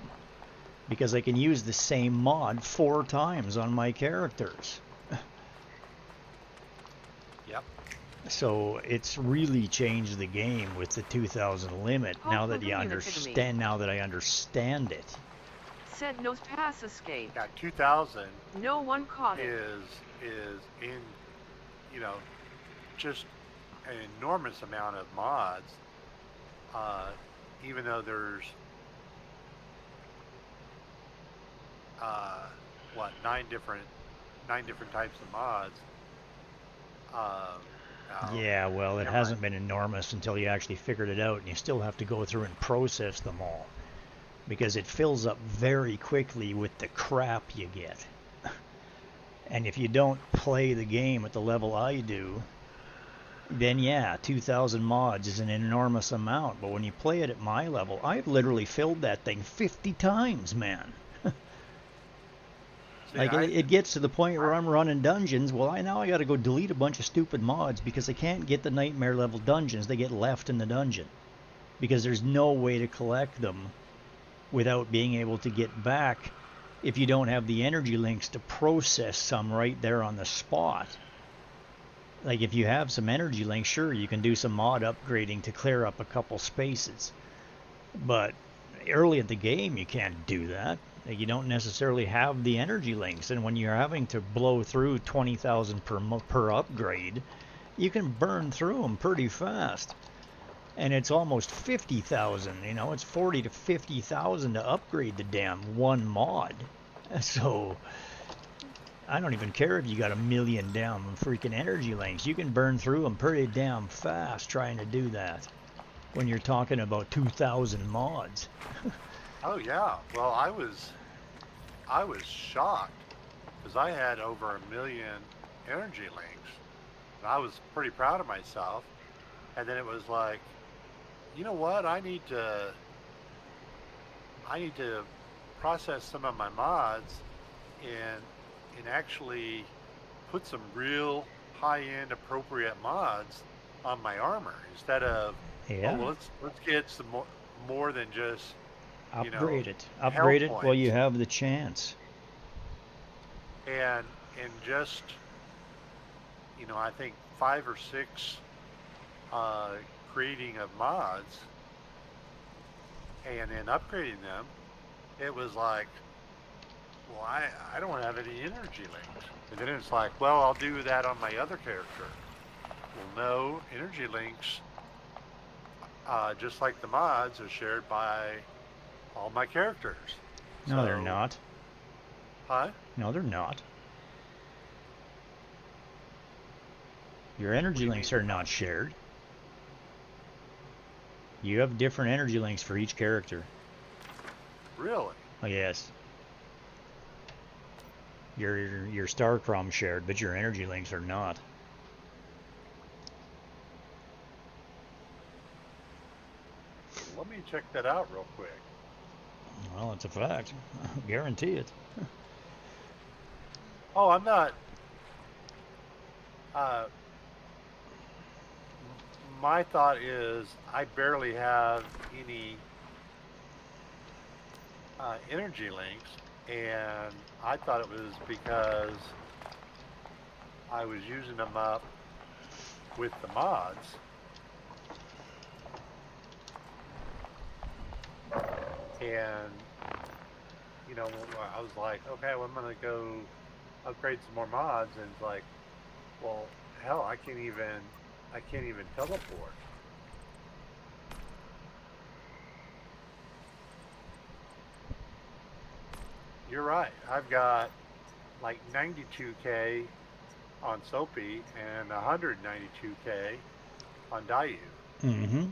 because I can use the same mod 4 times on my characters. Yep. So it's really changed the game with the 2,000 limit, now that I understand it. Said nose pass escape. Yeah, 2,000 No one caught it. is in, just an enormous amount of mods. Even though there's 9 different types of mods. Yeah, well, it hasn't been enormous until you actually figured it out, and you still have to go through and process them all, because it fills up very quickly with the crap you get. And if you don't play the game at the level I do, then yeah, 2,000 mods is an enormous amount. But when you play it at my level, I've literally filled that thing 50 times, man. Like, it gets to the point where I'm running dungeons. Well, now I got to go delete a bunch of stupid mods because I can't get the nightmare level dungeons. They get left in the dungeon because there's no way to collect them without being able to get back if you don't have the energy links to process some right there on the spot. Like, if you have some energy links, sure, you can do some mod upgrading to clear up a couple spaces. But early in the game, you can't do that. Like, you don't necessarily have the energy links, and when you're having to blow through 20,000 per upgrade, you can burn through them pretty fast. And it's almost 50,000, it's 40 to 50,000 to upgrade the damn one mod. So I don't even care if you got 1 million damn freaking energy links. You can burn through them pretty damn fast trying to do that when you're talking about 2,000 mods. Oh yeah, well I was shocked because I had over 1 million energy links, and I was pretty proud of myself. And then it was like, you know what? I need to process some of my mods and actually put some real high-end appropriate mods on my armor instead of let's get some more than just upgrade it points. while you have the chance. And just I think 5 or 6 creating of mods and then upgrading them, it was like, well, I don't have any energy links. And then it's like, well, I'll do that on my other character. Well, no, energy links, just like the mods, are shared by all my characters. No, they're not. Huh? No, they're not. Your energy links are not shared. You have different energy links for each character. Really? Oh, yes. Your Starcrom shared, but your energy links are not. check that out real quick. Well, it's a fact. I guarantee it. Oh, I'm not. Uh, my thought is I barely have any energy links, and I thought it was because I was using them up with the mods. And, you know, I was like, okay, well, I'm going to go upgrade some more mods. And it's like, well, hell, I can't even teleport. You're right. I've got like 92K on Soapy and 192K on Dayu. Mm-hmm.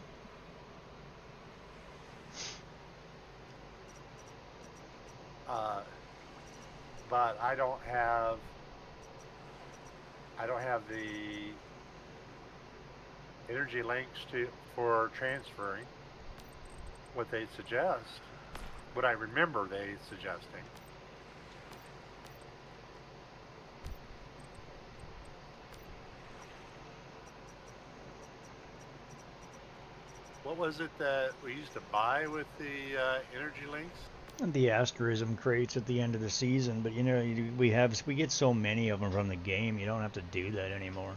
But I don't have the energy links for transferring what they suggest, what I remember they suggesting. What was it that we used to buy with the energy links? The asterism crates at the end of the season, but you know, we get so many of them from the game, you don't have to do that anymore.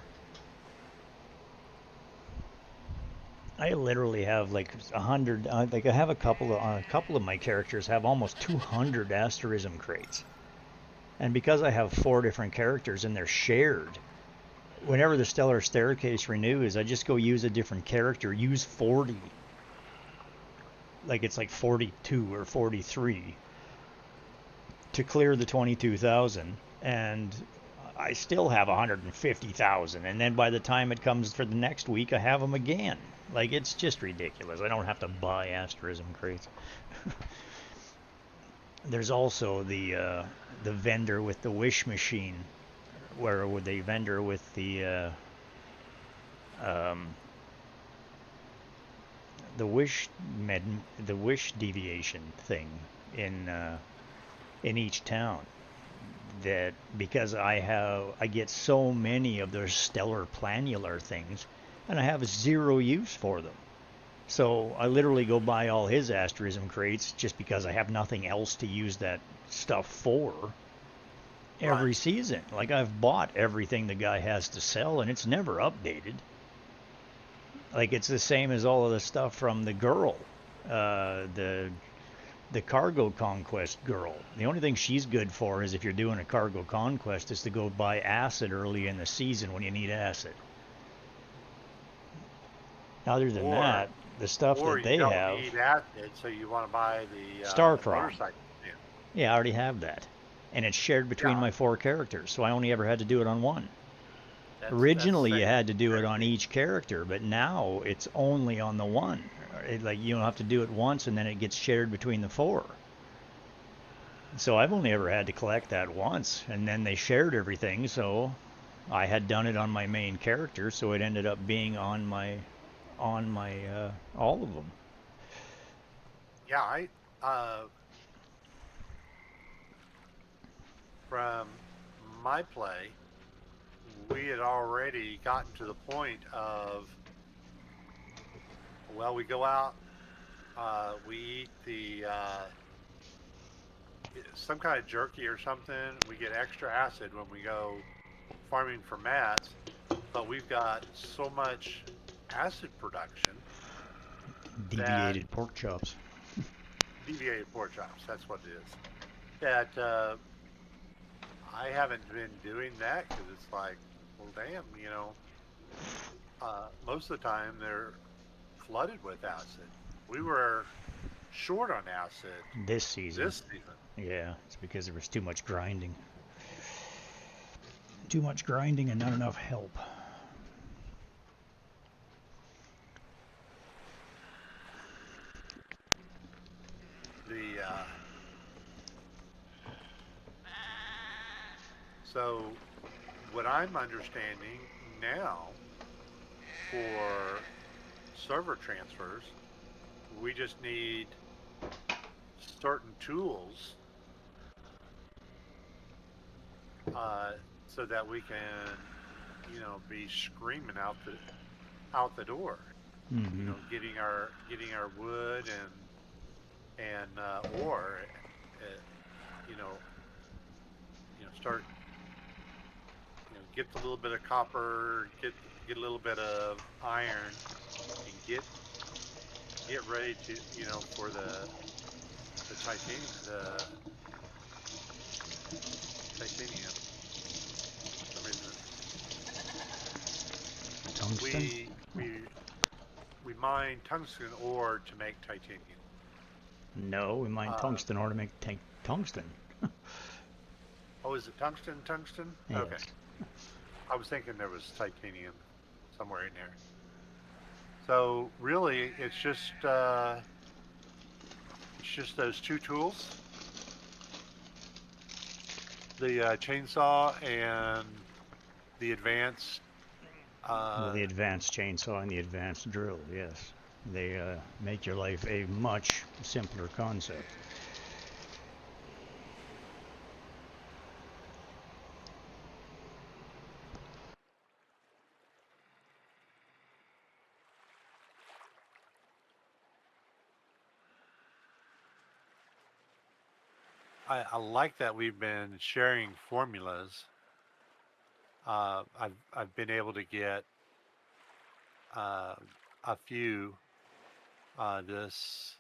I literally have like 100. Like I have a couple of my characters have almost 200 asterism crates, and because I have 4 different characters and they're shared, whenever the Stellar Staircase renews, I just go use a different character, use 40. Like it's like 42 or 43 to clear the 22,000, and I still have 150,000, and then by the time it comes for the next week, I have them again. Like, it's just ridiculous. I don't have to buy asterism crates. There's also the vendor with the wish machine, where with the vendor with the wish the wish deviation thing in each town. That because I get so many of those stellar planular things, and I have 0 use for them. So I literally go buy all his asterism crates just because I have nothing else to use that stuff for every season. Like, I've bought everything the guy has to sell, and it's never updated. Like, it's the same as all of the stuff from the girl, the cargo conquest girl. The only thing she's good for is if you're doing a cargo conquest is to go buy acid early in the season when you need acid. Other than that, the stuff that they have. Or you don't need acid, so you want to buy the Starcraft. motorcycle. Yeah, I already have that, and it's shared between my 4 characters, so I only ever had to do it on one. Originally, you had to do it on each character, but now it's only on the one. Like, you don't have to do it once, and then it gets shared between the 4. So I've only ever had to collect that once, and then they shared everything, so I had done it on my main character, so it ended up being on my all of them. Yeah, from my play, we had already gotten to the point of, well, we go out, we eat some kind of jerky or something. We get extra acid when we go farming for mats, but we've got so much acid production. Deviated pork chops. Deviated pork chops, that's what it is. That I haven't been doing that because it's like, well, damn, you know, most of the time they're flooded with acid. We were short on acid this season. Yeah, it's because there was too much grinding. Too much grinding and not enough help. So what I'm understanding now for server transfers, we just need certain tools so that we can, you know, be screaming out the door. Mm-hmm. You know, getting our wood and ore. You know, start. You know, get a little bit of copper, get a little bit of iron, and get ready to, you know, for the titanium titanium. For some reason, Tungsten? we mine tungsten ore to make titanium. No, we mine tungsten ore to make tungsten. Oh, is it tungsten? Tungsten? Yes. Okay. I was thinking there was titanium somewhere in there. So really, it's just those two tools, the chainsaw and the advanced. The advanced chainsaw and the advanced drill, yes. They make your life a much simpler concept. I like that we've been sharing formulas. I've been able to get a few this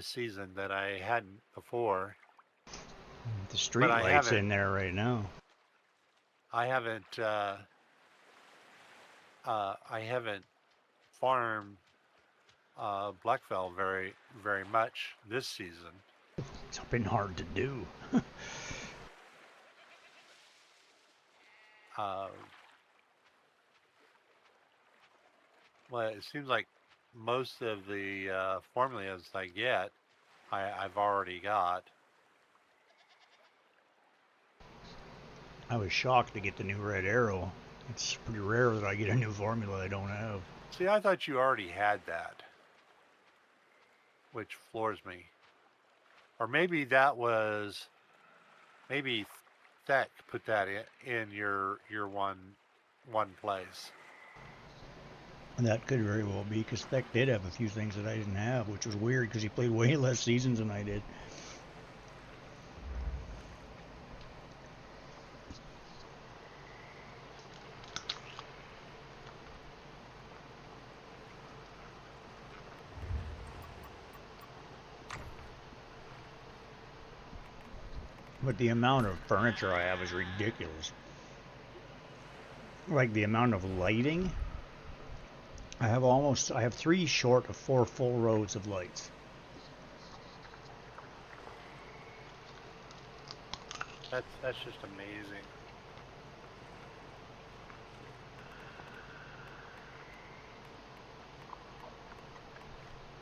season that I hadn't before. The street light's in there right now. I haven't farmed Blackfell very much this season. It's been hard to do. Well, it seems like most of the formulas I get, I've already got. I was shocked to get the new red arrow. It's pretty rare that I get a new formula I don't have. See, I thought you already had that, which floors me. Or maybe that was, maybe Thet put that in your one place. And that could very well be, because Thet did have a few things that I didn't have, which was weird because he played way less seasons than I did. But the amount of furniture I have is ridiculous. Like the amount of lighting. I have 3 short of 4 full rows of lights. That's just amazing.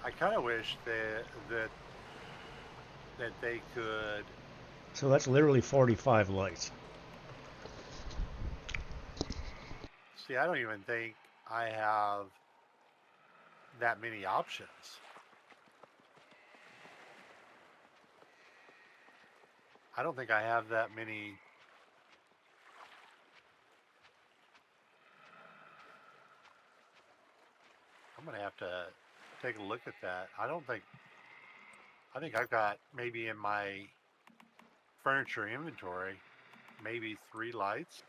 I kind of wish that they could. So that's literally 45 lights. See, I don't even think I have that many options. I don't think I have that many. I'm gonna have to take a look at that. I think I've got maybe in my furniture inventory, maybe 3 lights.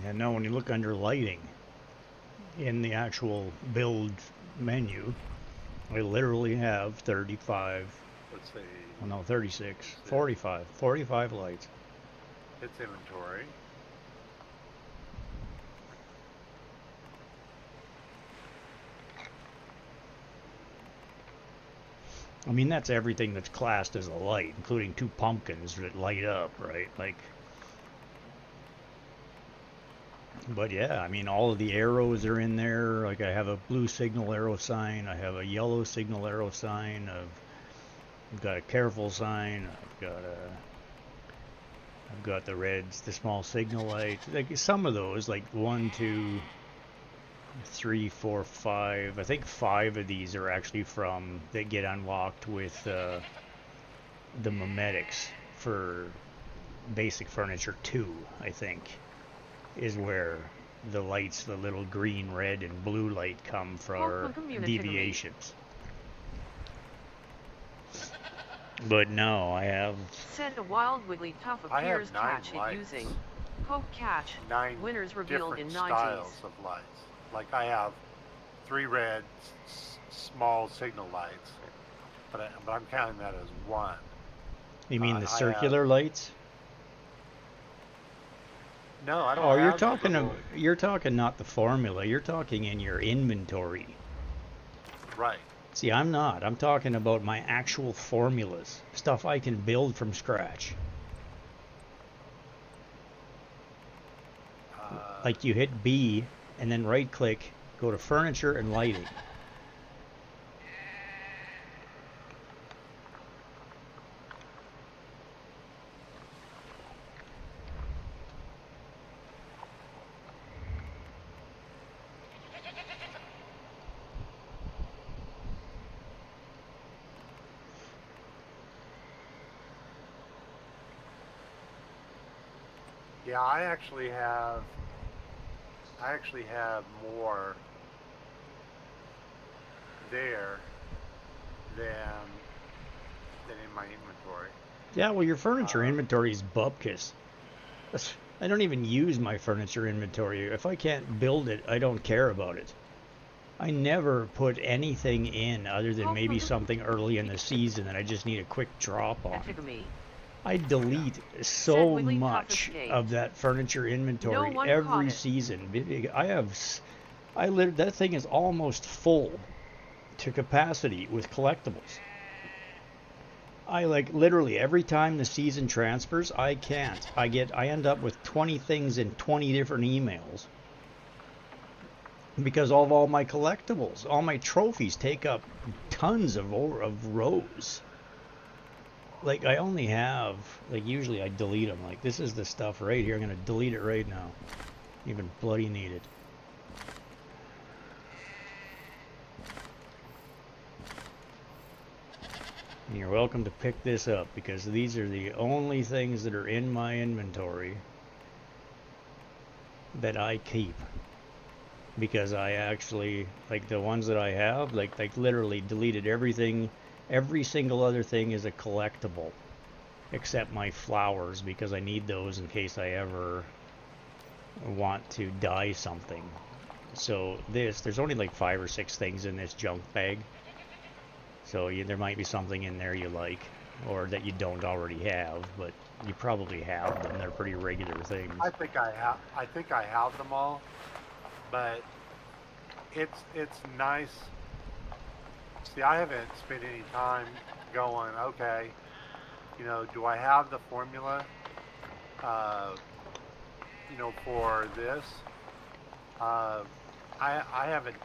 Yeah, no, when you look under lighting in the actual build menu, I literally have 35. Let's see. Well, no, 36. 45. 45 lights. It's inventory. I mean, that's everything that's classed as a light, including 2 pumpkins that light up, right? Like, but yeah, I mean, all of the arrows are in there. Like, I have a blue signal arrow sign. I have a yellow signal arrow sign. I've got a careful sign. I've got I've got the reds, the small signal light. Like some of those, like 1, 2, 3, 4, 5. I think 5 of these are actually from that get unlocked with the memetics for basic furniture 2. I think is where the lights, the little green, red, and blue light come for deviations. But no, I have. Said a wild wiggly tough appears catch it lights. using Poke catch. 9 Winners revealed in different 90s. styles of lights. Like I have 3 red small signal lights, but I'm counting that as 1. You mean the circular lights? No, I don't. Oh, have you're talking not the formula. You're talking in your inventory. Right. See, I'm not. I'm talking about my actual formulas, stuff I can build from scratch. Like you hit B and then right click, go to furniture and lighting. Yeah, I actually have more there than in my inventory. Yeah, well, your furniture inventory is bupkis. I don't even use my furniture inventory. If I can't build it, I don't care about it. I never put anything in other than maybe something early in the season that I just need a quick drop on. I delete so much of that furniture inventory every season. That thing is almost full to capacity with collectibles. I literally every time the season transfers, I end up with 20 things in 20 different emails because of all my collectibles. All my trophies take up tons of rows. Like I only have, usually I delete them. Like this is the stuff right here. I'm gonna delete it right now. Even bloody need it. And you're welcome to pick this up because these are the only things that are in my inventory that I keep. Because I actually, the ones that I have, literally deleted everything. Every single other thing is a collectible, except my flowers, because I need those in case I ever want to dye something. So there's only 5 or 6 things in this junk bag. So there might be something in there you like, or that you don't already have, but you probably have them. They're pretty regular things. I think I have them all, but it's nice. See, I haven't spent any time going, okay, do I have the formula, for this? I haven't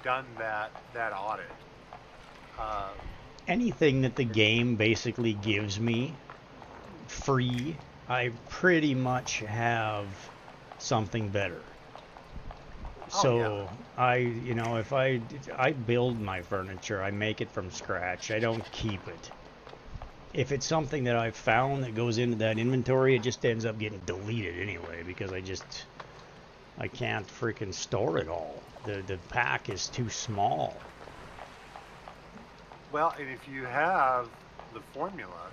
done that audit. Anything that the game basically gives me free, I pretty much have something better. So if I build my furniture, I make it from scratch. I don't keep it. If it's something that I've found that goes into that inventory, it just ends up getting deleted anyway because I can't freaking store it all. The pack is too small. Well, and if you have the formula,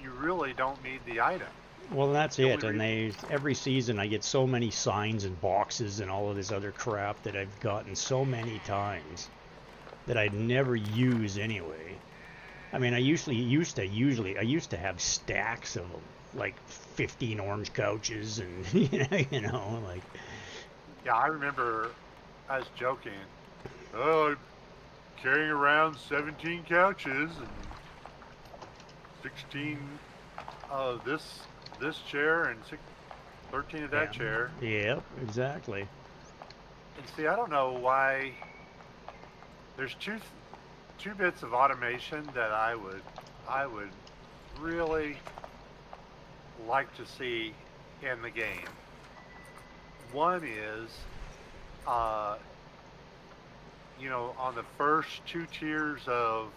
you really don't need the item. Well, that's it. And every season I get so many signs and boxes and all of this other crap that I've gotten so many times that I'd never use anyway. I mean, I used to have stacks of them, like 15 orange couches, and Yeah, I remember I was joking. Oh, carrying around 17 couches and 16 of this chair and 13 of that chair. Yep, exactly. And see, I don't know why. There's two bits of automation that I would really like to see in the game. One is, you know, on the first 2 tiers of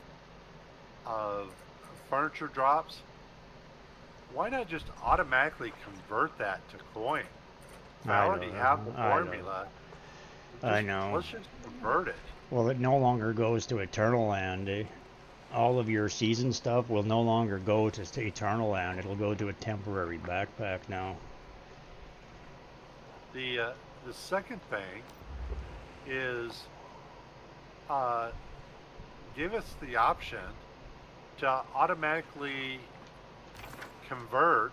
furniture drops, why not just automatically convert that to coin? If I already have the formula, I know. Let's just convert it. Well, it no longer goes to Eternal Land. All of your season stuff will no longer go to Eternal Land. It'll go to a temporary backpack now. The second thing is give us the option to automatically convert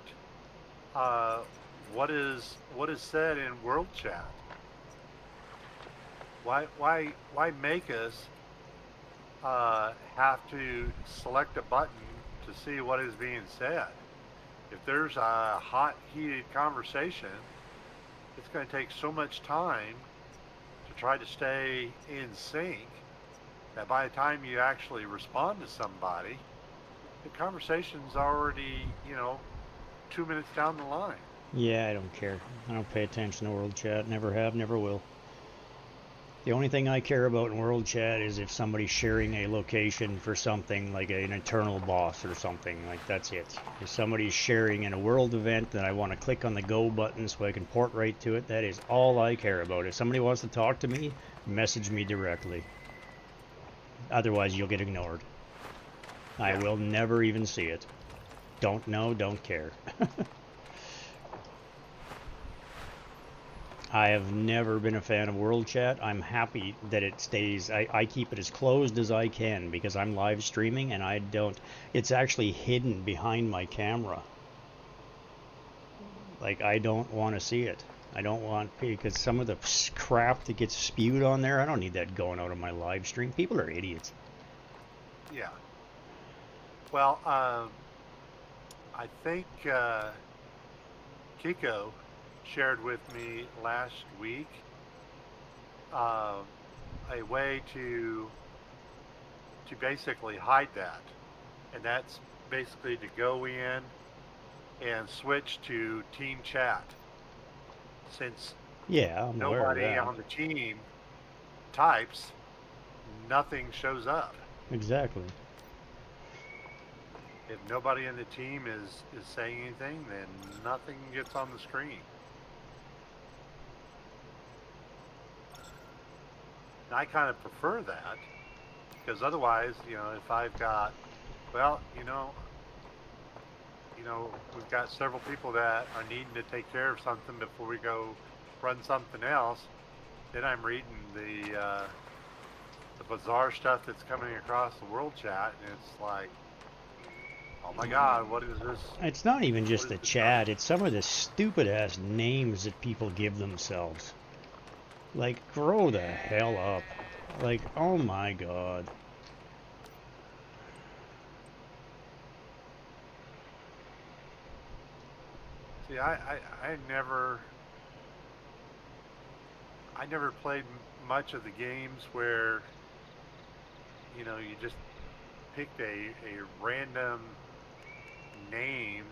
what is said in world chat. Why make us have to select a button to see what is being said? If there's a hot, heated conversation, it's going to take so much time to try to stay in sync that by the time you actually respond to somebody, the conversation's already, you know, 2 minutes down the line. Yeah, I don't care. I don't pay attention to world chat. Never have, never will. The only thing I care about in world chat is if somebody's sharing a location for something like an eternal boss or something. Like, that's it. If somebody's sharing in a world event, then I want to click on the go button so I can port right to it. That is all I care about. If somebody wants to talk to me, message me directly. Otherwise, you'll get ignored. I will never even see it. Don't know, don't care. I have never been a fan of world chat. I'm happy that it stays. I keep it as closed as I can because I'm live streaming and I don't. It's actually hidden behind my camera. Like, I don't want to see it. I don't want, because some of the crap that gets spewed on there, I don't need that going out on my live stream. People are idiots. Yeah. Well, I think Kiko shared with me last week a way to basically hide that, and that's basically to go in and switch to team chat. Since nobody on the team types, nothing shows up. Exactly. If nobody in the team is saying anything, then nothing gets on the screen. I kind of prefer that, because otherwise, you know, if I've got, well, you know, we've got several people that are needing to take care of something before we go run something else, then I'm reading the bizarre stuff that's coming across the world chat, and it's like, oh my God, what is this? It's not even just the chat, it's some of the stupid ass names that people give themselves. Like, grow the hell up. Like, oh my God. See, I never played much of the games where, you know, you just picked a random name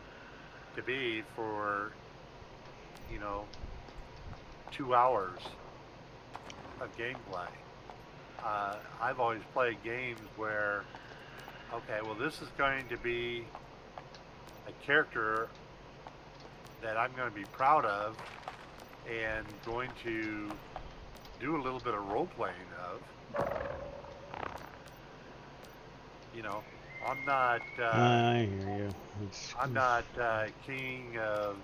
to be for, you know, 2 hours of gameplay. I've always played games where, okay, well, this is going to be a character that I'm going to be proud of and going to do a little bit of role-playing of. You know, I'm not... I hear you. I'm not king of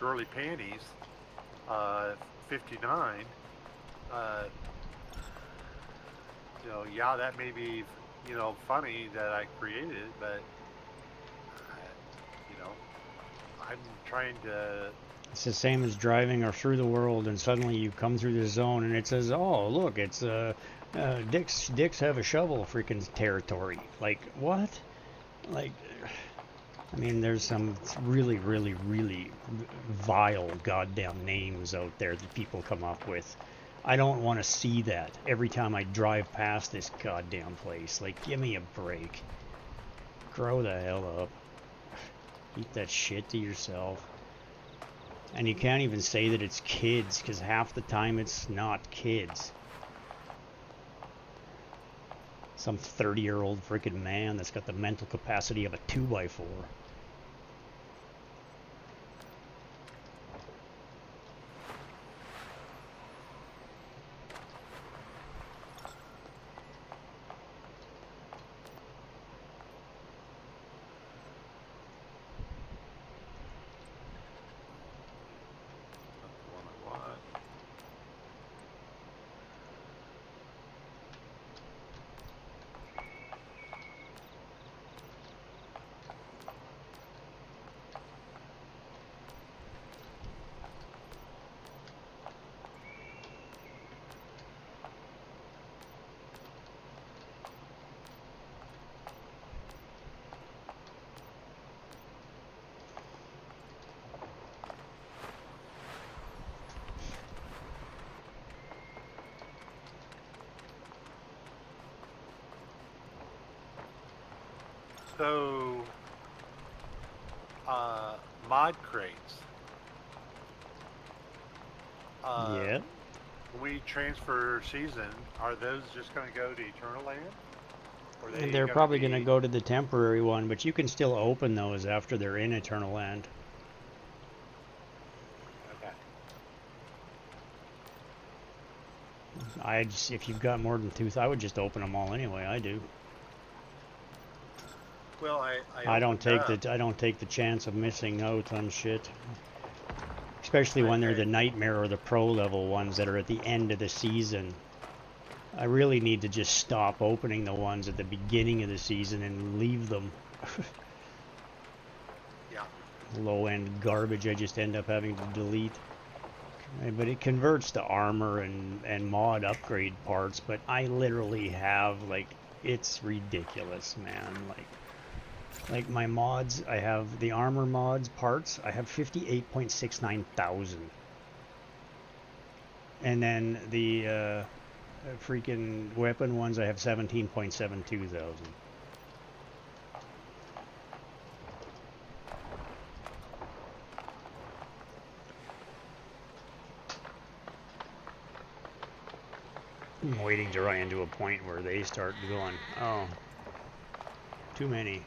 girly panties, 59. You know, yeah, that may be, you know, funny that I created it, but, you know, I'm trying to... It's the same as driving or through the world and suddenly you come through the zone and it says, oh, look, it's dicks have a shovel freaking territory. Like, what? Like, I mean, there's some really, really, really vile goddamn names out there that people come up with. I don't want to see that every time I drive past this goddamn place. Like, give me a break. Grow the hell up. Keep that shit to yourself. And you can't even say that it's kids, because half the time it's not kids. Some 30-year-old freaking man that's got the mental capacity of a 2x4. So, mod crates. Yeah. When we transfer season, are those just going to go to Eternal Land? Or And they're probably going to go to the temporary one, but you can still open those after they're in Eternal Land. Okay. If you've got more than 2, I would just open them all anyway. I do. Well, I don't take the chance of missing out on shit. Especially when they're the Nightmare or the Pro level ones that are at the end of the season. I really need to just stop opening the ones at the beginning of the season and leave them. Yeah. Low-end garbage I just end up having to delete. But it converts to armor and mod upgrade parts, but I literally have, like, it's ridiculous, man. Like my mods, I have the armor mods parts, I have 58.69 thousand. And then the freaking weapon ones, I have 17.72 thousand. I'm waiting to run into a point where they start going, oh, too many.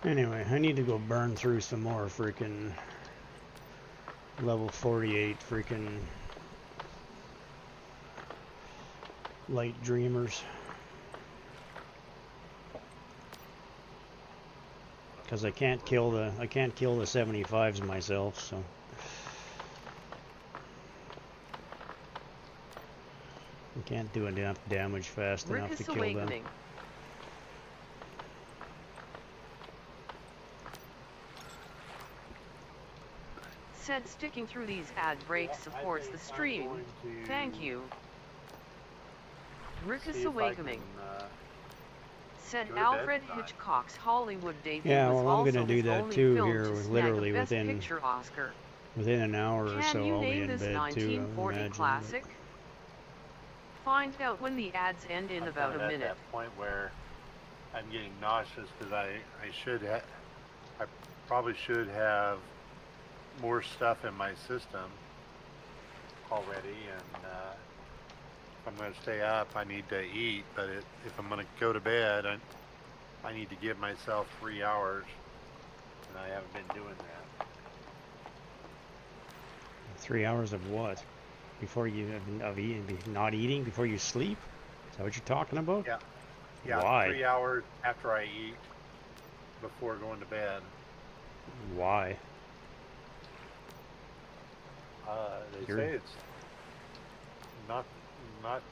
Anyway, I need to go burn through some more freaking level 48 freaking light dreamers. Because I can't kill the 75s myself, so I can't do enough damage fast enough to kill them. Said sticking through these ad breaks supports the stream. Thank you. Rickus Awakening. Said Alfred Hitchcock's Hollywood debut was also his only film to snag a Best Picture Oscar. Within an hour or so, I'll be in bed too. Can you name this 1940 classic? Find out when the ads end in about a minute. At that point where I'm getting nauseous because I probably should have more stuff in my system already, and if I'm going to stay up, I need to eat. But if I'm going to go to bed, I need to give myself 3 hours, and I haven't been doing that. 3 hours of what? Before you not eating before you sleep? Is that what you're talking about? Yeah. Yeah. Why? 3 hours after I eat, before going to bed. Why? They say it's not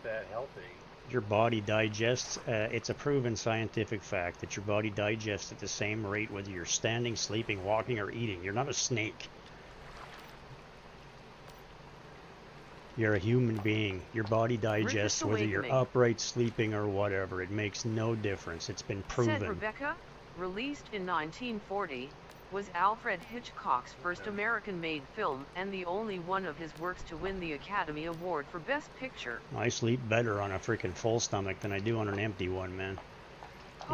that healthy. Your body digests, it's a proven scientific fact that your body digests at the same rate whether you're standing, sleeping, walking, or eating. You're not a snake. You're a human being. Your body digests whether you're upright, sleeping, or whatever. It makes no difference. It's been proven. Said Rebecca, released in 1940, was Alfred Hitchcock's first American-made film and the only one of his works to win the Academy Award for Best Picture. I sleep better on a freaking full stomach than I do on an empty one, man.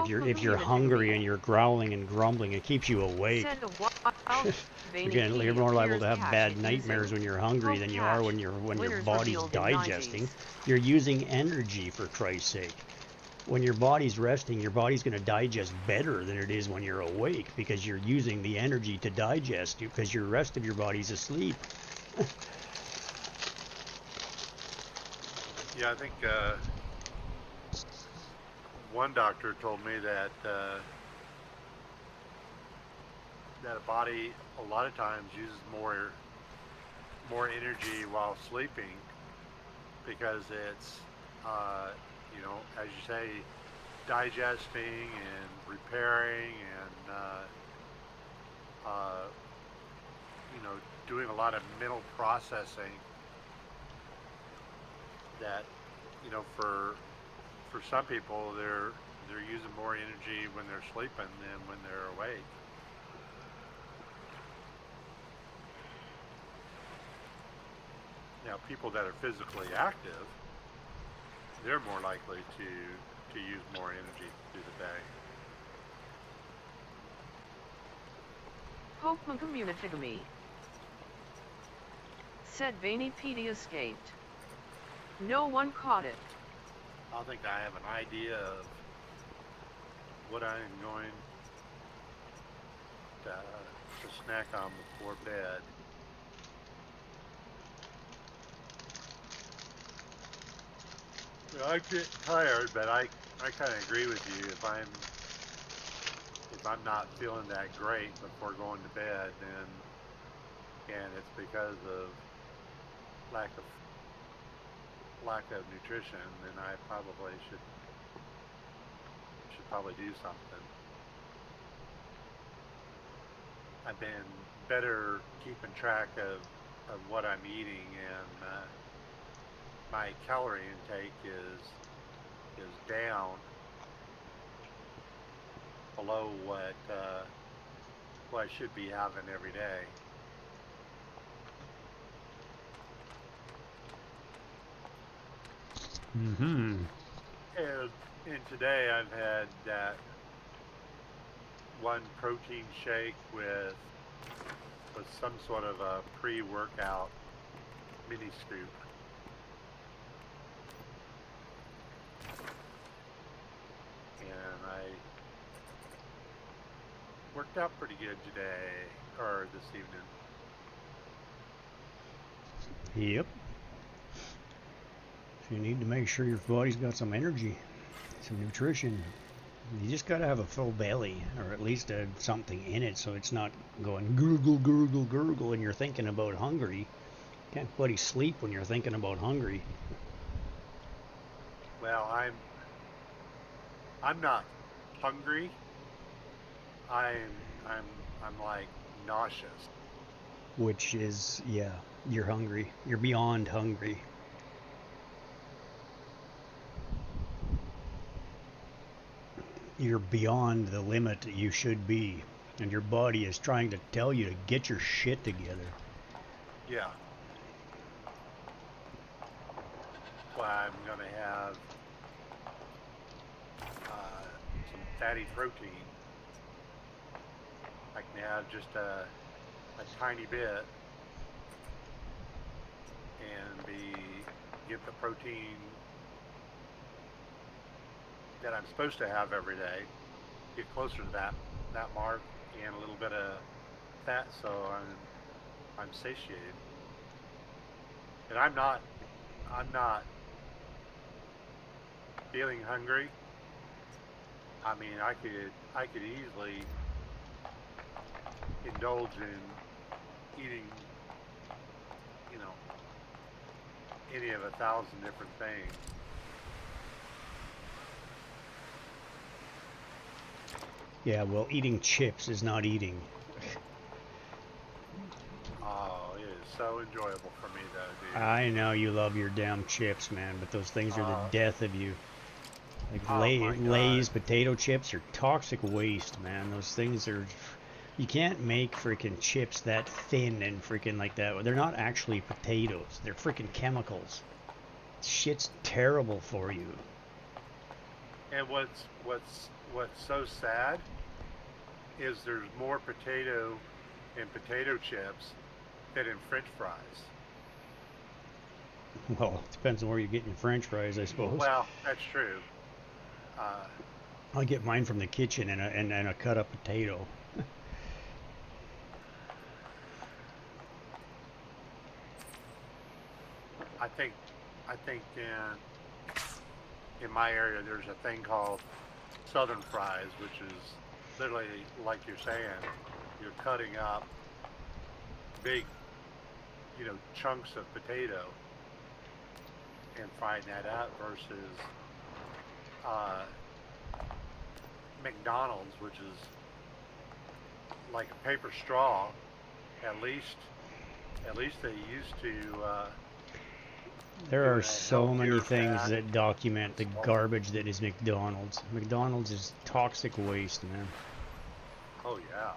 If you're hungry and you're growling and grumbling, it keeps you awake. You're more liable to have bad nightmares when you're hungry than you are when your body's digesting. You're using energy, for Christ's sake. When your body's resting, your body's going to digest better than it is when you're awake because you're using the energy to digest you because your rest of your body's asleep. Yeah, I think one doctor told me that that a body a lot of times uses more energy while sleeping because it's you know, as you say, digesting and repairing and you know, doing a lot of mental processing that, you know, for some people they're using more energy when they're sleeping than when they're awake. Now, people that are physically active, they're more likely to use more energy through the day. Pokemon community to me. Said Veiny Petey escaped. No one caught it. I think I have an idea of what I am going to snack on before bed. I get tired, but I kind of agree with you. If I'm not feeling that great before going to bed, and it's because of lack of nutrition, then I probably should probably do something. I've been better keeping track of what I'm eating, and my calorie intake is down below what I should be having every day. Mm-hmm. And today I've had that one protein shake with some sort of a pre-workout mini scoop. And I worked out pretty good today, or this evening. Yep. So you need to make sure your body's got some energy, some nutrition. You just got to have a full belly, or at least something in it, so it's not going gurgle, gurgle, gurgle, and you're thinking about hungry. You can't bloody sleep when you're thinking about hungry. Well, I'm not hungry. I'm like nauseous. Which is, yeah, you're hungry. You're beyond hungry. You're beyond the limit that you should be, and your body is trying to tell you to get your shit together. Yeah. Well, I'm gonna have some fatty protein. I can have just a tiny bit and get the protein that I'm supposed to have every day, get closer to that mark, and a little bit of fat, so I'm satiated. And I'm not feeling hungry. I mean, I could easily indulge in eating, you know, any of 1,000 different things. Yeah, well, eating chips is not eating. Oh, it is so enjoyable for me though, dude. I know you love your damn chips, man, but those things are the Uh, death of you. Like oh my God. Lay's potato chips are toxic waste, man. Those things are. You can't make freaking chips that thin and freaking like that. They're not actually potatoes. They're freaking chemicals. Shit's terrible for you. And what's so sad is there's more potato in potato chips than in French fries. Well, it depends on where you're getting your French fries, I suppose. Well, that's true. Uh, I get mine from the kitchen and a cut up potato. I think in my area there's a thing called Southern fries, which is literally like you're saying, you're cutting up big, chunks of potato and frying that up versus uh, McDonald's, which is like a paper straw. At least they used to. There are doing a so many healthier things fat. that document the garbage that is McDonald's. McDonald's is toxic waste, man. Oh yeah.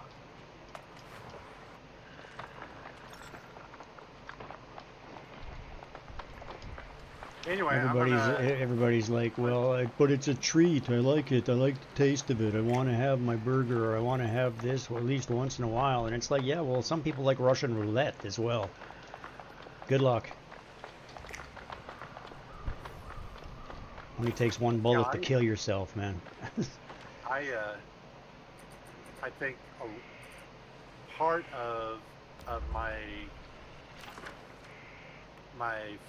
Anyway, Everybody's like, well, but it's a treat. I like it. I like the taste of it. I want to have my burger, or I want to have this, at least once in a while. And it's like, yeah, well, some people like Russian roulette as well. Good luck. Only takes one bullet to kill yourself, man. I think a part of my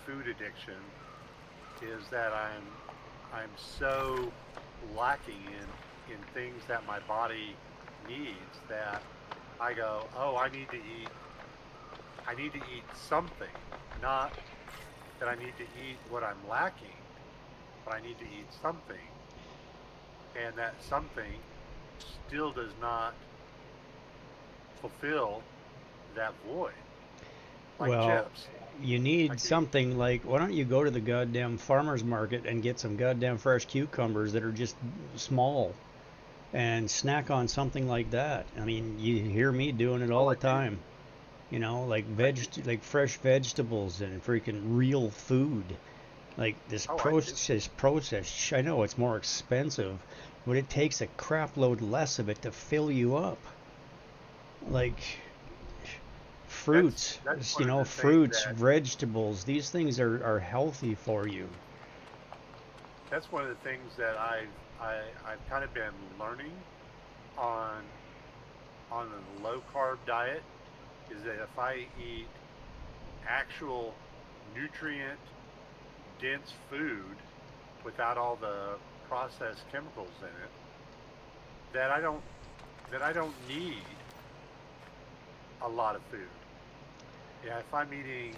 food addiction is that I'm so lacking in things that my body needs that I go, oh, I need to eat something, not that I need to eat what I'm lacking, but I need to eat something, and that something still does not fulfill that void, like Well, chips. you need something like, why don't you go to the goddamn farmer's market and get some goddamn fresh cucumbers that are just small and snack on something like that. I mean, you hear me doing it all the time. You know, like fresh vegetables and freaking real food. Like this process, I know it's more expensive, but it takes a crap load less of it to fill you up. Like fruits, fruits, vegetables, these things are healthy for you. That's one of the things that I've kind of been learning on a low carb diet, is that if I eat actual nutrient dense food without all the processed chemicals in it, that I don't need a lot of food. Yeah, if I'm eating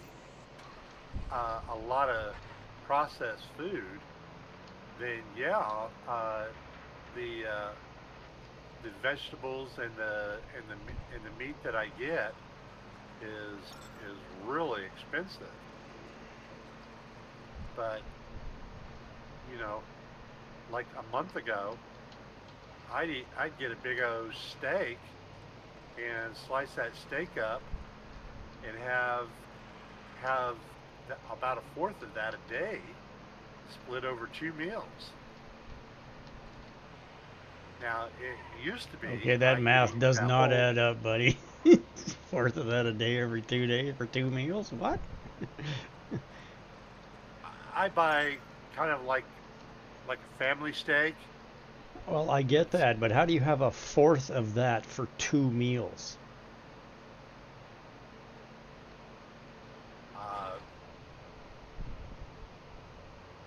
a lot of processed food, then the vegetables and the meat that I get is really expensive. But like a month ago, I'd get a big old steak and slice that steak up and have about a fourth of that a day split over 2 meals. Now, it used to be... Okay, that math does not add up, buddy. Fourth of that a day every 2 days for 2 meals? What? I buy kind of like a family steak. Well, I get that, but how do you have a fourth of that for 2 meals?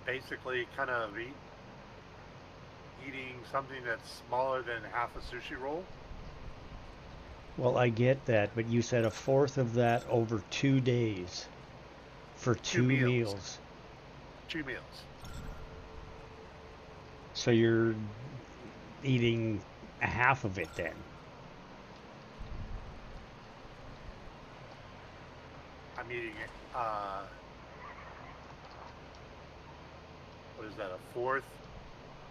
Basically, kind of eating something that's smaller than half a sushi roll. Well, I get that, but you said a fourth of that over 2 days for 2 meals. 2 meals. So you're eating half of it then. I'm eating it. What is that? A fourth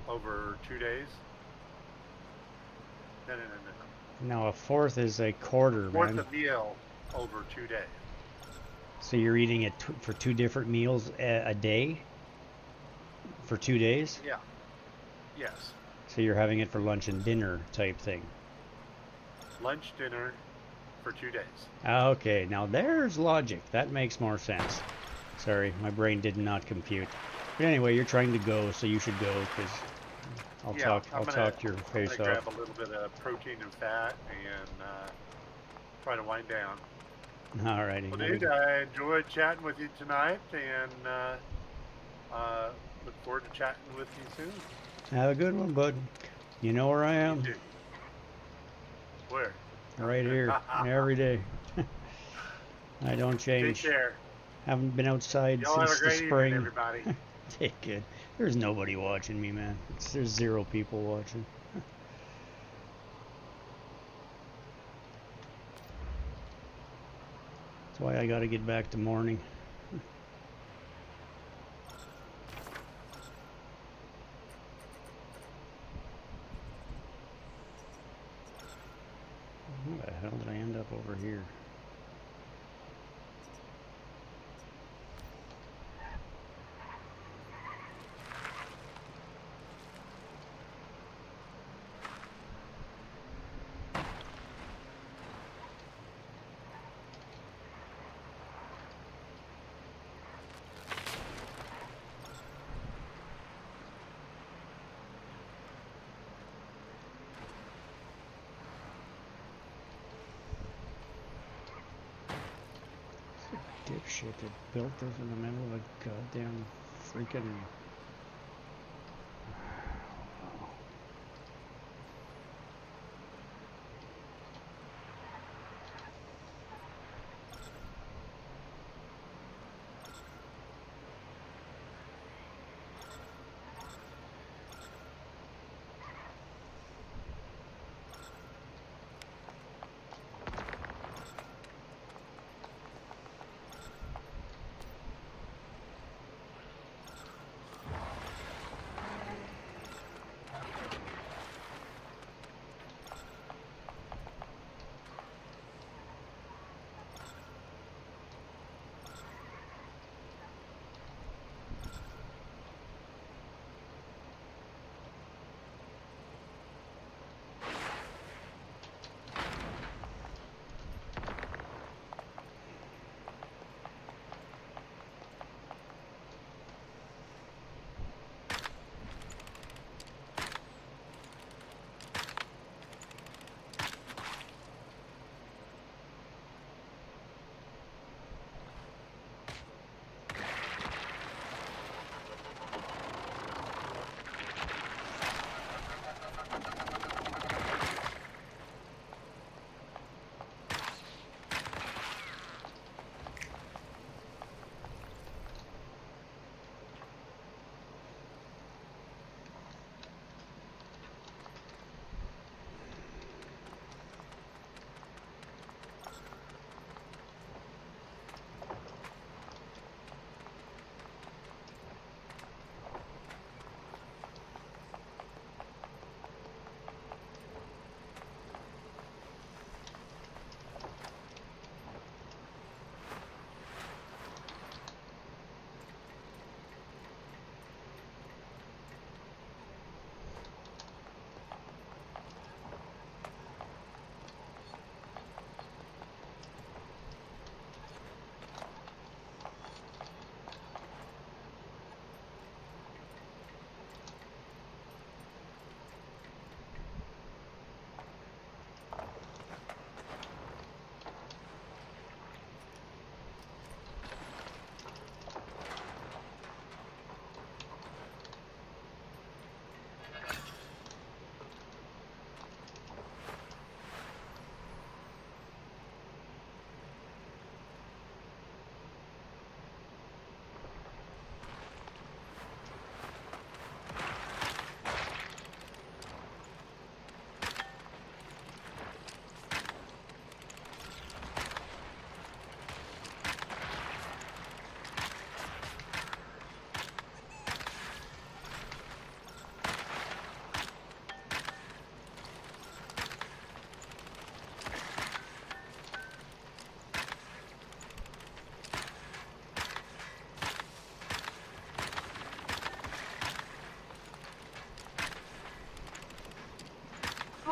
over 2 days? No. No, a fourth is a quarter, Fourth man. a meal over 2 days. So you're eating it for 2 different meals a day? For 2 days? Yeah. Yes. So you're having it for lunch and dinner type thing. Lunch, dinner for 2 days. Okay, now there's logic. That makes more sense. Sorry, my brain did not compute. But anyway, you're trying to go, so you should go, because I'll talk your face I'm gonna off. grab a little bit of protein and fat and try to wind down. Alrighty. Well, dude, I enjoyed chatting with you tonight, and look forward to chatting with you soon. Have a good one, bud. You know where I am. You too. Where? Right here, every day. I don't change. Take care. Haven't been outside Y'all have a since the great evening, spring. everybody. Take it. There's nobody watching me, man. There's 0 people watching. That's why I gotta get back to morning. How the hell did I end up over here? Dipshit that built this in the middle of a goddamn freaking...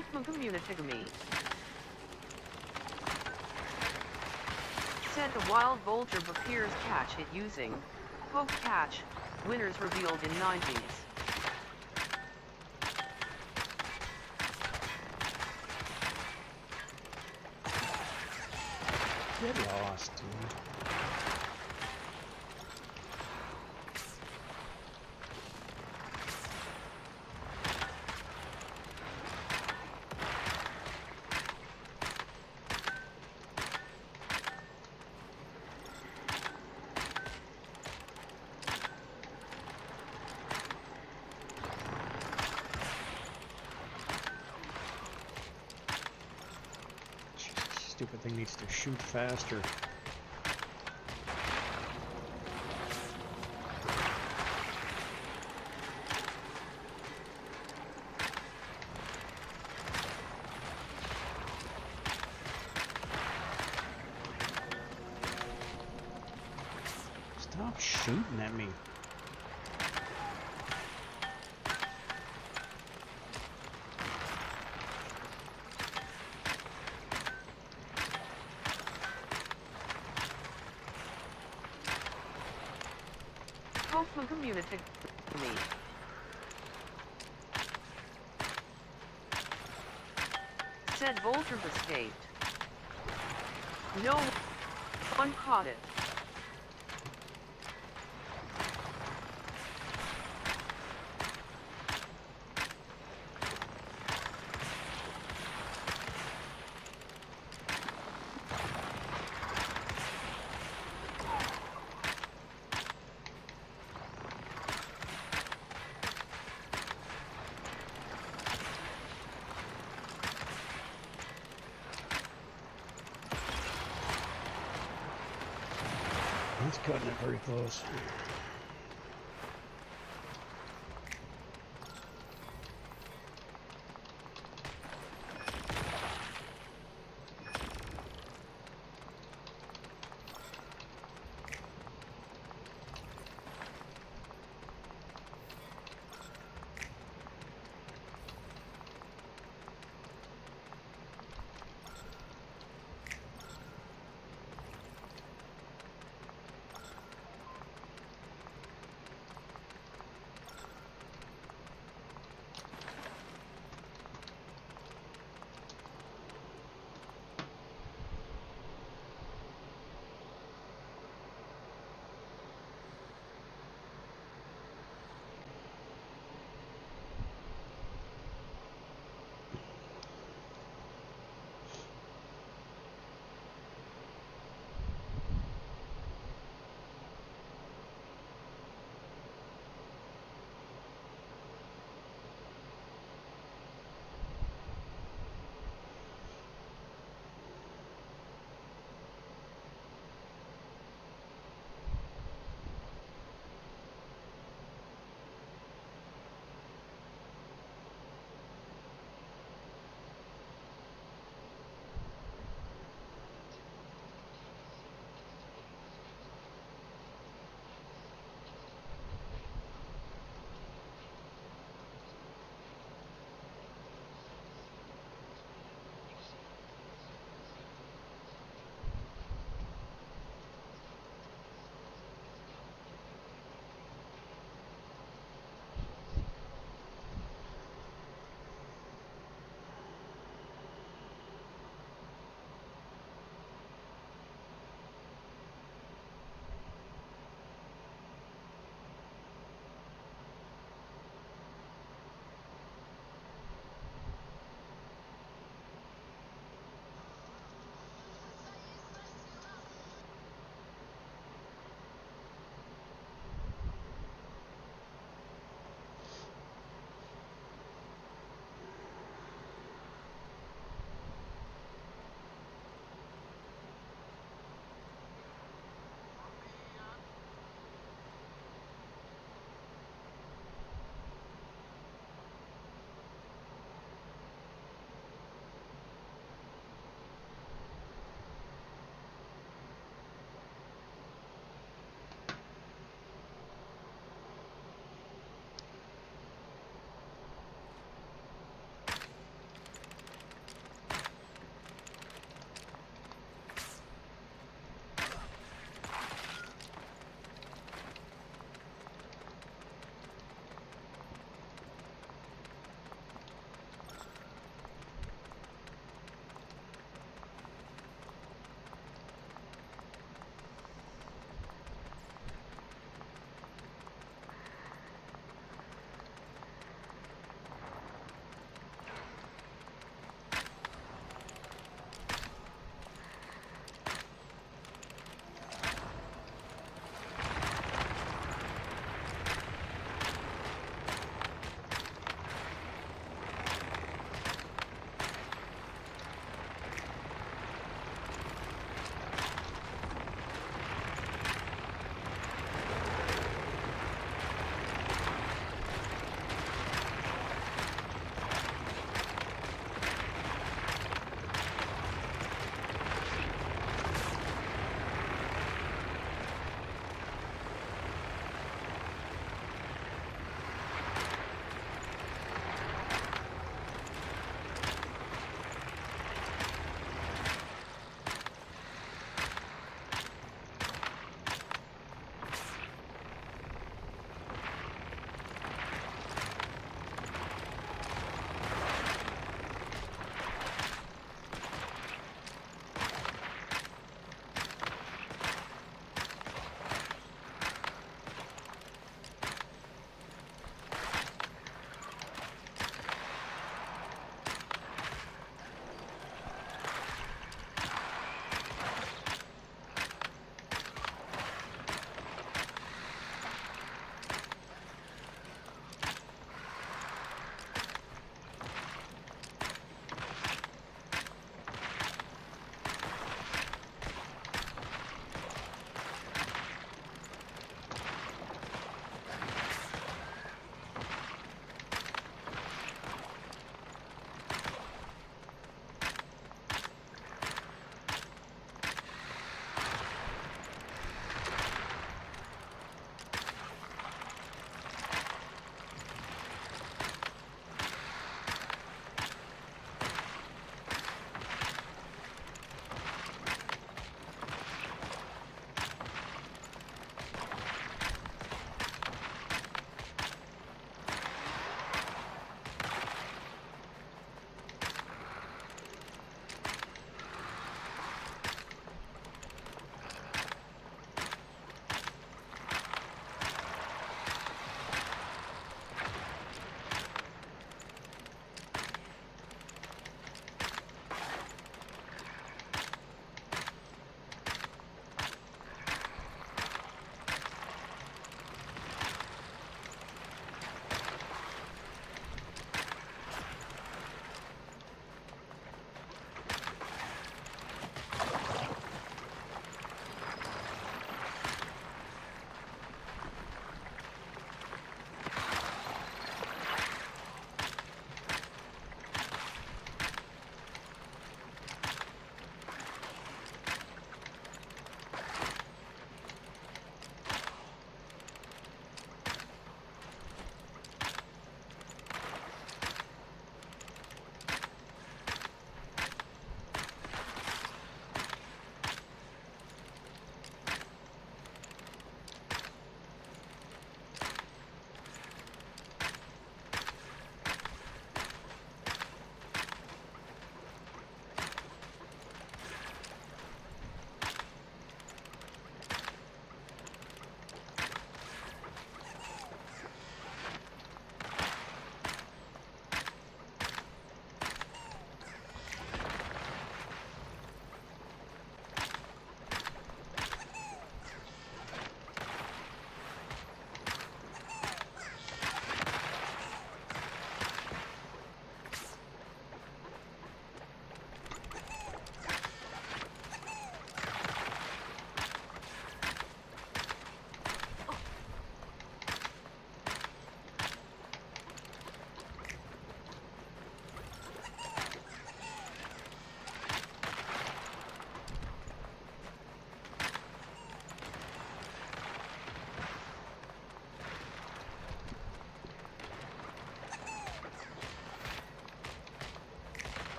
Kaufman community me. Said a wild vulture appears catch it using poke catch. Winners revealed in 90s. Get lost, dude. Stupid thing needs to shoot faster. Stop shooting at me. Kaufman community me. Said vulture escaped. No one caught it. That's cutting it pretty close.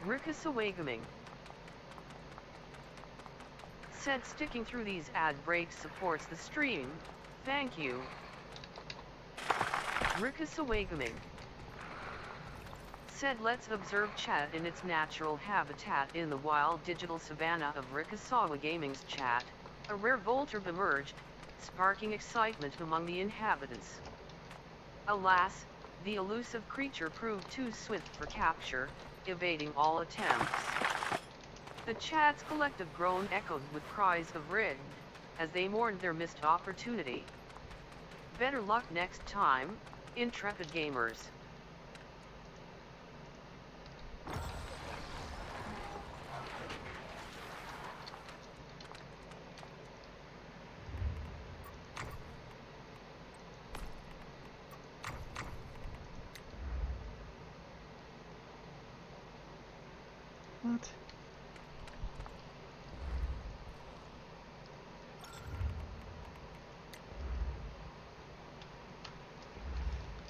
Rickasawagaming. Said sticking through these ad breaks supports the stream. Thank you. Rickasawagaming. Said let's observe chat in its natural habitat in the wild digital savanna of Rickasawagaming's chat. A rare Volturb emerged, sparking excitement among the inhabitants. Alas, the elusive creature proved too swift for capture, evading all attempts. The chat's collective groan echoed with cries of rigged, as they mourned their missed opportunity. Better luck next time, intrepid gamers. What?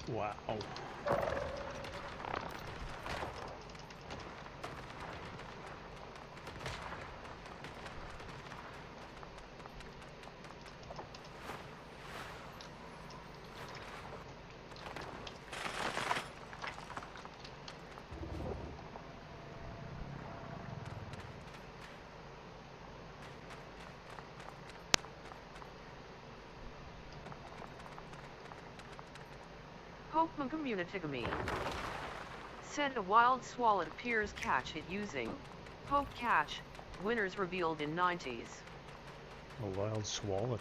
Wow. Pokemon Communitygamy. Said a wild swallow appears catch it using Poke Catch, winners revealed in 90s. A wild swallow.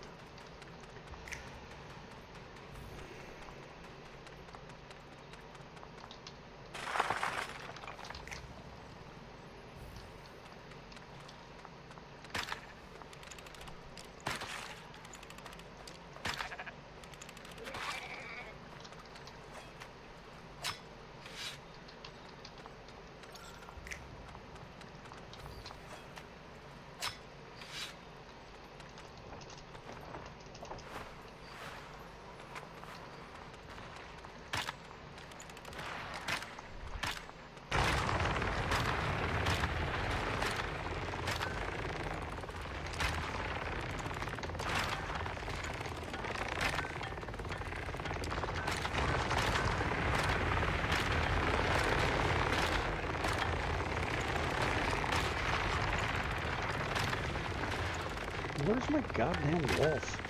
Where's my goddamn wolf?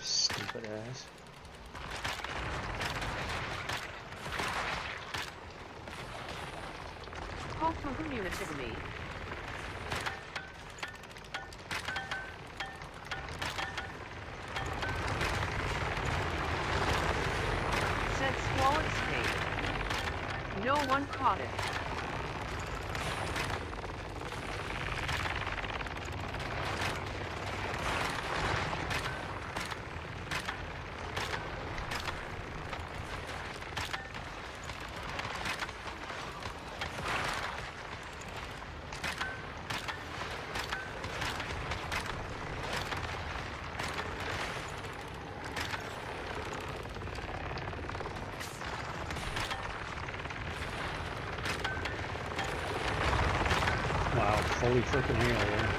Stupid ass. Pokemon Communitygamy. No one caught it. Wow, holy freaking hell, yeah.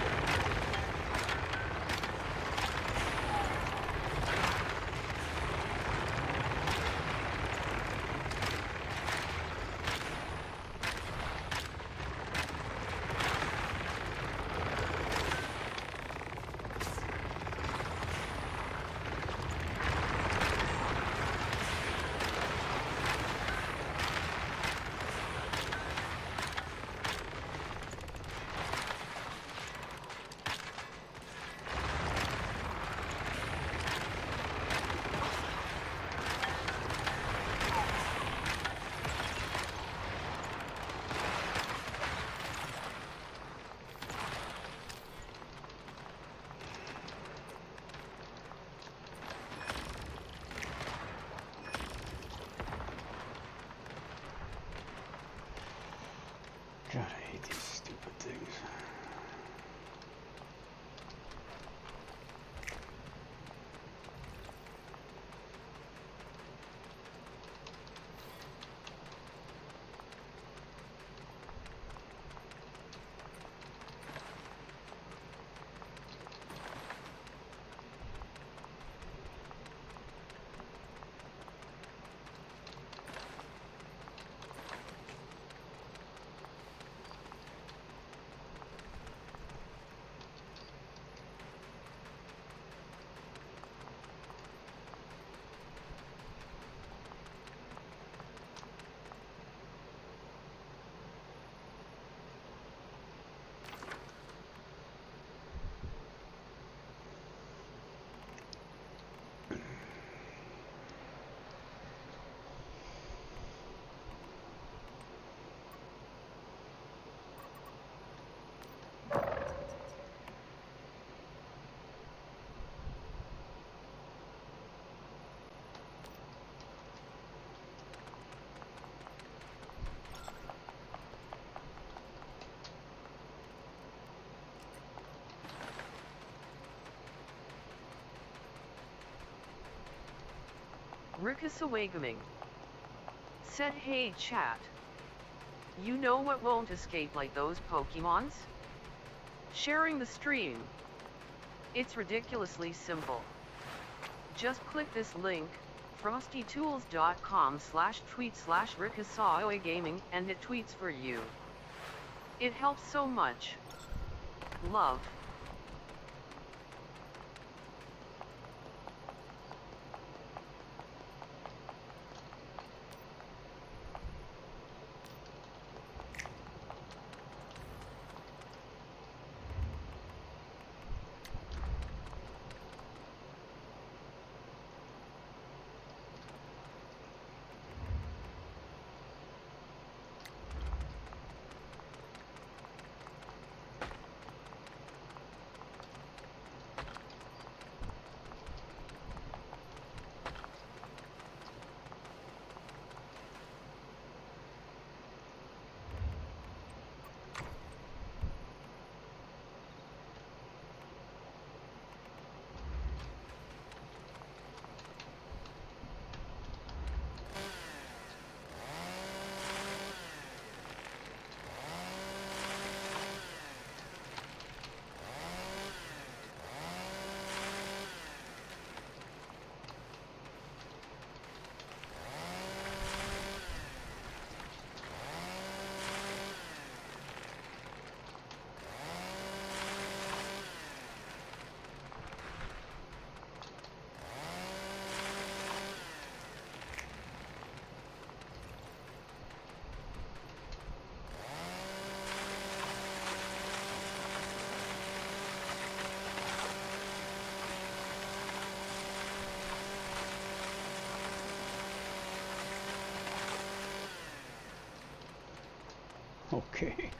God, I hate these stupid things. Rickasawagaming said, hey chat. You know what won't escape like those Pokemons? Sharing the stream. It's ridiculously simple. Just click this link, frostytools.com/tweet/rickasawagaming, and it tweets for you. It helps so much. Love. Okay.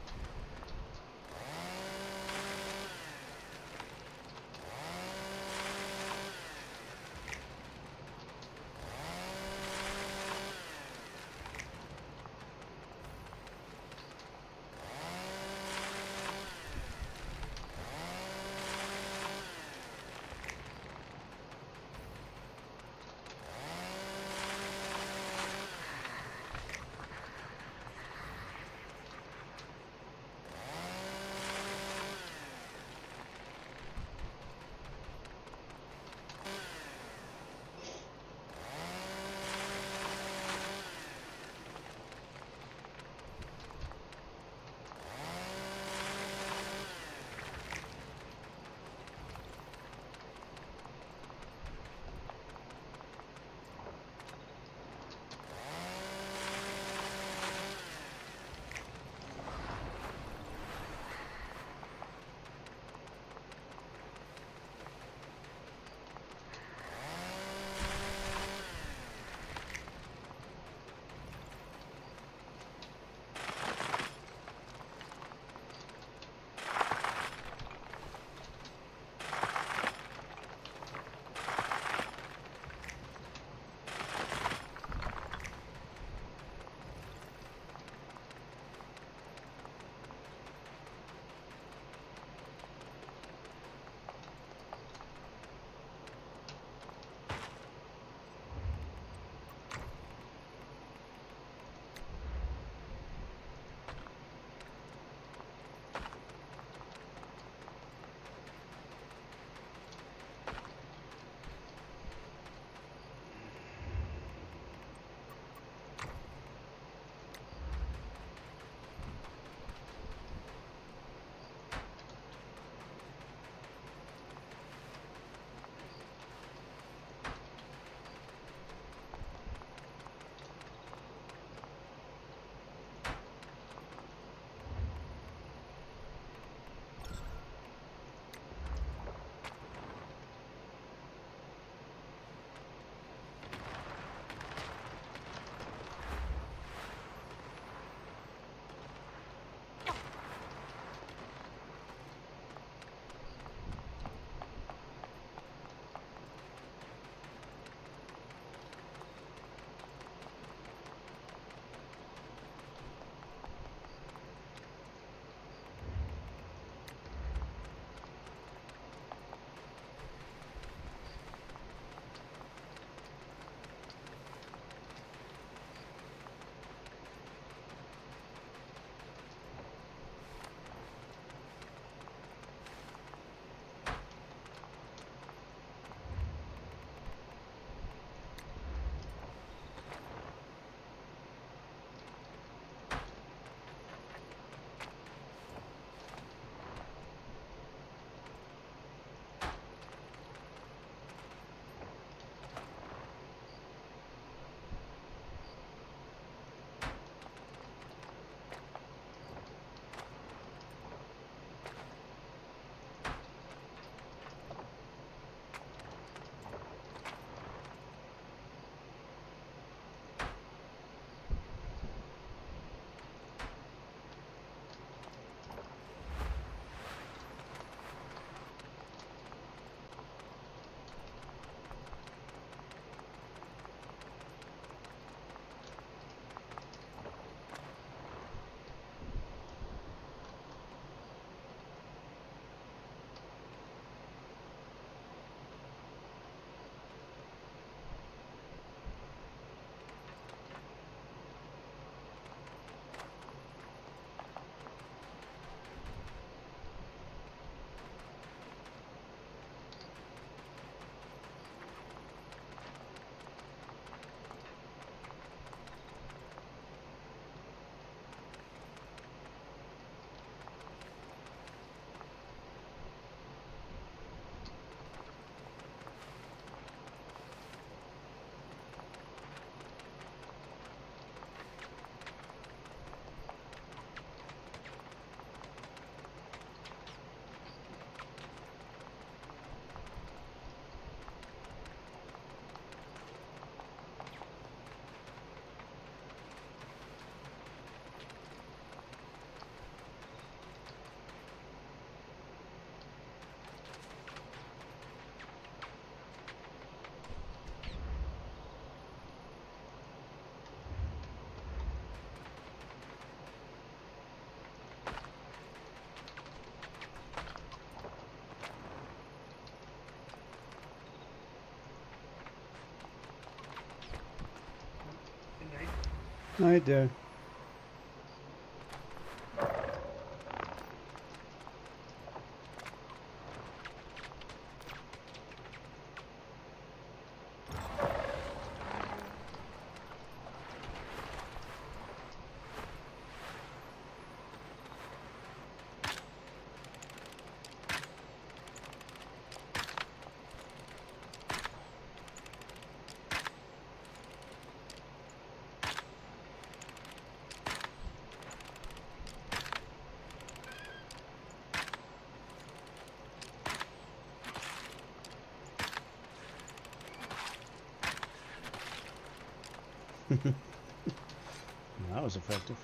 Night, Dad. That was effective.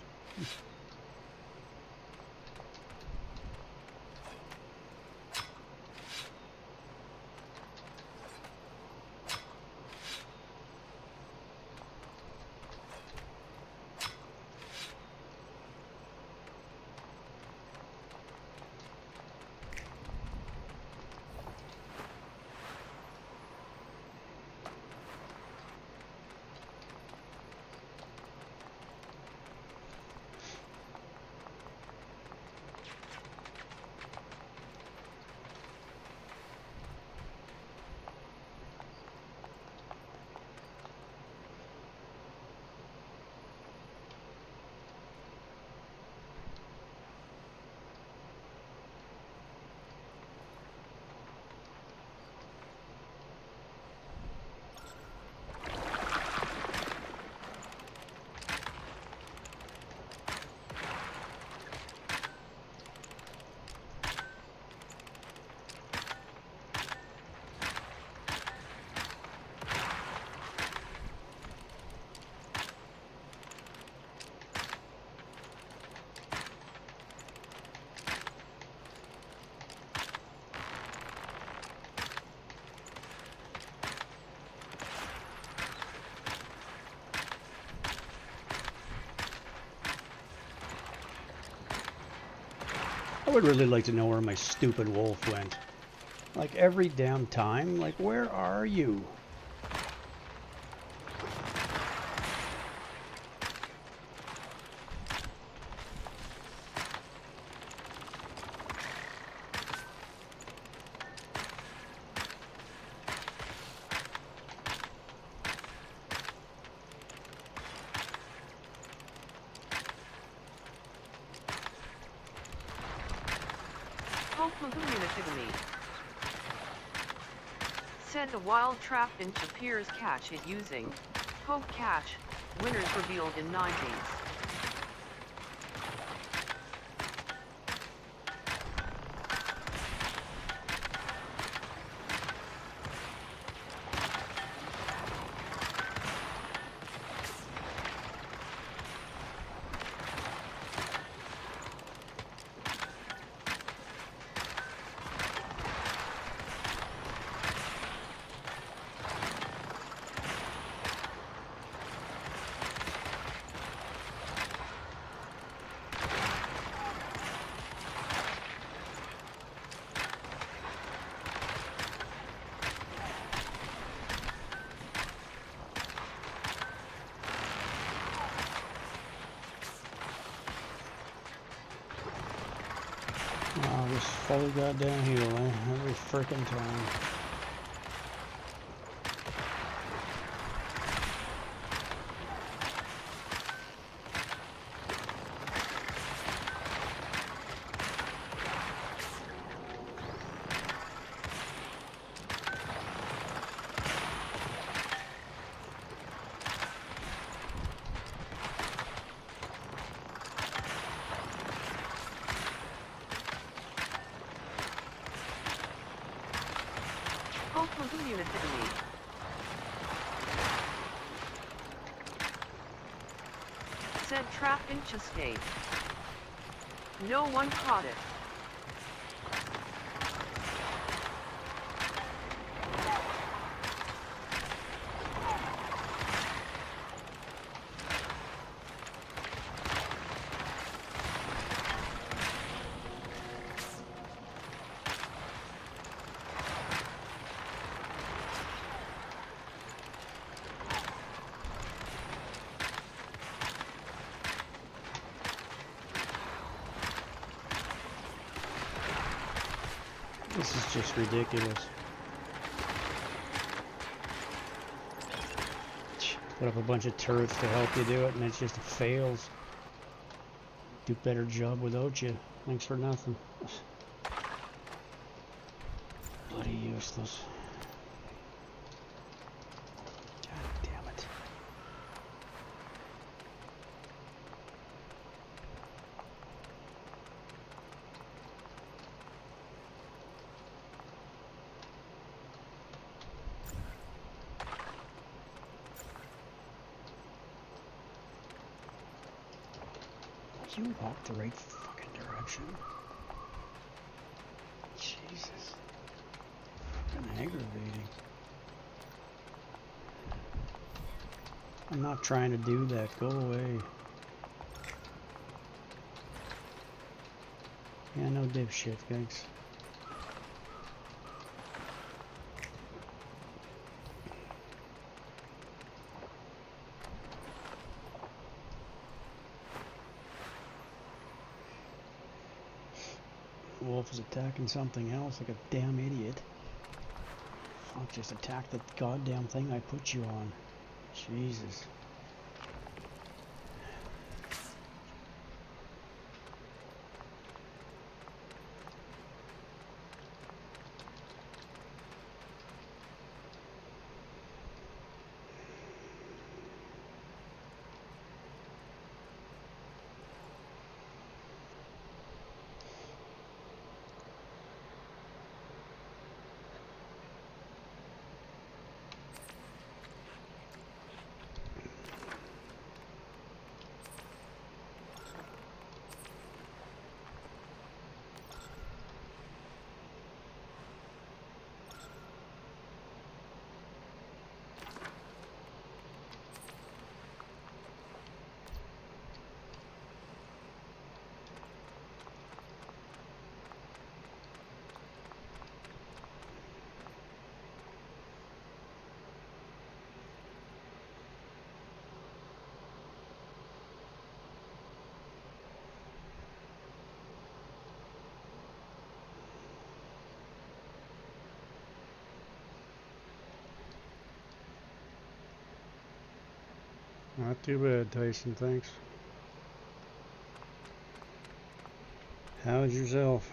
I would really like to know where my stupid wolf went. Like every damn time. Like, where are you? Said a wild trap in Shapir's catch it using Hope Catch, winners revealed in 90s. Oh, this fully goddamn hill, eh? Every frickin' time. Said trap in Chestate. No one caught it. This is just ridiculous. Put up a bunch of turrets to help you do it, and it just fails. Do better job without you. Thanks for nothing. Bloody useless. God damn it. You walk the right fucking direction. Jesus. Fucking aggravating. I'm not trying to do that. Go away. Yeah, no dipshit, thanks. Wolf is attacking something else like a damn idiot. Fuck, just attack the goddamn thing I put you on. Jesus. Not too bad, Tyson, thanks. How's yourself?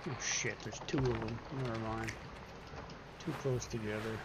Oh shit, there's two of them. Never mind. Too close together.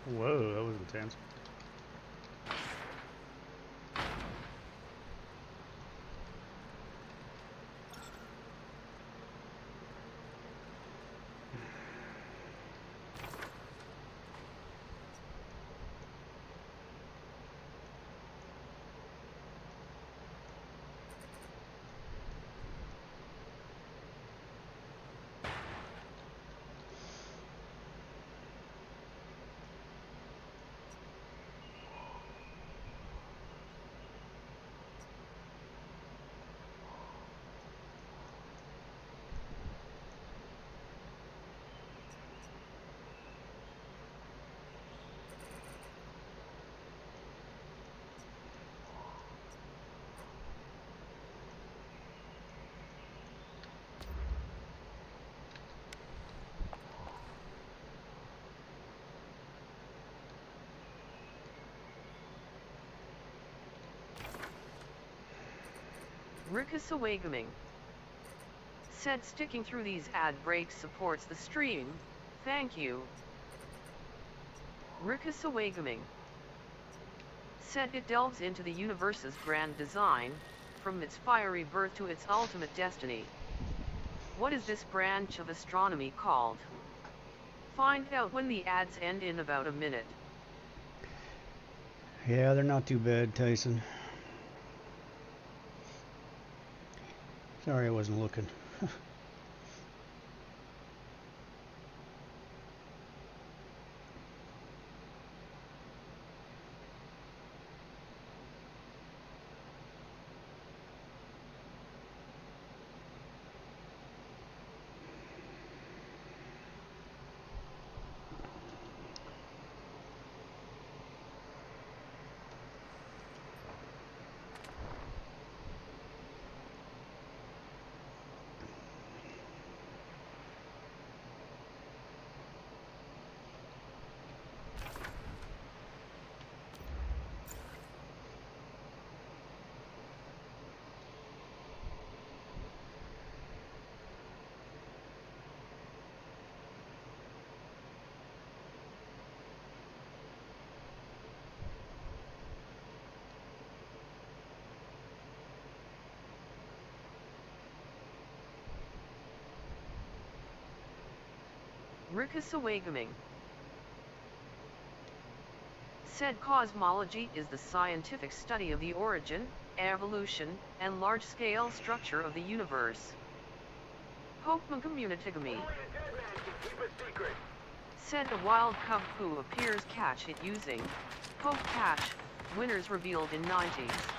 Whoa, that was intense. Rickasawagaming said sticking through these ad breaks supports the stream. Thank you. Rickasawagaming said it delves into the universe's grand design, from its fiery birth to its ultimate destiny. What is this branch of astronomy called? Find out when the ads end in about a minute. Yeah, they're not too bad, Tyson. Sorry I wasn't looking. Rickasawagaming said cosmology is the scientific study of the origin, evolution, and large-scale structure of the universe. Pokemon said a wild cub who appears catch it using Poke Catch, winners revealed in 90s.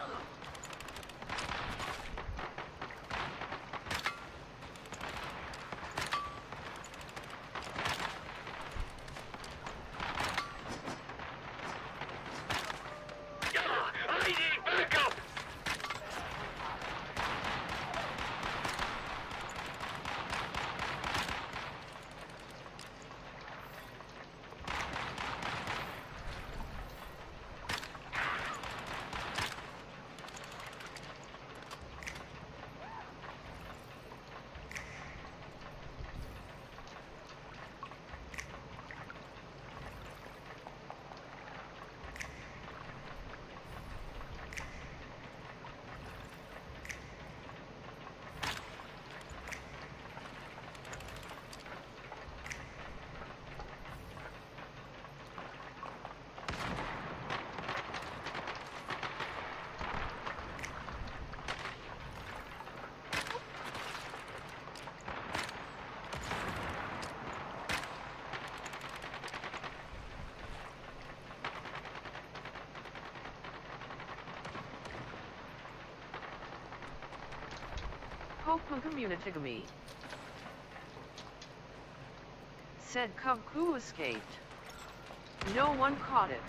Pokemon community me. Said Cubcoo escaped. No one caught it.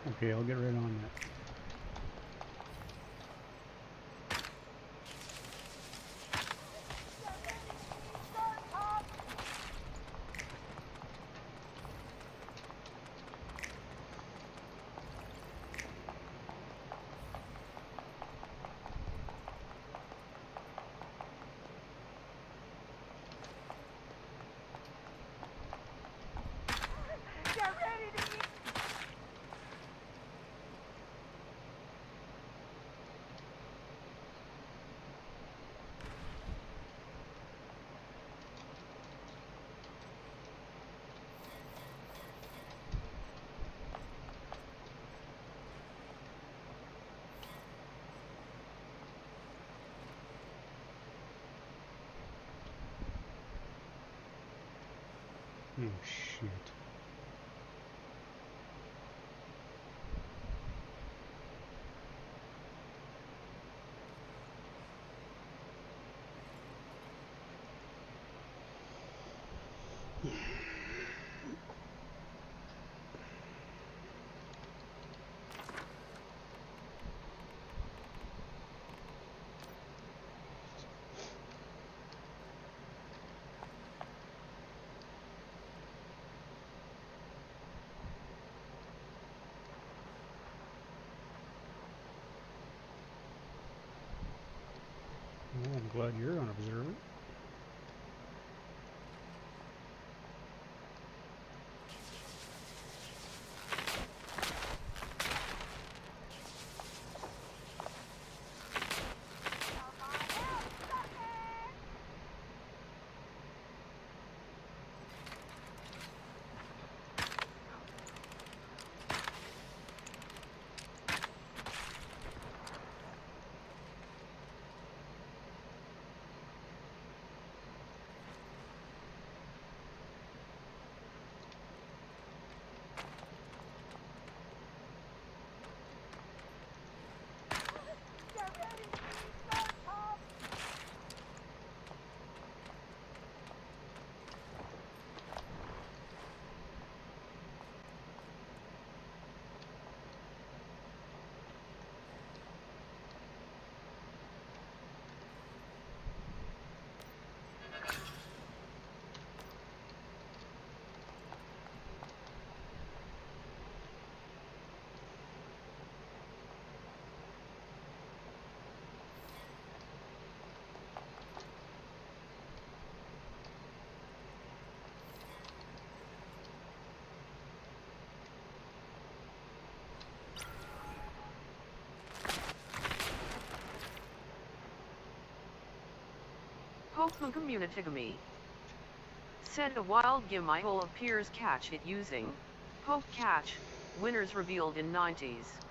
Okay, I'll get right on that. Oh, shit. Well, I'm glad you're unobservant. Pokemon Communitigamy. Said a wild Gimile appears catch it using Poke Catch, winners revealed in 90s.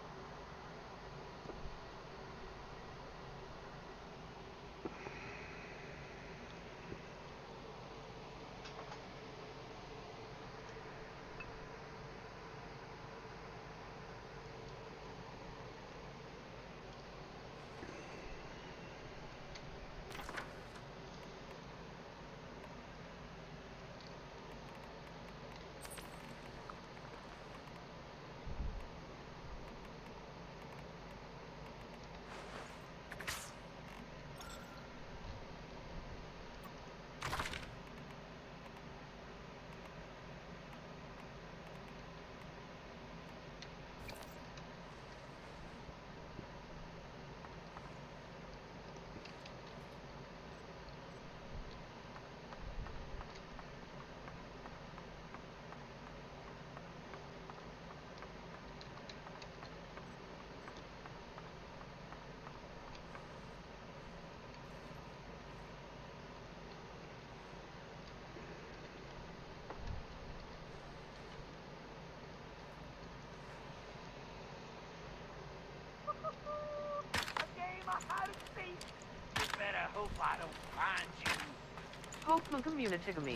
Pokemon Communitigamy.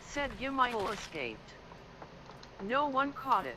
Said Gimile escaped. No one caught it.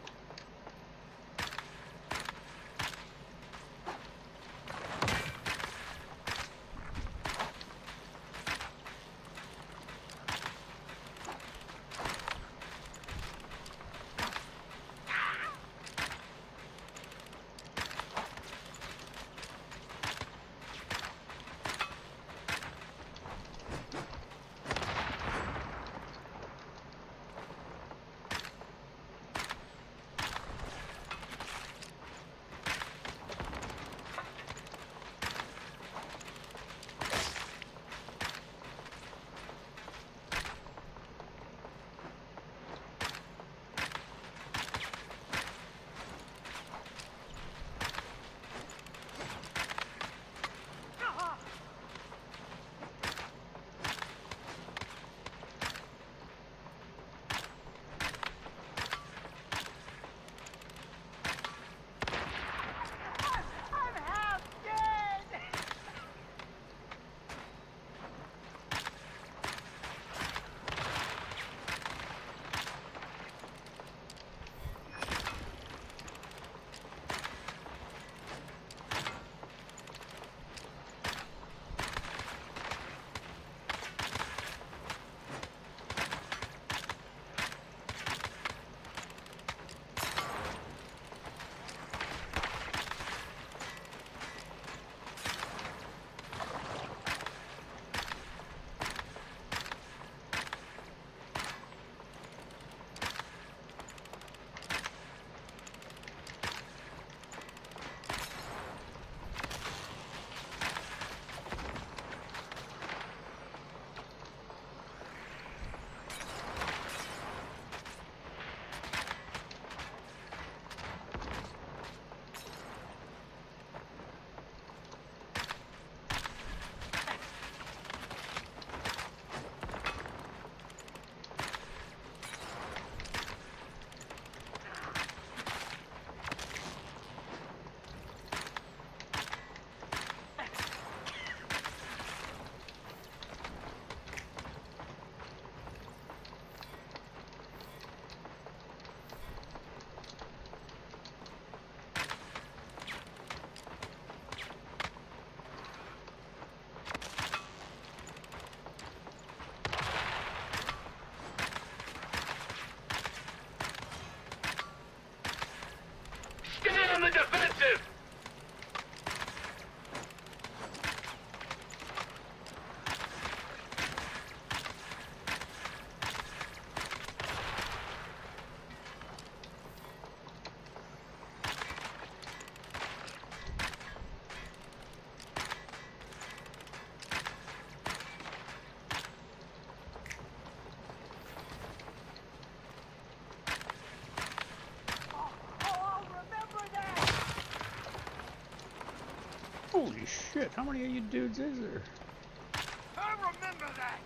Holy shit, how many of you dudes is there? I remember that.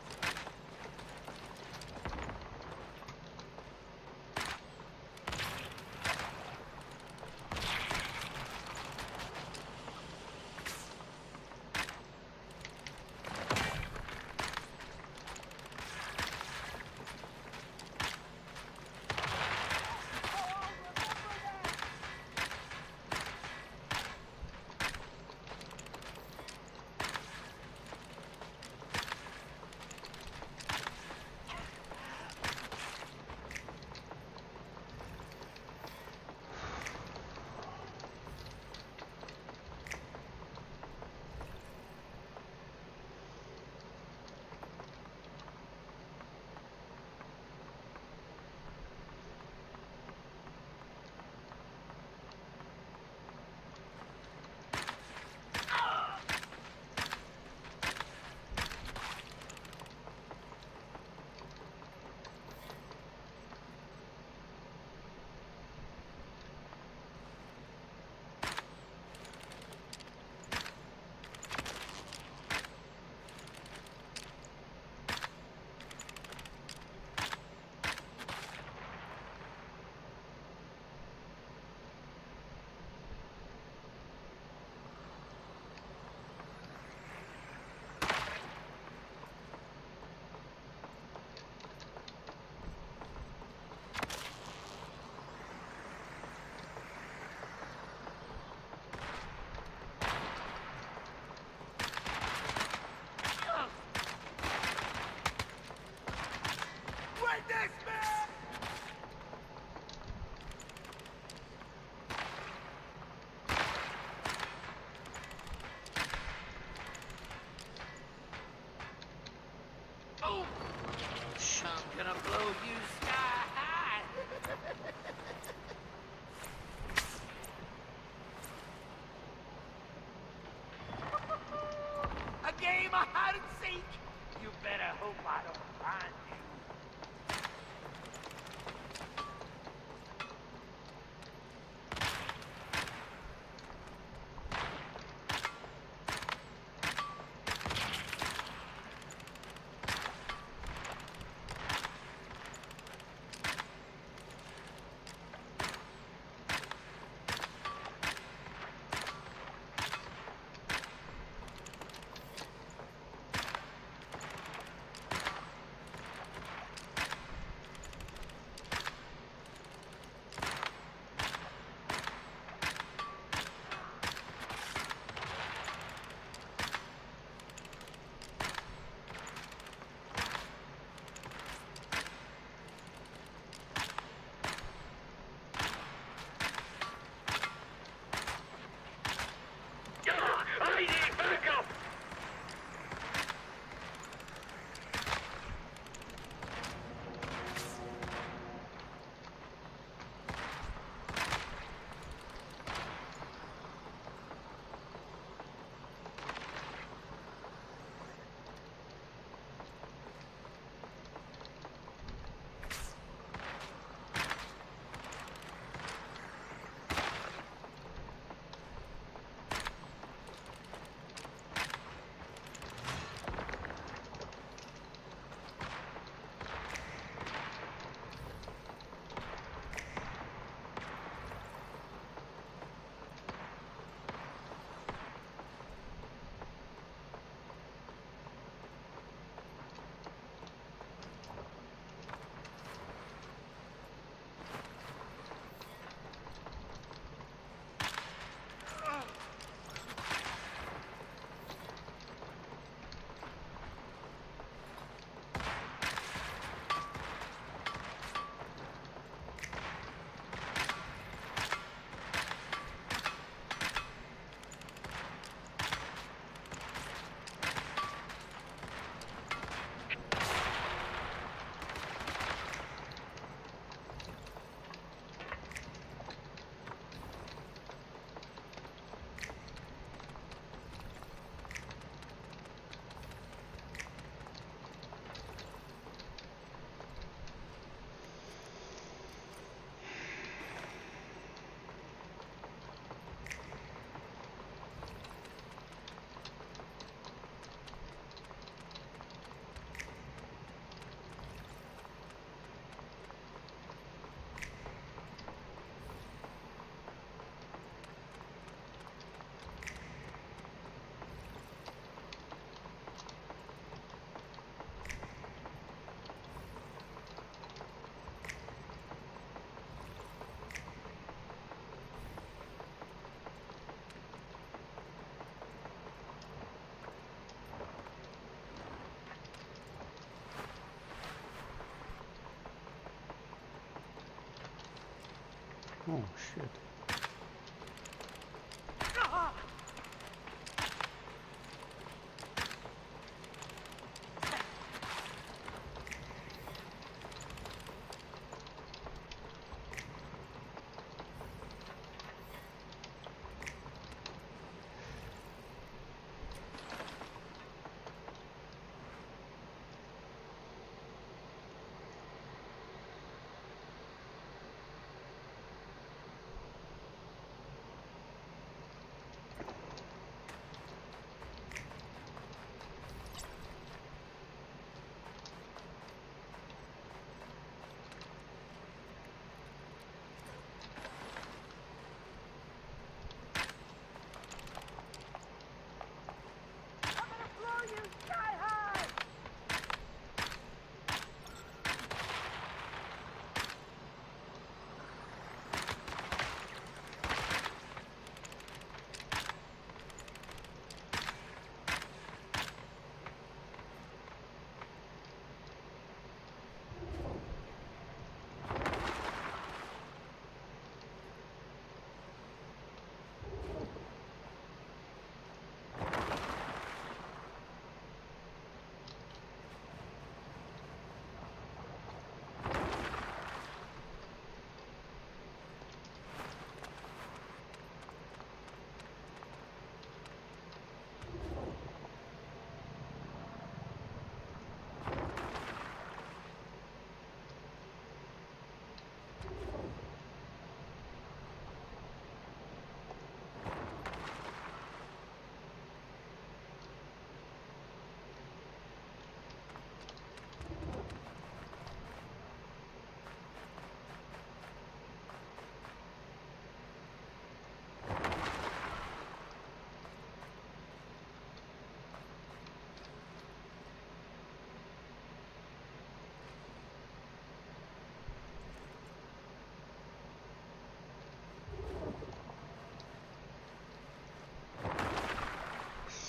Oh, shit.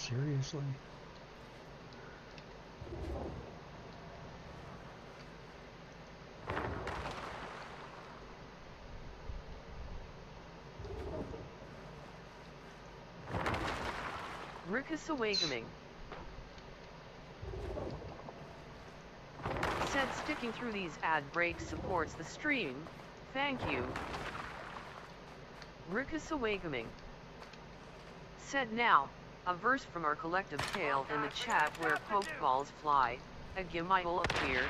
Seriously? Rickus Awakening said sticking through these ad breaks supports the stream. Thank you. Rickus Awakening said now, a verse from our collective tale in the chat where pokeballs fly, a Gimile appeared,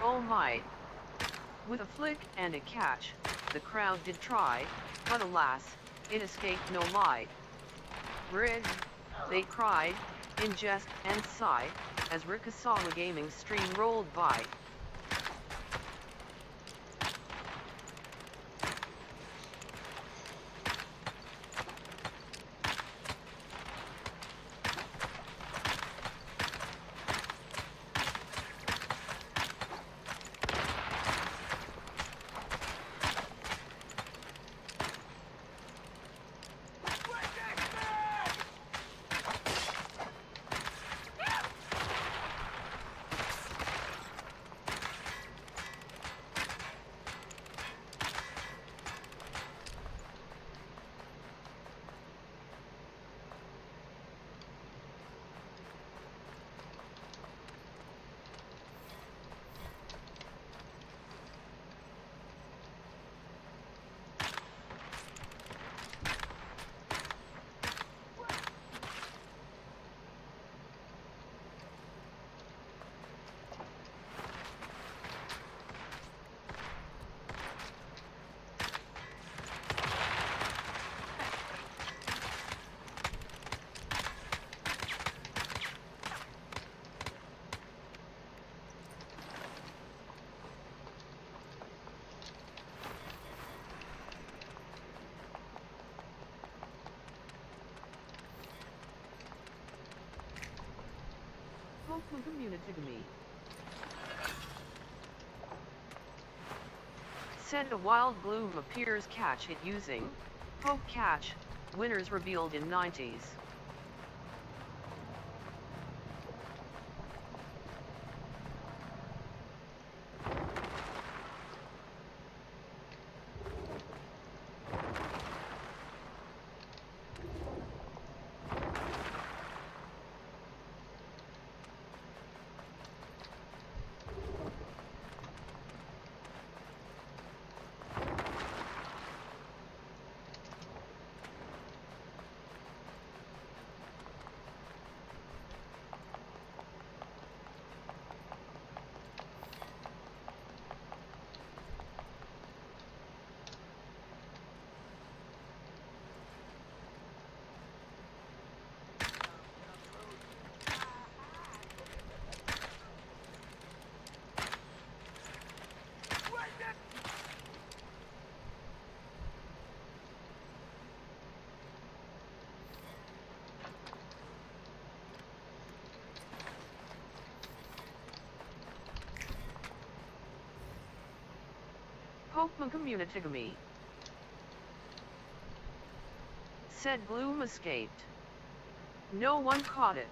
oh my. With a flick and a catch, the crowd did try, but alas, it escaped no lie. Rig, they cried, in jest and sigh, as Rickasawa Gaming stream rolled by. Community said a wild bloom appears catch it using Poke Catch, winners revealed in 90s. Pokemon Community said Bloom escaped. No one caught it.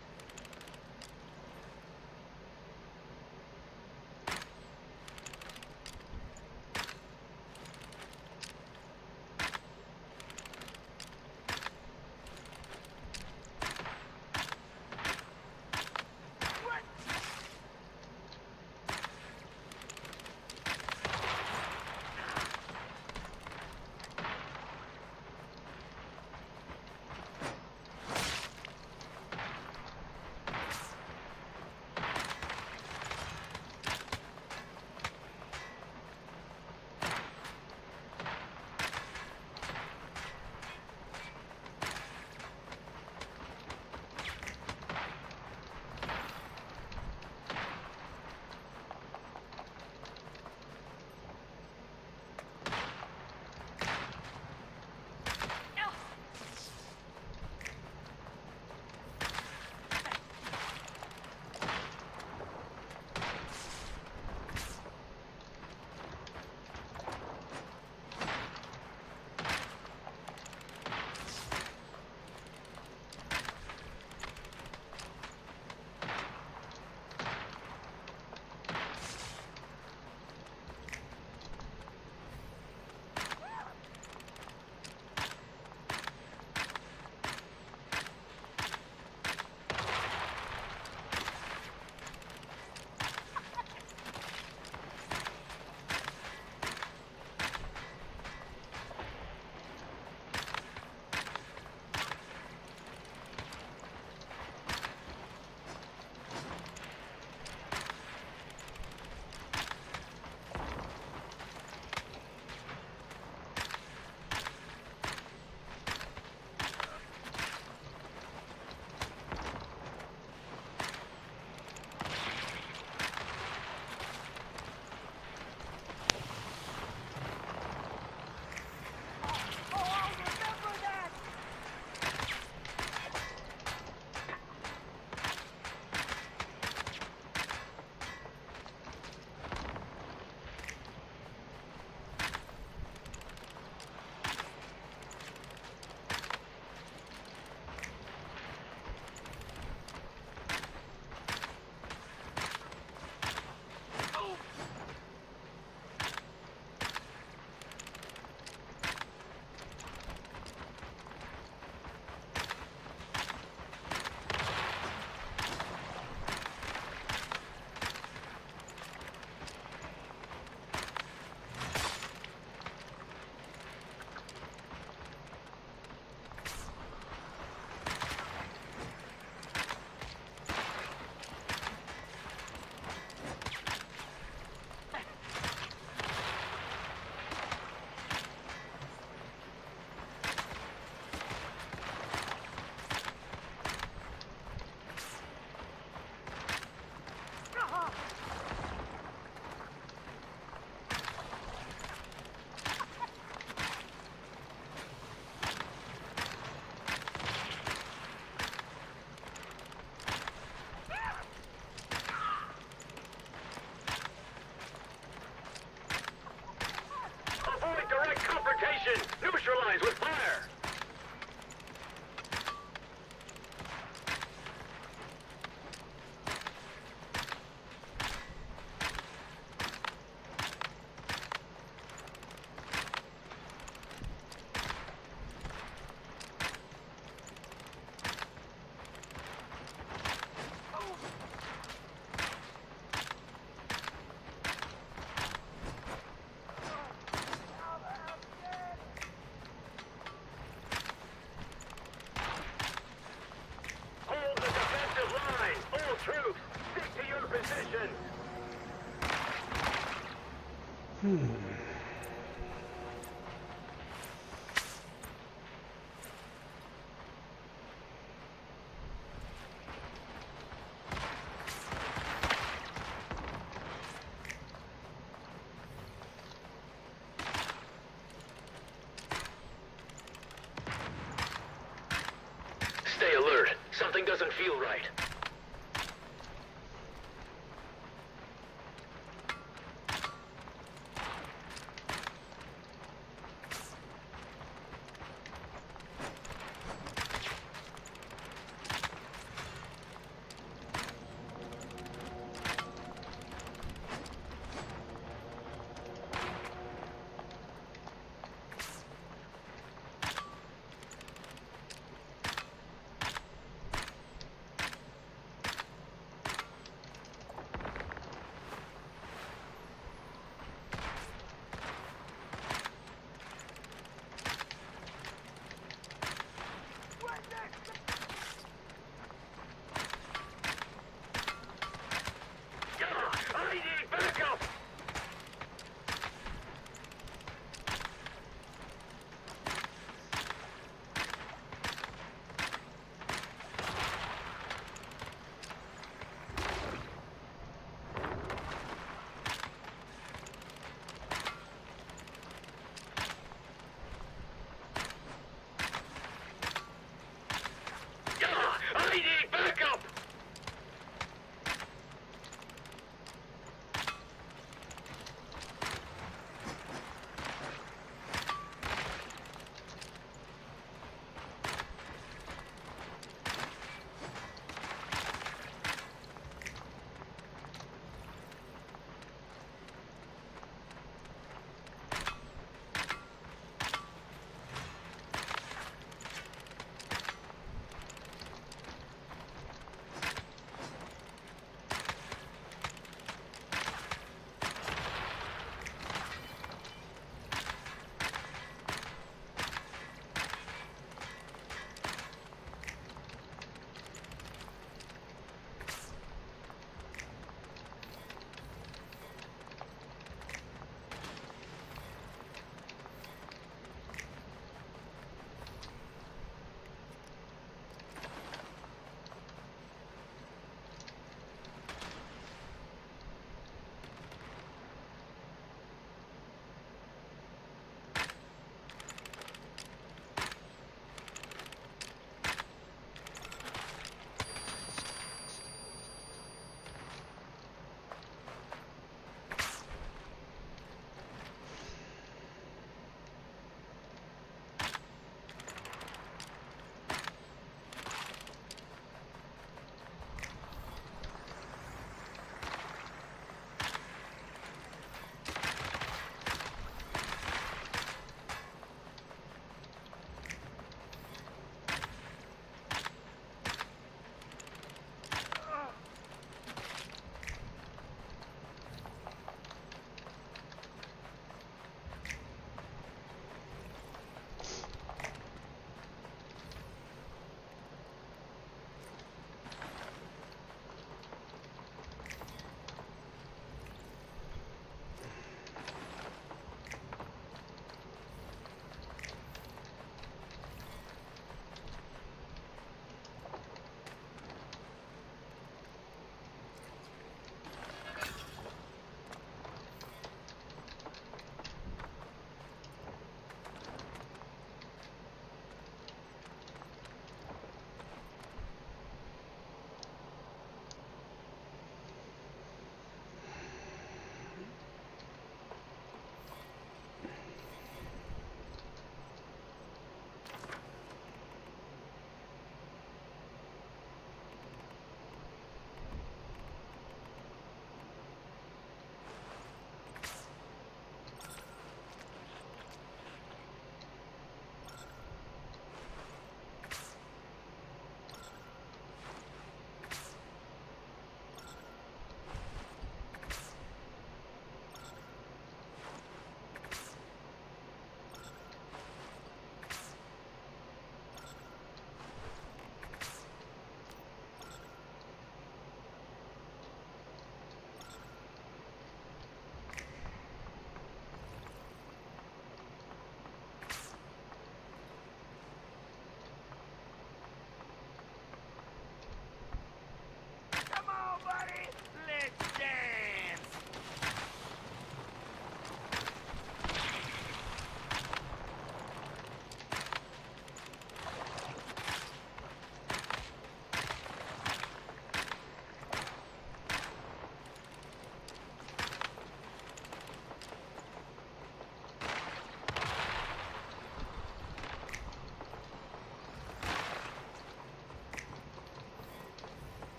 Neutralize with fire! Troops, stick to your position. Stay alert. Something doesn't feel right.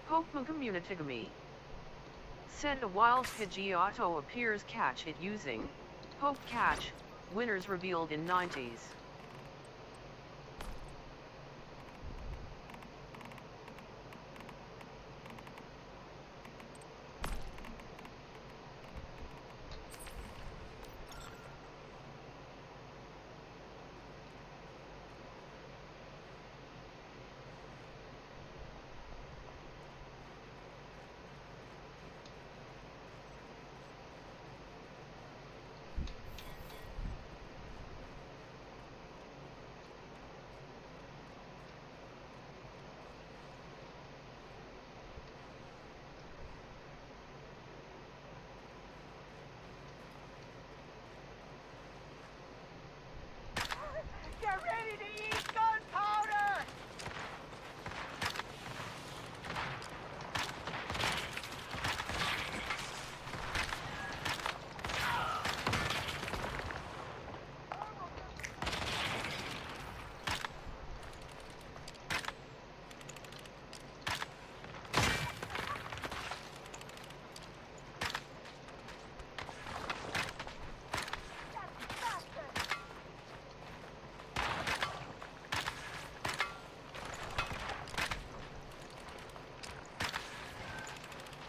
Pokemon Communitigamy. Said a wild Pidgeotto appears, catch it using Poke Catch, winners revealed in 90s. Get ready to eat gunpowder!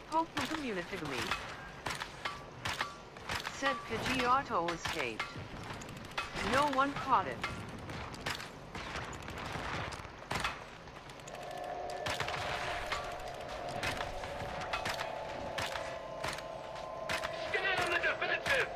Pokemon Communitigamy. Said Pidgeotto escaped. No one caught it. Stay on the defensive!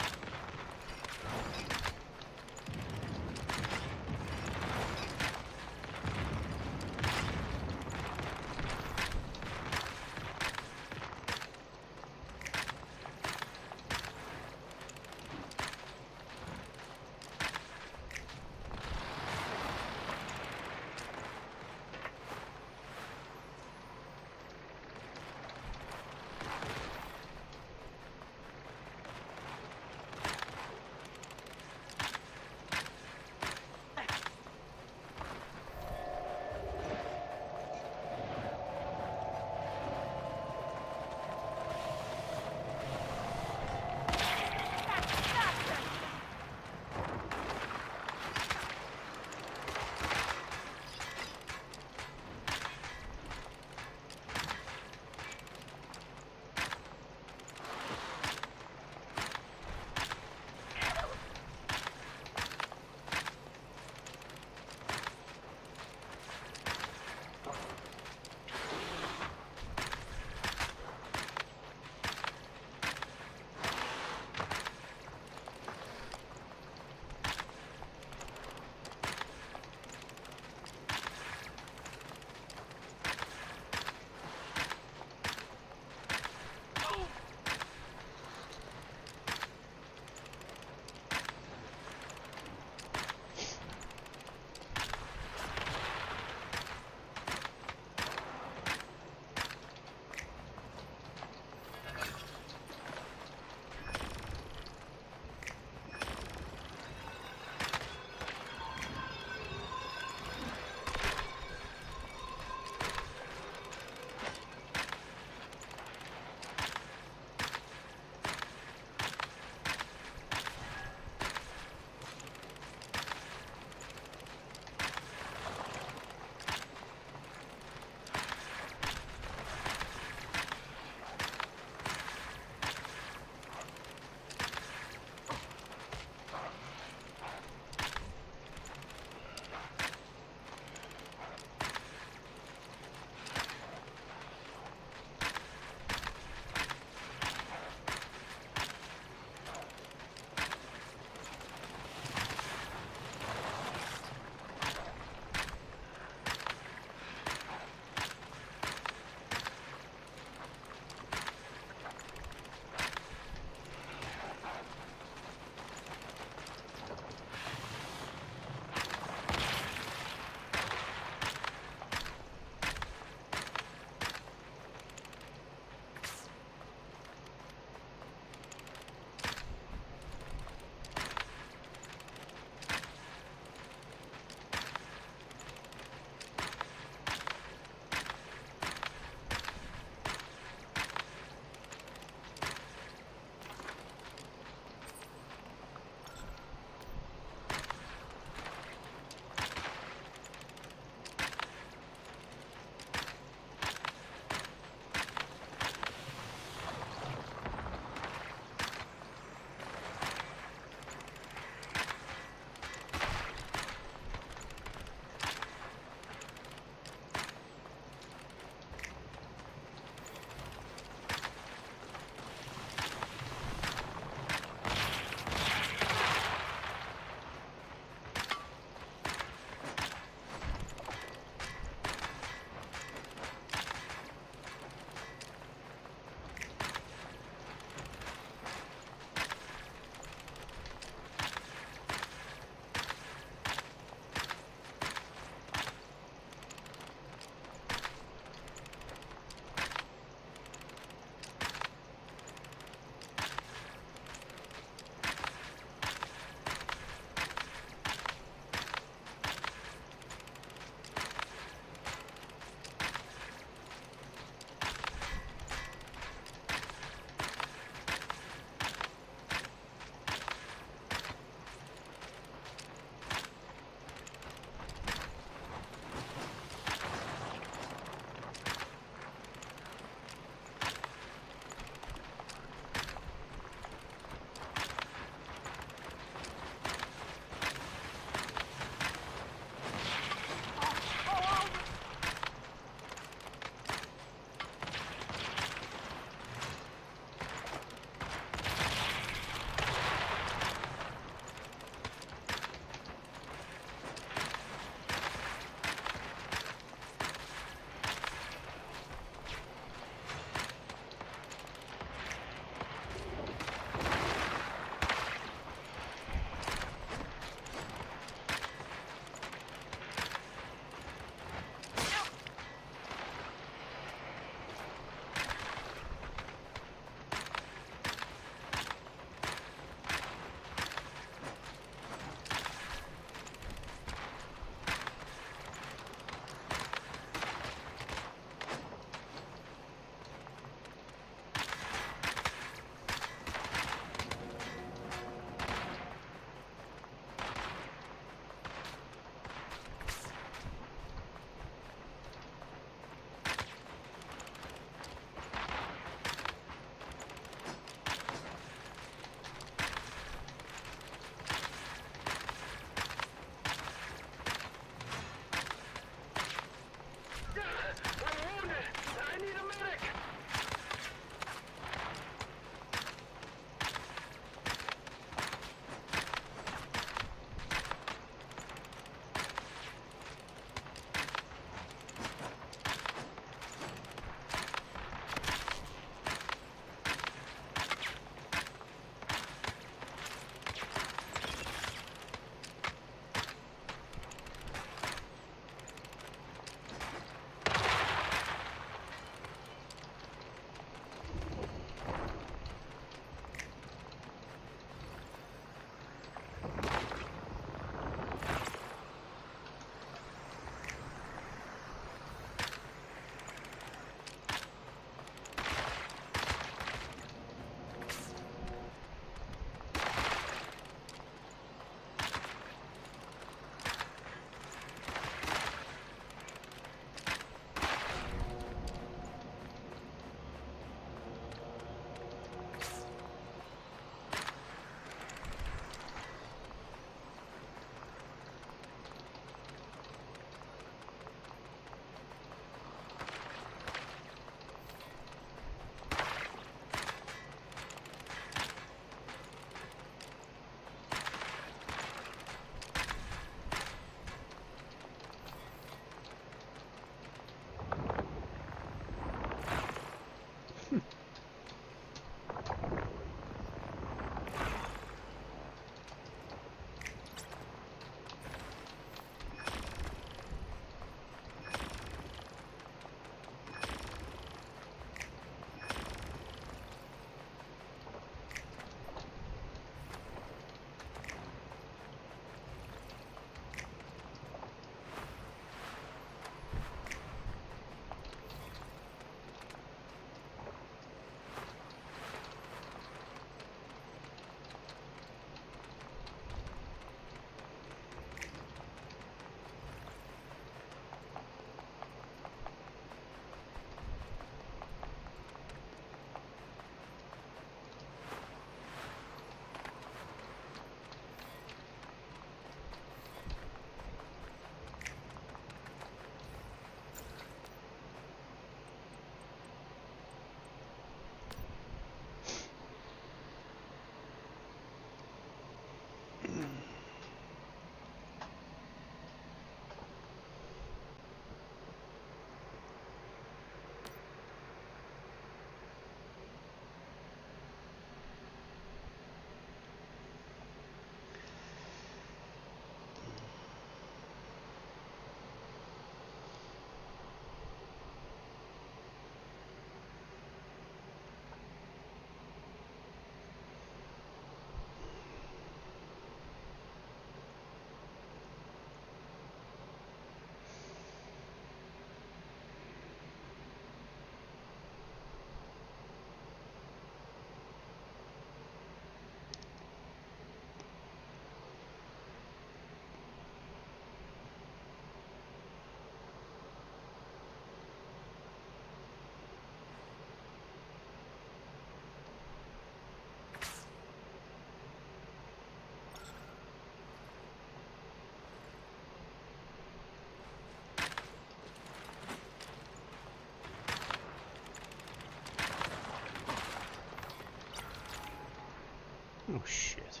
Oh shit.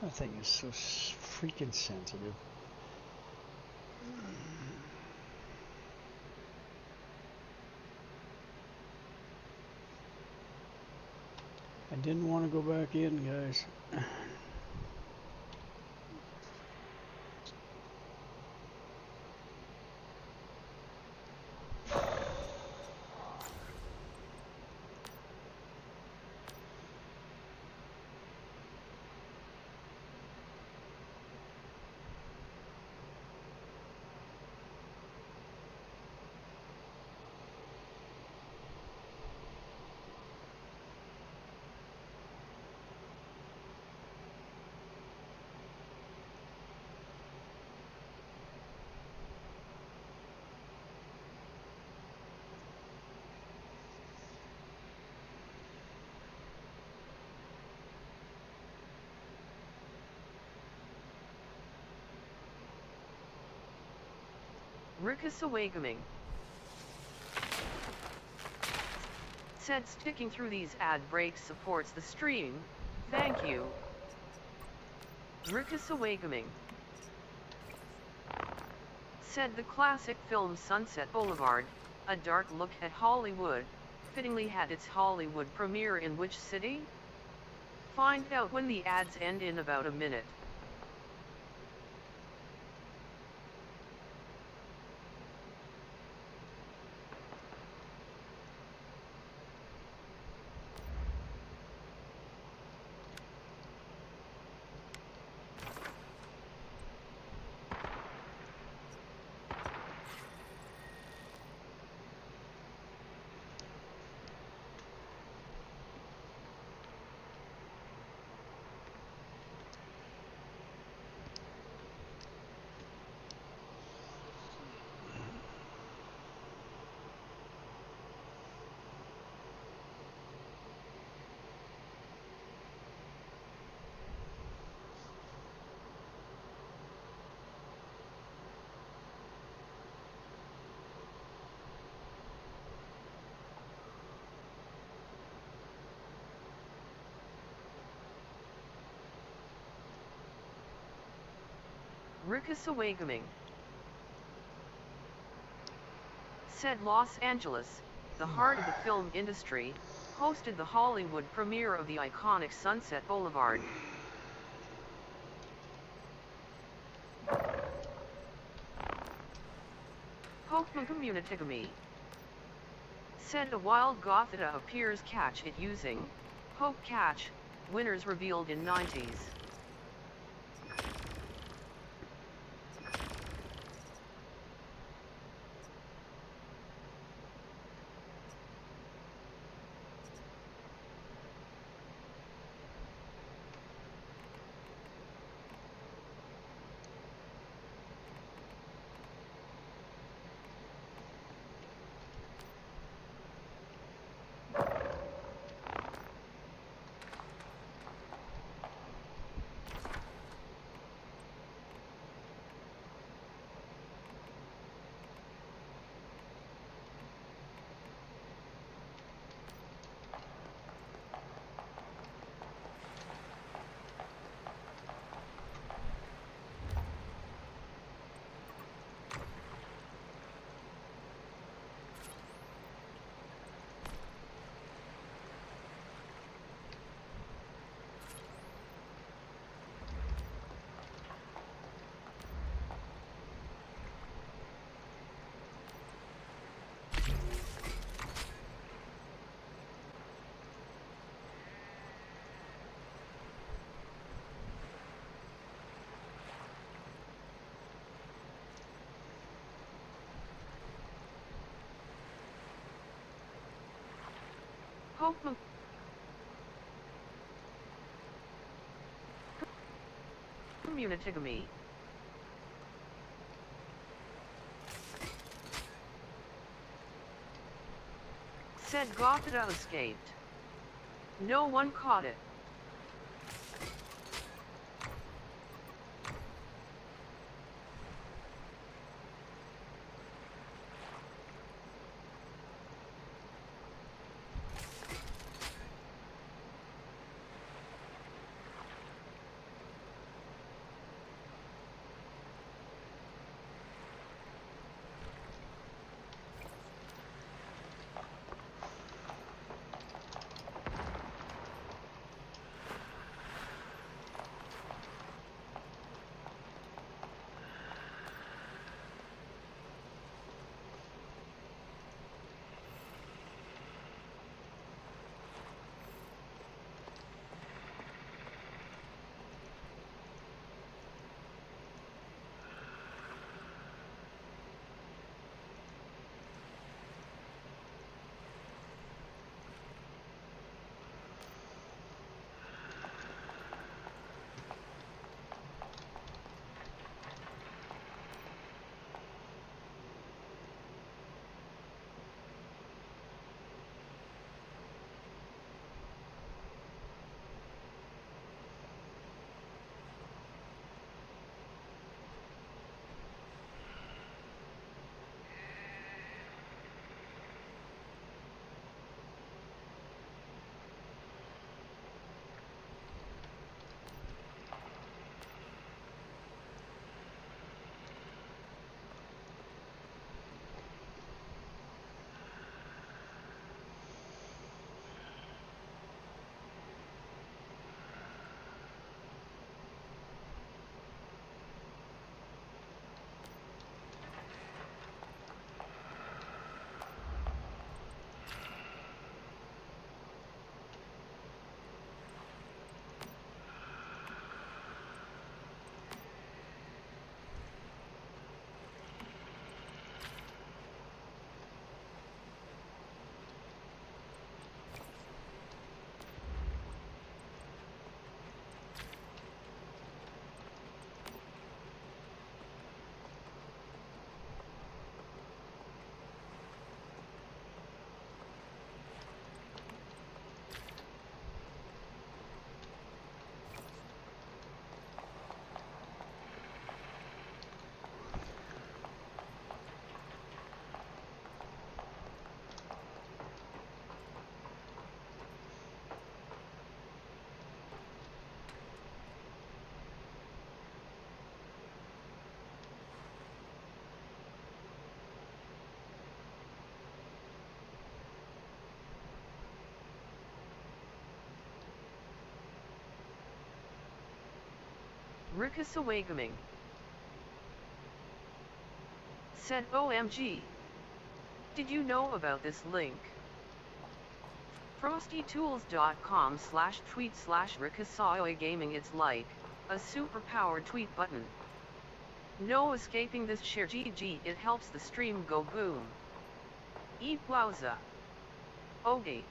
That thing is so freaking sensitive. I didn't want to go back in, guys. Rickasawagaming. Said sticking through these ad breaks supports the stream. Thank you. Rickasawagaming. Said the classic film Sunset Boulevard, a dark look at Hollywood, fittingly had its Hollywood premiere in which city? Find out when the ads end in about a minute. Rickasawagaming. Said Los Angeles, the heart of the film industry, hosted the Hollywood premiere of the iconic Sunset Boulevard. Pokemon Communitigamy. Said a wild Gothita appears catch it using Poke Catch, winners revealed in 90s. Pokemon Communitigamy. Said Gothita escaped. No one caught it. Rickasawagaming. Said OMG. Did you know about this link? frostytools.com/tweet/Rickasawagaming. It's like a superpowered tweet button. No escaping this share. GG, it helps the stream go boom. Eat wowza. Okay.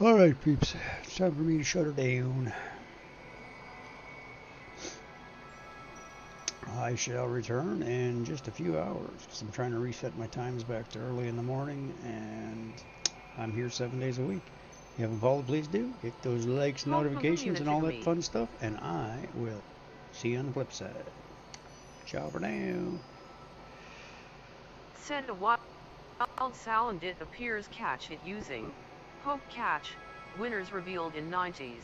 Alright, peeps. It's time for me to shut her down. I shall return in just a few hours because I'm trying to reset my times back to early in the morning, and I'm here 7 days a week. If you haven't followed, please do. Hit those likes, notifications, and all that fun stuff, and I will see you on the flip side. Ciao for now. Send a wild sound it appears catch it using poke catch, winners revealed in 90s.